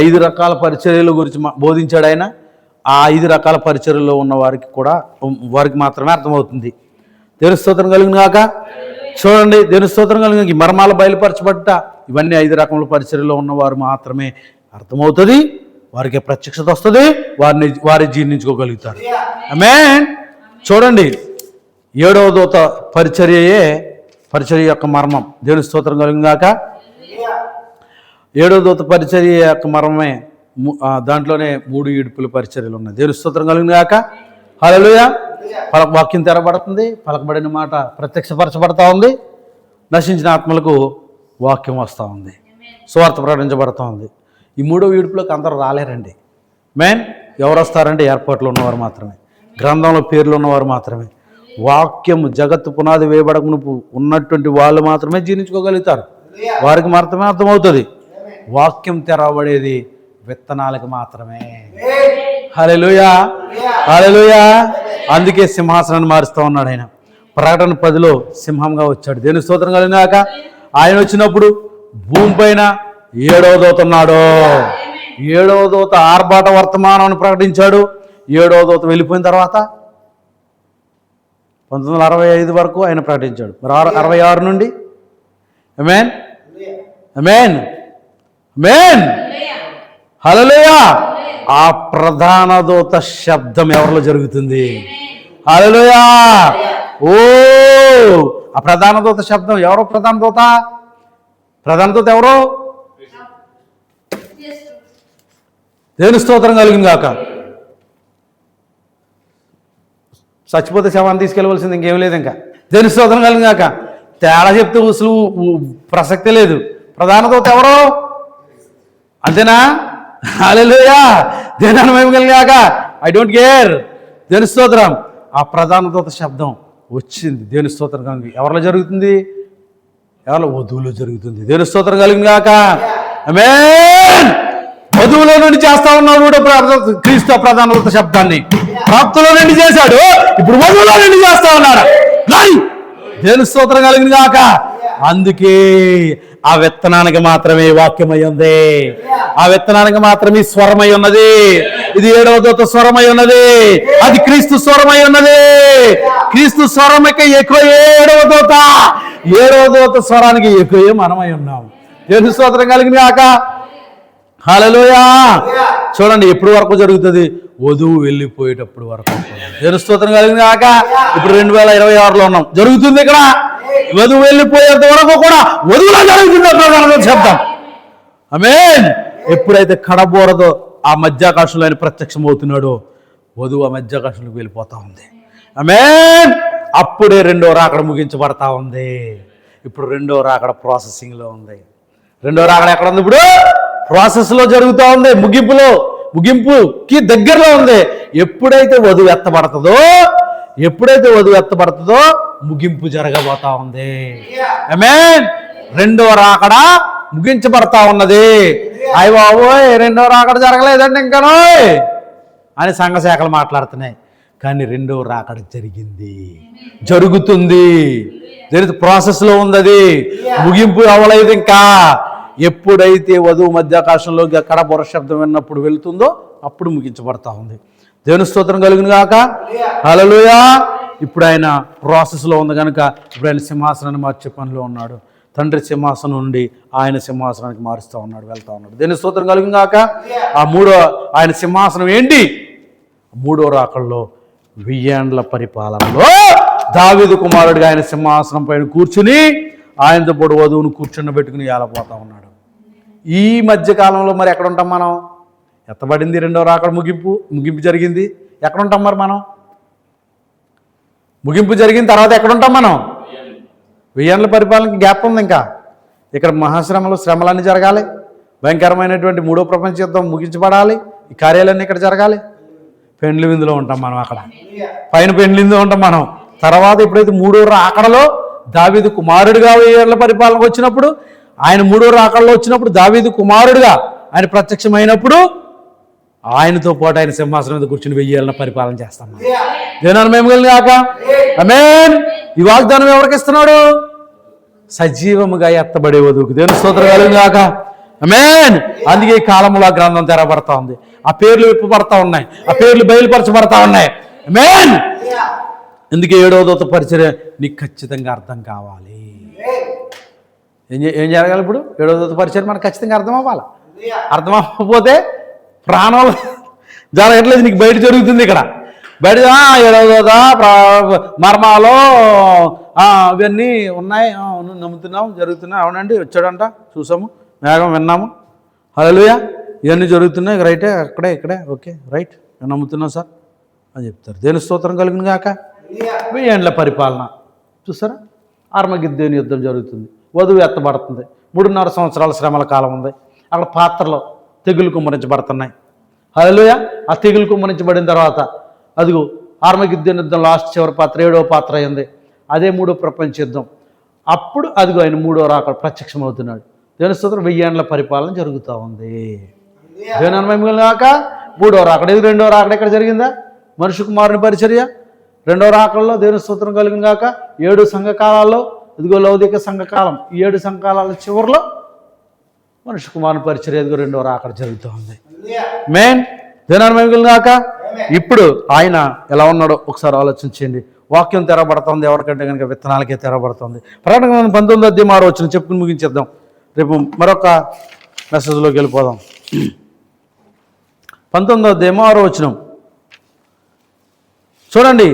Speaker 1: 5 రకాల పరిచర్యల గురించి బోధించాడు ఆయన. ఆ 5 రకాల పరిచర్యలో ఉన్న వారికి కూడా వారికి మాత్రమే అర్థమవుతుంది. దేవుని స్తోత్రం కలిగిన గాక. చూడండి, దేవుని స్తోత్రం కలిగిన ఈ మర్మాలు బయలుపరచబడ్డ ఇవన్నీ 5 రకముల పరిచర్యలో ఉన్నవారు మాత్రమే అర్థమవుతుంది, వారికి ప్రత్యక్షత వస్తుంది, వారి జీర్ణించుకోగలుగుతారు. ఆమేన్. చూడండి, 7వ దూత పరిచర్యయే పరిచర్య యొక్క మర్మం. దేవుని స్తోత్రం కలిగిన గాక. 7వ దూత పరిచర్య యొక్క మర్మమే, దాంట్లోనే 3 ఈడ్పుల పరిచర్యలు ఉన్నాయి. దేవుని స్తోత్రం కలిగిన గాక. హల్లెలూయా. వాక్యం తెరబడుతుంది, పలకబడిన మాట ప్రత్యక్షపరచబడతా ఉంది, నశించిన ఆత్మలకు వాక్యం వస్తూ ఉంది, సువార్త ప్రకటించబడతా ఉంది. ఈ 3వ ఈడ్పులోకి అందరూ రాలేరండి. మెయిన్ ఎవరు వస్తారంటే ఏర్పాట్లు ఉన్నవారు మాత్రమే, గ్రంథంలో పేర్లు ఉన్నవారు మాత్రమే, వాక్యం జగత్తు పునాది వేయబడకు ఉన్నటువంటి వాళ్ళు మాత్రమే జీర్ణించుకోగలుగుతారు. వారికి మాత్రమే అర్థమవుతుంది. వాక్యం తెరవబడేది విత్తనాలకు మాత్రమే. హల్లెలూయా, హల్లెలూయా. అందుకే సింహాసనాన్ని మారుస్తూ ఉన్నాడు ఆయన. ప్రకటన 10లో సింహంగా వచ్చాడు. దేవుని స్తోత్రం కలిగినాక ఆయన వచ్చినప్పుడు భూమి పైన 7వ దూత ఉన్నాడు. 7వ దూత ఆర్భాట వర్తమానాన్ని ప్రకటించాడు. 7వ దూత వెళ్ళిపోయిన తర్వాత 1965 వరకు ఆయన ప్రకటించాడు. మరి 66 నుండి ఆమేన్, ఆమేన్. ఆమేన్. హల్లెలూయా. ఆ ప్రధాన దూత శబ్దం ఎవరిలో జరుగుతుంది? హల్లెలూయా. ఓ ఆ ప్రధాన దూత శబ్దం ఎవరు? ప్రధాన దూత ఎవరు? దేవుని స్తోత్రం కలిగింది గాక. చచ్చిపోతే శవాన్ని తీసుకెళ్ళవలసింది ఇంకేం లేదు. ఇంకా దేవుని స్తోత్రం కలిగింది గాక. తేడా చెప్తే అసలు ప్రసక్తే లేదు. ప్రధాన దూత ఎవరు? అంతేనా? హల్లెలూయా. దేవుని మహిమ కలిగింది గాక. I don't care. దేవుని స్తోత్రం. ఆ ప్రధాన దూత శబ్దం వచ్చింది. దేవుని స్తోత్రం కలిగింది. ఎవరిలో జరుగుతుంది? ఎవరిలో? వధువులో జరుగుతుంది. దేవుని స్తోత్రం కలిగింది గాక. ఆమేన్. వధువులో నుండి చేస్తా ఉన్నాడు క్రీస్తు ప్రధాన దూత శబ్దాన్ని. భక్తుల నుండి చేశాడు, ఇప్పుడు వధువులో నుండి చేస్తా ఉన్నాడు. దేవుని స్తోత్రం కలిగింది గాక. అందుకే ఆ విత్తనానికి మాత్రమే వాక్యమై ఉంది. ఆ విత్తనానికి మాత్రమే స్వరమై ఉన్నది. ఇది 7వ దూత స్వరమై ఉన్నది. అది క్రీస్తు స్వరమై ఉన్నది. క్రీస్తు స్వరమకి ఎక్కువ 7వ దూత స్వరానికి ఎక్కువ మనమై ఉన్నాం. దేవుని స్తోత్రం కలిగింది గాక. హల్లెలూయా. చూడండి ఎప్పుడు వరకు జరుగుతుంది? వధువు వెళ్ళిపోయేటప్పుడు వరకు. దేవుని స్తోత్రం కలిగింది గాక. ఇప్పుడు 2026లో ఉన్నాం. జరుగుతుంది ఇక్కడ. వధువు వెళ్ళిపోయేంత వరకు కూడా వధువులో జరుగుతుంది ప్రధాన శబ్దం. ఆమేన్. ఎప్పుడైతే కడబోరదో ఆ మధ్యాకాశంలో ఆయన ప్రత్యక్షం అవుతున్నాడో వధువు ఆ మధ్యాకాశంలోకి వెళ్ళిపోతా ఉంది. ఆమేన్. అప్పుడే 2వ రాకడ ముగించబడతా ఉంది. ఇప్పుడు 2వ రాకడ ప్రాసెసింగ్లో ఉంది. 2వ రాకడ ఎక్కడ ఉంది? ఇప్పుడు ప్రాసెస్లో జరుగుతూ ఉంది. ముగింపుకి దగ్గరలో ఉంది. ఎప్పుడైతే వధువు ఎత్తబడుతుందో ముగింపు జరగబోతా ఉంది. ఆమేన్. 2వ రాకడ ముగించబడతా ఉన్నది. అయ్య బాబోయ్ 2వ రాకడ జరగలేదండి ఇంకానో అని సంఘ శాఖలు మాట్లాడుతున్నాయి. కానీ 2వ రాకడ జరుగుతుంది. ప్రాసెస్లో ఉంది. అది ముగింపు అవ్వలేదు ఇంకా. ఎప్పుడైతే వధువు మధ్యాకాశంలో కడబొర శబ్దం విన్నప్పుడు వెళుతుందో అప్పుడు ముగించబడతా ఉంది. దేవుని స్తోత్రం కలుగును గాక. హల్లెలూయా. ఇప్పుడు ఆయన ప్రాసెస్లో ఉంది కనుక ఇప్పుడు ఆయన సింహాసనాన్ని మార్చే పనిలో ఉన్నాడు. తండ్రి సింహాసనం నుండి ఆయన సింహాసనానికి మారుస్తూ ఉన్నాడు, వెళ్తా ఉన్నాడు. దేవుని స్తోత్రం కలుగును గాక. ఆ ఆయన సింహాసనం ఏంటి? 3వ రాకడలో 1000 ఏండ్ల పరిపాలనలో దావీదు కుమారుడిగా ఆయన సింహాసనం పైన కూర్చుని ఆయనతో పాటు వధువును కూర్చుండబెట్టుకుని ఏలపోతా ఉన్నాడు. ఈ మధ్యకాలంలో మరి ఎక్కడ ఉంటాం మనం? ఎత్తబడింది 2వ రాకడ ముగింపు జరిగింది. ఎక్కడ ఉంటాం మరి మనం? ముగింపు జరిగిన తర్వాత ఎక్కడ ఉంటాం మనం? 1000 ఏండ్ల పరిపాలనకి గ్యాప్ ఉంది ఇంకా. ఇక్కడ శ్రమలన్నీ జరగాలి. భయంకరమైనటువంటి 3వ ప్రపంచ యుద్ధం ముగించబడాలి. ఈ కార్యాలన్నీ ఇక్కడ జరగాలి. పెండ్లి విందులో ఉంటాం మనం. అక్కడ పైన పెండ్లి విందులో ఉంటాం మనం. తర్వాత ఎప్పుడైతే 3వ రాకడలో దావీదు కుమారుడిగా 1000 ఏండ్ల పరిపాలనకు వచ్చినప్పుడు, ఆయన 3వ రాకడలో వచ్చినప్పుడు దావీదు కుమారుడిగా ఆయన ప్రత్యక్షమైనప్పుడు ఆయనతో పాటు ఆయన సింహాసనం మీద కూర్చుని 1000 ఏళ్ళ పరిపాలన చేస్తాం. దేవుని మేము కాక. ఆమేన్. ఈ వాగ్దానం ఎవరికి ఇస్తున్నాడు? సజీవముగా ఎత్తబడే వధువుకు. దేవుని స్తోత్రం కలుగును గాక. ఆమేన్. అందుకే ఈ కాలంలో ఆ గ్రంథం తెరబడతా ఉంది. ఆ పేర్లు విప్పబడతా ఉన్నాయి. ఆ పేర్లు బయలుపరచబడతా ఉన్నాయి. ఆమేన్. అందుకే 7వ దూత పరిచర్య నీకు ఖచ్చితంగా అర్థం కావాలి. ఏం జరగాలి ఇప్పుడు? 7వ దూత పరిచర్య మనకు ఖచ్చితంగా అర్థం అవ్వాలి. అర్థం అవ్వకపోతే ప్రాణాలు జరగట్లేదు. నీకు బయట జరుగుతుంది. ఇక్కడ బయట 7వ దూత మర్మాలో ఇవన్నీ ఉన్నాయి, నమ్ముతున్నాం, జరుగుతున్నాయి. అవునండి, వచ్చాడంట, చూసాము, మేఘం విన్నాము. హల్లెలూయా. ఇవన్నీ జరుగుతున్నాయి. రైటే, ఇక్కడే ఓకే రైట్, నేను నమ్ముతున్నాను సార్ అని చెప్తారు. దేవుని స్తోత్రం కలుగును గాక. 1000 ఏండ్ల పరిపాలన చూసారా? ఆర్మగిద్దోని యుద్ధం జరుగుతుంది. వధువు ఎత్తబడుతుంది. 3.5 సంవత్సరాల శ్రమల కాలం ఉంది. అక్కడ పాత్రలో తెగులు కుమ్మరించబడుతున్నాయి. హల్లెలూయా. ఆ తెగులు కుమ్మరించబడిన తర్వాత అదిగో ఆర్మగిద్దోని యుద్ధం లాస్ట్ చివరి పాత్ర 7వ పాత్ర అయింది. అదే 3వ ప్రపంచ యుద్ధం. అప్పుడు అదిగో ఆయన 3వ రాకడ ప్రత్యక్షమవుతున్నాడు. దేవుని స్తోత్రం. 1000 ఏండ్ల పరిపాలన జరుగుతూ ఉంది. దేవుని అనుమతి కాక 3వ రాకడ. 2వ రాకడ ఎక్కడ జరిగిందా? మనుష్య కుమారుని పరిచర్య 2వ రాకడలో. దేవుని స్తోత్రం కలిగిన గాక. 7 సంఘకాలాల్లో ఇదిగో లౌకిక సంఘకాలం. ఈ 7 సంఘకాలాల చివరిలో మనుష్య కుమారుని పరిచర్య ఇదిగో 2వ రాకడ జరుగుతూ ఉంది. మెయిన్ దేవుని అనుమతి కాక. ఇప్పుడు ఆయన ఎలా ఉన్నాడో ఒకసారి ఆలోచించండి. వాక్యం తెరబడుతుంది. ఎవరికంటే కనుక విత్తనాలకే తెరబడుతుంది. ప్రకటన 19వ అధ్యాయం 6వ వచనం చెప్పుకుని ముగించేద్దాం. రేపు మరొక మెసేజ్లోకి వెళ్ళిపోదాం. 19వ అధ్యాయం 6వ వచనం చూడండి.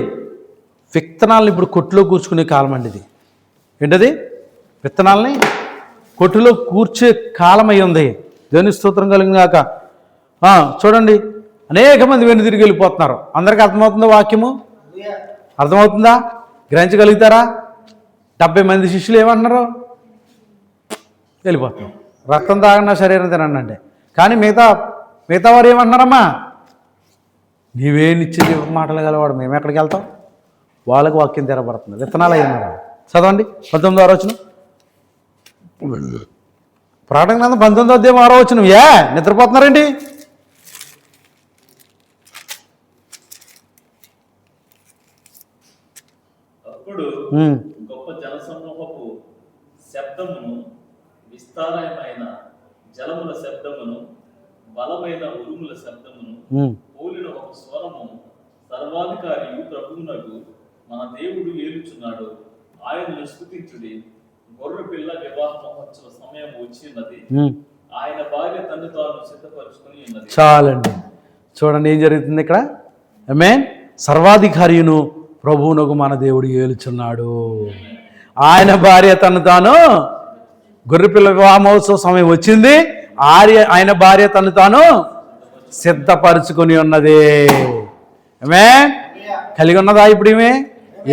Speaker 1: విత్తనాలను ఇప్పుడు కొట్టులో కూర్చుకునే కాలం అండి ఇది. ఏంటది? విత్తనాలని కొట్టులో కూర్చే కాలం అయి ఉంది. దేవుని స్తోత్రం కలిగినాక చూడండి, అనేక మంది వెను తిరిగి వెళ్ళిపోతున్నారు. అందరికీ అర్థమవుతుందా వాక్యము? అర్థమవుతుందా? గ్రహించగలుగుతారా? 70 మంది శిష్యులు ఏమన్నారు? వెళ్ళిపోతున్నాం, రక్తం తాగన్న శరీరం తినండి అంటే. కానీ మిగతా వారు ఏమన్నారమ్మా? నీవే నిత్య జీవితం మాటలు గలవాడు, మేము ఎక్కడికి వెళ్తాం? వాళ్ళకు వాక్యం తెరబడుతుంది. విత్తనాలు అయ్యన్నారు. చదవండి 19వ వచనం. ప్రకటన గ్రంథం 19వ అధ్యాయం 6వ వచనం. నిద్రపోతున్నారేంటి?
Speaker 2: అప్పుడు గొప్ప జనసమూహపు శబ్దమును, విస్తారమైన జలముల శబ్దమును, బలమైన ఉరుముల శబ్దమును పోలిన ఒక స్వరము, సర్వాధికారియు ప్రభువునకు మన దేవుడు ఏలుచున్నాడు, ఆయనను స్తుతించుడి, గొర్రె పిల్ల వివాహ మహోత్సవ సమయం వచ్చినది, ఆయన భార్య తను తాను సిద్ధపరచుకుని ఉన్నది.
Speaker 1: చాలండి. చూడండి ఏం జరుగుతుంది ఇక్కడ. ఆమేన్. సర్వాధికారియును ప్రభువునకు మన దేవుడు ఏలుచున్నాడు, ఆయన భార్య తను తాను, గొర్రెపిల్ల వివాహ మహోత్సవ సమయం వచ్చింది, ఆయన భార్య తను తాను సిద్ధపరచుకొని ఉన్నది. ఆమేన్. కలిగి ఉన్నదా? ఇప్పుడు ఈమె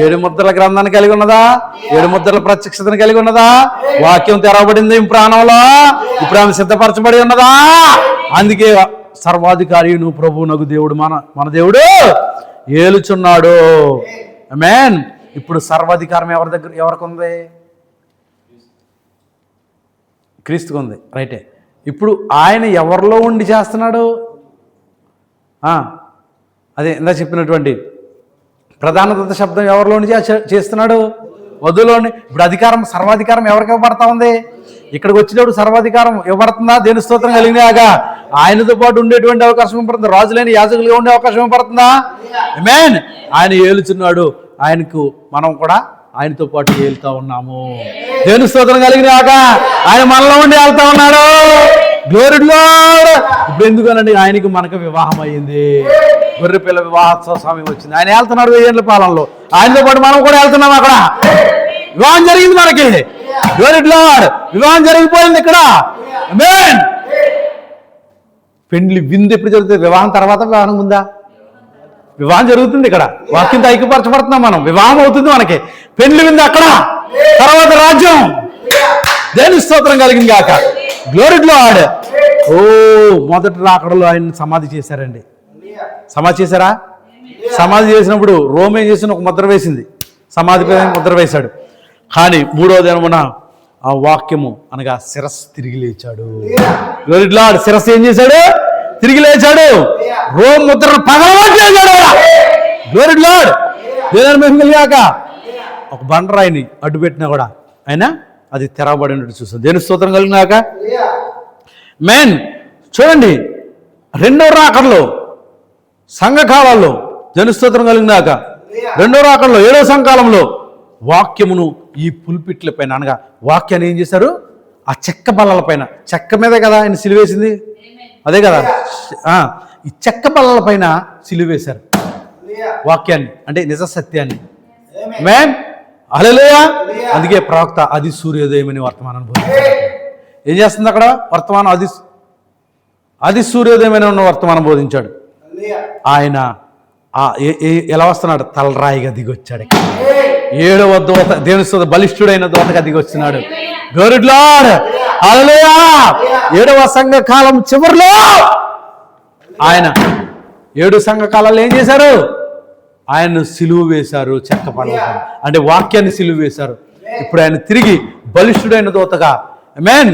Speaker 1: 7 ముద్రల గ్రంథాన్ని కలిగి ఉన్నదా? 7 ముద్రల ప్రత్యక్షతను కలిగి ఉన్నదా? వాక్యం తెరవబడింది ప్రాణంలో. ఇప్పుడు ఆమె సిద్ధపరచబడి ఉన్నదా? అందుకే సర్వాధికారియును ప్రభువునకు దేవుడు మన దేవుడు ఏలుచున్నాడు. ఆమేన్. ఇప్పుడు సర్వాధికారం ఎవరికి ఉంది? క్రీస్తుకు ఉంది. రైటే. ఇప్పుడు ఆయన ఎవరిలో ఉండి చేస్తున్నాడు? అదే ఇందా చెప్పినటువంటి ప్రధాన దూత శబ్దం ఎవరిలో ఉండి చేస్తున్నాడు? వధువులోని. ఇప్పుడు అధికారం, సర్వాధికారం ఎవరికి ఇవ్వబడతా ఉంది? ఇక్కడికి వచ్చినప్పుడు సర్వాధికారం ఇవ్వబడుతుందా? దేని స్తోత్రం కలిగినాగా ఆయనతో పాటు ఉండేటువంటి అవకాశం ఇవ్వబడుతుంది. రాజులైన యాజకులుగా ఉండే అవకాశం ఇవ్వబడుతుందా? ఆమేన్. ఆయన ఏలుచున్నాడు. ఆయనకు మనం కూడా ఆయనతో పాటు ఏలుతా ఉన్నాము. దేని స్తోత్రం కలిగినాక ఆయన మనలో ఉండి వెళ్తా ఉన్నాడు. Glory lord. ఇప్పుడు ఎందుకనండి? ఆయనకి మనకు వివాహం అయ్యింది. గొర్రె పిల్ల వివాహోత్సవ సమయం వచ్చింది. ఆయన వెళ్తున్నాడు 1000 ఏళ్ల పాలనలో. ఆయనతో పాటు మనం కూడా వెళ్తున్నాం. అక్కడ వివాహం జరిగింది మనకి. Glory lord. వివాహం జరిగిపోయింది ఇక్కడ. ఆమేన్. పెండ్లి విందు ఎప్పుడు జరుగుతుంది? వివాహం తర్వాత వివాహం ఉందా? వివాహం జరుగుతుంది ఇక్కడ. వాక్యంతో ఐక్యపరచబడుతున్నాం మనం. వివాహం అవుతుంది మనకి. పెండ్లి విందు అక్కడ, తర్వాత రాజ్యం. దేని స్తోత్రం కలిగింది కాక. Glory lord. మొదటి రాకడలో ఆయన సమాధి చేశారండి. సమాధి చేశారా? సమాధి చేసినప్పుడు రోమ్ ఏం చేసిన ఒక ముద్ర వేసింది. సమాధి ముద్ర వేశాడు. కానీ 3వ దినమున ఆ వాక్యము అనగా శిరస్సు తిరిగి లేచాడు. Glory lord. శిరస్సు ఏం చేశాడు? తిరిగి లేచాడు. రోమ్ ముద్రను పగలగొట్టేశాడు. Glory lord. దేవుని మహిమ కలిగాక ఒక బండరాయిని అడ్డు పెట్టినా కూడా ఆయన అది తెరవబడినట్టు చూస్తాం. దేని స్తోత్రం కలిగినాక. మెయిన్ చూడండి, 2వ రాకడలో సంఘకాలంలో దేని స్తోత్రం కలిగినాక 2వ రాకడలో 7వ సంఘకాలంలో వాక్యమును ఈ పుల్పిట్ల పైన అనగా వాక్యాన్ని ఏం చేశారు? ఆ చెక్క బల్లల పైన, చెక్క మీదే కదా ఆయన సిలువేసింది, అదే కదా, ఈ చెక్క బల్లల పైన సిలువేశారు వాక్యాన్ని, అంటే నిజ సత్యాన్ని. ఆమేన్. హల్లెలూయా. అందుకే ప్రవక్త అది సూర్యోదయం అని వర్తమానం బోధించాడు. ఏం చేస్తుంది అక్కడ? వర్తమానం అది సూర్యోదయం అని ఉన్న వర్తమానం బోధించాడు. ఆయన ఎలా వస్తున్నాడు? తలరాయిగా దిగొచ్చాడు. 7వ దూత, దేవుని స్తోత్రం, బలిష్ఠుడైన దూతగా దిగొస్తున్నాడు. Glory lord. హల్లెలూయా. 7వ సంఘ కాలం చివరిలో ఆయన 7 సంఘ కాలాల్లో ఏం చేశారు? ఆయన్ను సిలువ వేశారు. చెక్క పడవ, అంటే వాక్యాన్ని సిలువ వేశారు. ఇప్పుడు ఆయన తిరిగి బలిష్ఠుడైన దూతగా. ఆమేన్.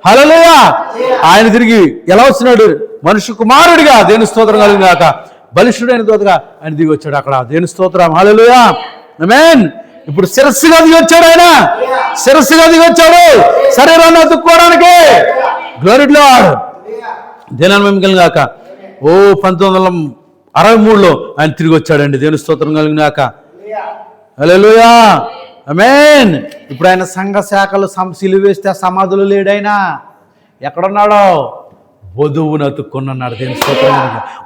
Speaker 1: హల్లెలూయా. ఆయన తిరిగి ఎలా వస్తున్నాడు? మనుష్య కుమారుడిగా. దేని స్తోత్రం కలిగినాక బలిష్ఠుడైన దూతగా ఆయన దిగి వచ్చాడు అక్కడ. దేని స్తోత్రం. హల్లెలూయా. ఆమేన్. ఇప్పుడు శిరస్సుగా దిగి వచ్చాడు. ఆయన శిరస్సుగా దిగి వచ్చాడు శరీరాన్ని అతుక్కోవడానికి. Glory lord. దేని మహిమ కలిగాక. 1963లో ఆయన తిరిగి వచ్చాడండి. దేవుని స్తోత్రం కలిగినాక. హల్లెలూయా. ఆమేన్. ఇప్పుడు ఆయన సంఘ శాఖలు సిలువ వేస్తే సమాధులు లేడైనా. ఎక్కడున్నాడో వధువును అతుక్కున్నాడు. దేని స్తోత్రం.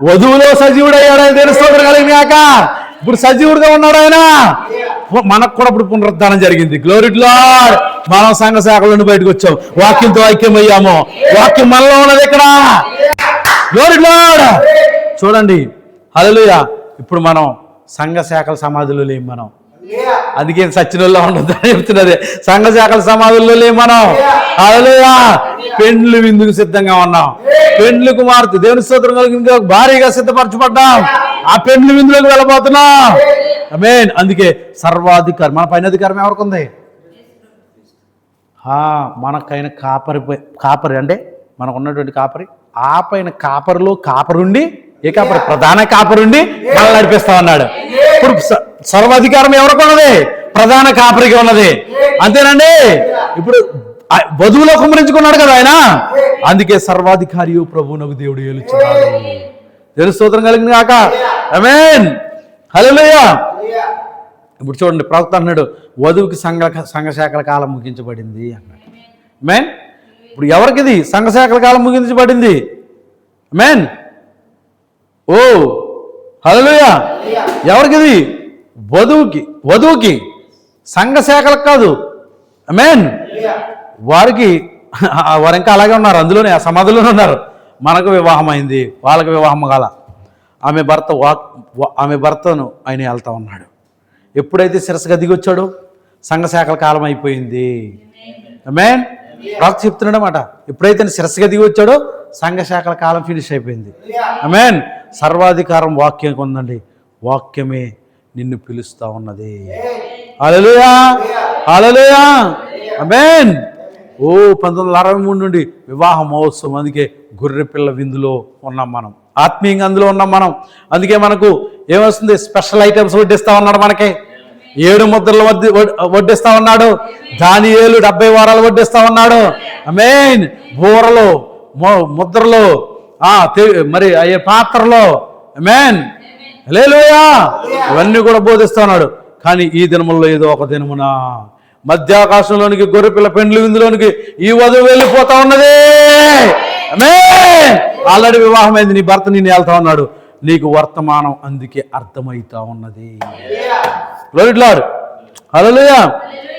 Speaker 1: వధువులో సజీవుడయ్యాడు. దేని స్తోత్రం కలిగినాక ఇప్పుడు సజీవుడిగా ఉన్నాడు ఆయన. మనకు కూడా ఇప్పుడు పునరుద్ధానం జరిగింది. Glory to lord. మనం సంఘ శాఖల నుండి బయటకు వచ్చాం, వాక్యంతో ఐక్యమయ్యాము. వాక్యం మనలో ఉన్నది ఇక్కడ. Glory to lord. చూడండి, హల్లెలూయా. ఇప్పుడు మనం సంఘ శాఖల సమాధుల్లో లేం మనం. అందుకే సచ్చినోళ్ళలో ఉండొద్దని చెప్తున్నది. సంఘ శాఖల సమాధుల్లో లేం మనం. హల్లెలూయా. పెండ్లు విందుకు సిద్ధంగా ఉన్నాం. పెండ్లు కుమార్తె దేవుని స్తోత్రం కలిగిన భారీగా సిద్ధపరచబడ్డాం. ఆ పెండ్లు విందులోకి వెళ్ళబోతున్నాం. ఆమేన్. అందుకే సర్వాధికారం, మన పైన అధికారం ఎవరికి ఉంది? మనకైన కాపరి అంటే మనకు ఉన్నటువంటి కాపరి, ఆ పైన కాపరిలో కాపరుండి, ఏ కాపరి? ప్రధాన కాపరుండి మనల్ని నడిపిస్తా ఉన్నాడు. ఇప్పుడు సర్వాధికారం ఎవరికి ఉన్నది? ప్రధాన కాపరికి ఉన్నది. అంతేనండి. ఇప్పుడు వధువులో కుమ్మరించుకున్నాడు కదా ఆయన. అందుకే సర్వాధికారి ప్రభువునకు దేవుడు ఏలుచున్నాడు. దేవుని స్తోత్రం కలిగిన గాక. ఆమేన్. హల్లెలూయా. ఇప్పుడు చూడండి, ప్రవక్త అన్నాడు వధువుకి సంఘశాఖల కాలం ముగించబడింది అన్నాడు. ఆమేన్. ఇప్పుడు ఎవరికిది సంఘశాఖల కాలం ముగించబడింది? ఆమేన్. ఓ హల్లెలూయా. ఎవరికిది? వధువుకి, సంఘశాఖలకు కాదు. ఆమేన్. వారికి, వారు ఇంకా అలాగే ఉన్నారు, అందులోనే ఆ సమాధిలోనే ఉన్నారు. మనకు వివాహం అయింది, వాళ్ళకి వివాహం కాల. ఆమె భర్తను ఆయన వెళ్తా ఉన్నాడు. ఎప్పుడైతే శిరస్సుగా దిగొచ్చాడో సంఘశాఖల కాలం అయిపోయింది. ఆమేన్. ప్రవక్త చెప్తున్నాడన్నమాట. ఎప్పుడైతే శిరస్సుగా దిగి వచ్చాడో సంఘశాఖల కాలం ఫినిష్ అయిపోయింది. ఆమేన్. సర్వాధికారం వాక్యం ఉందండి. వాక్యమే నిన్ను పిలుస్తా ఉన్నది. హల్లెలూయా. హల్లెలూయా. ఆమేన్. 1963 నుండి వివాహ మహోత్సవం. అందుకే గొర్రె పిల్ల విందులో ఉన్నాం మనం, ఆత్మీయంగా అందులో ఉన్నాం మనం. అందుకే మనకు ఏమొస్తుంది? స్పెషల్ ఐటమ్స్ వడ్డిస్తా ఉన్నాడు. మనకి 7 ముద్రలు వడ్డిస్తా ఉన్నాడు. దానియేలు 70 వారాలు వడ్డిస్తా ఉన్నాడు. ఆమేన్. బూరలు, ముద్రలు, మరి అయ్యే పాత్రలో. ఆమేన్. హల్లెలూయా. ఇవన్నీ కూడా బోధిస్తా ఉన్నాడు. కానీ ఈ దినముల్లో ఏదో ఒక దినమున మధ్యాకాశంలోనికి గొర్రెపిల్ల పెండ్లి విందులోనికి ఈ వధువు వెళ్ళిపోతా ఉన్నది. ఆమేన్. ఆల్రెడీ వివాహమైంది, నీ భర్త నిన్ను వెళ్తా ఉన్నాడు. నీకు వర్తమానం అందుకే అర్థమవుతా ఉన్నది. Glory to Lord. హల్లెలూయా.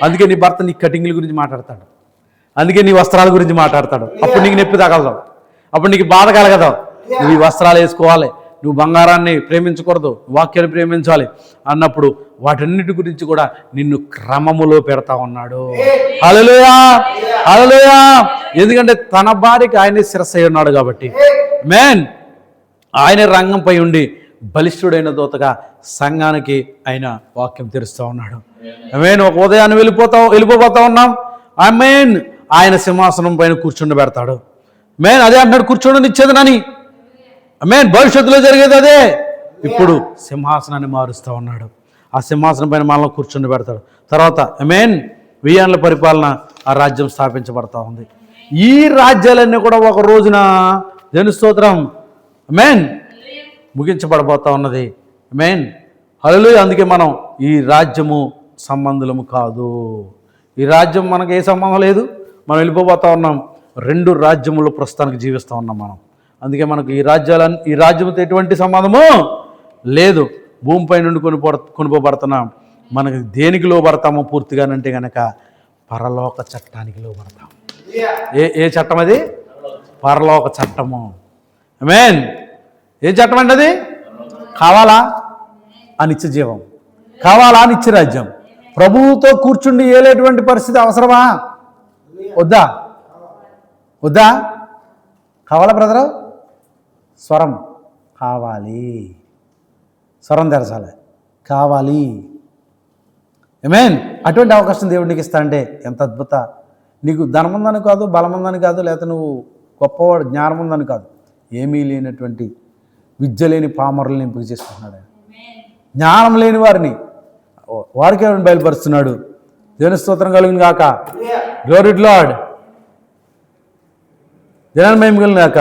Speaker 1: అందుకే నీ భర్త నీ కటింగ్ల గురించి మాట్లాడతాడు. అందుకే నీ వస్త్రాల గురించి మాట్లాడతాడు. అప్పుడు నీకు నొప్పి తగలదు, అప్పుడు నీకు బాధ కలగదు. నువ్వు ఈ వస్త్రాలు వేసుకోవాలి, నువ్వు బంగారాన్ని ప్రేమించకూడదు, వాక్యాన్ని ప్రేమించాలి అన్నప్పుడు వాటన్నిటి గురించి కూడా నిన్ను క్రమములో పెడతా ఉన్నాడు. హల్లెలూయా. హల్లెలూయా. ఎందుకంటే తన భార్యకి ఆయనే శిరస్సు అయి ఉన్నాడు కాబట్టి. ఆమేన్. ఆయన రంగంపై ఉండి బలిష్ఠుడైన దూతగా సంఘానికి ఆయన వాక్యం తెరుస్తూ ఉన్నాడు. ఆమేన్. ఒక ఉదయాన్ని వెళ్ళిపోతా ఉన్నాం. ఆమేన్. ఆయన సింహాసనం పైన కూర్చుండబెడతాడు. ఆమేన్. అదే అంటాడు, కూర్చోండిచ్చేదనని. ఆమేన్. భవిష్యత్తులో జరిగేది అదే. ఇప్పుడు సింహాసనాన్ని మారుస్తూ ఉన్నాడు. ఆ సింహాసనం పైన మనల్ని కూర్చుండబెడతాడు. తర్వాత ఆమేన్ 1000 ఏళ్ల పరిపాలన, ఆ రాజ్యం స్థాపించబడతా ఉంది. ఈ రాజ్యాలన్నీ కూడా ఒక రోజున దేవుని స్తోత్రం ఆమేన్ ముగించబడబోతా ఉన్నది. ఆమేన్. హల్లెలూయా. అందుకే మనం ఈ రాజ్యము సంబంధులము కాదు. ఈ రాజ్యం మనకు ఏ సంబంధం లేదు. మనం వెళ్ళిపోతా ఉన్నాం. 2 రాజ్యములు ప్రస్తుతానికి జీవిస్తూ ఉన్నాం మనం. అందుకే మనకు ఈ రాజ్యంతో ఎటువంటి సంబంధము లేదు. భూమిపై నుండి కొనుపోబడుతున్నాం. మనకి దేనికి లోబడతామో పూర్తిగానంటే కనుక పరలోక చట్టానికి లోబడతాం. ఏ చట్టం అది? పరలోక చట్టము. ఆమేన్. ఏం చట్టం అంటే అది? కావాలా నిత్య జీవం, కావాలా నిత్య రాజ్యం. ప్రభువుతో కూర్చుండి ఏలేటువంటి పరిస్థితి అవసరమా? వద్దా? కావాలా బ్రదరు? స్వరం కావాలి, స్వరం తెరచాలి, కావాలి. ఆమేన్. అటువంటి అవకాశం దేవుడు నీకు ఇస్తా అంటే ఎంత అద్భుత. నీకు ధనం ఉందని కాదు, బలం ఉందని కాదు, లేకపోతే నువ్వు గొప్పవాడు జ్ఞానం ఉందని కాదు. ఏమీ లేనటువంటి విద్య లేని పామరులను ఎంపిక చేసుకుంటున్నాడు. జ్ఞానం లేని వారికి బయలుపరుస్తున్నాడు. దేవుని స్తోత్రం కలిగిన గాక. Glory to lord. జనాన్ని మహిమ కలిగిన గాక.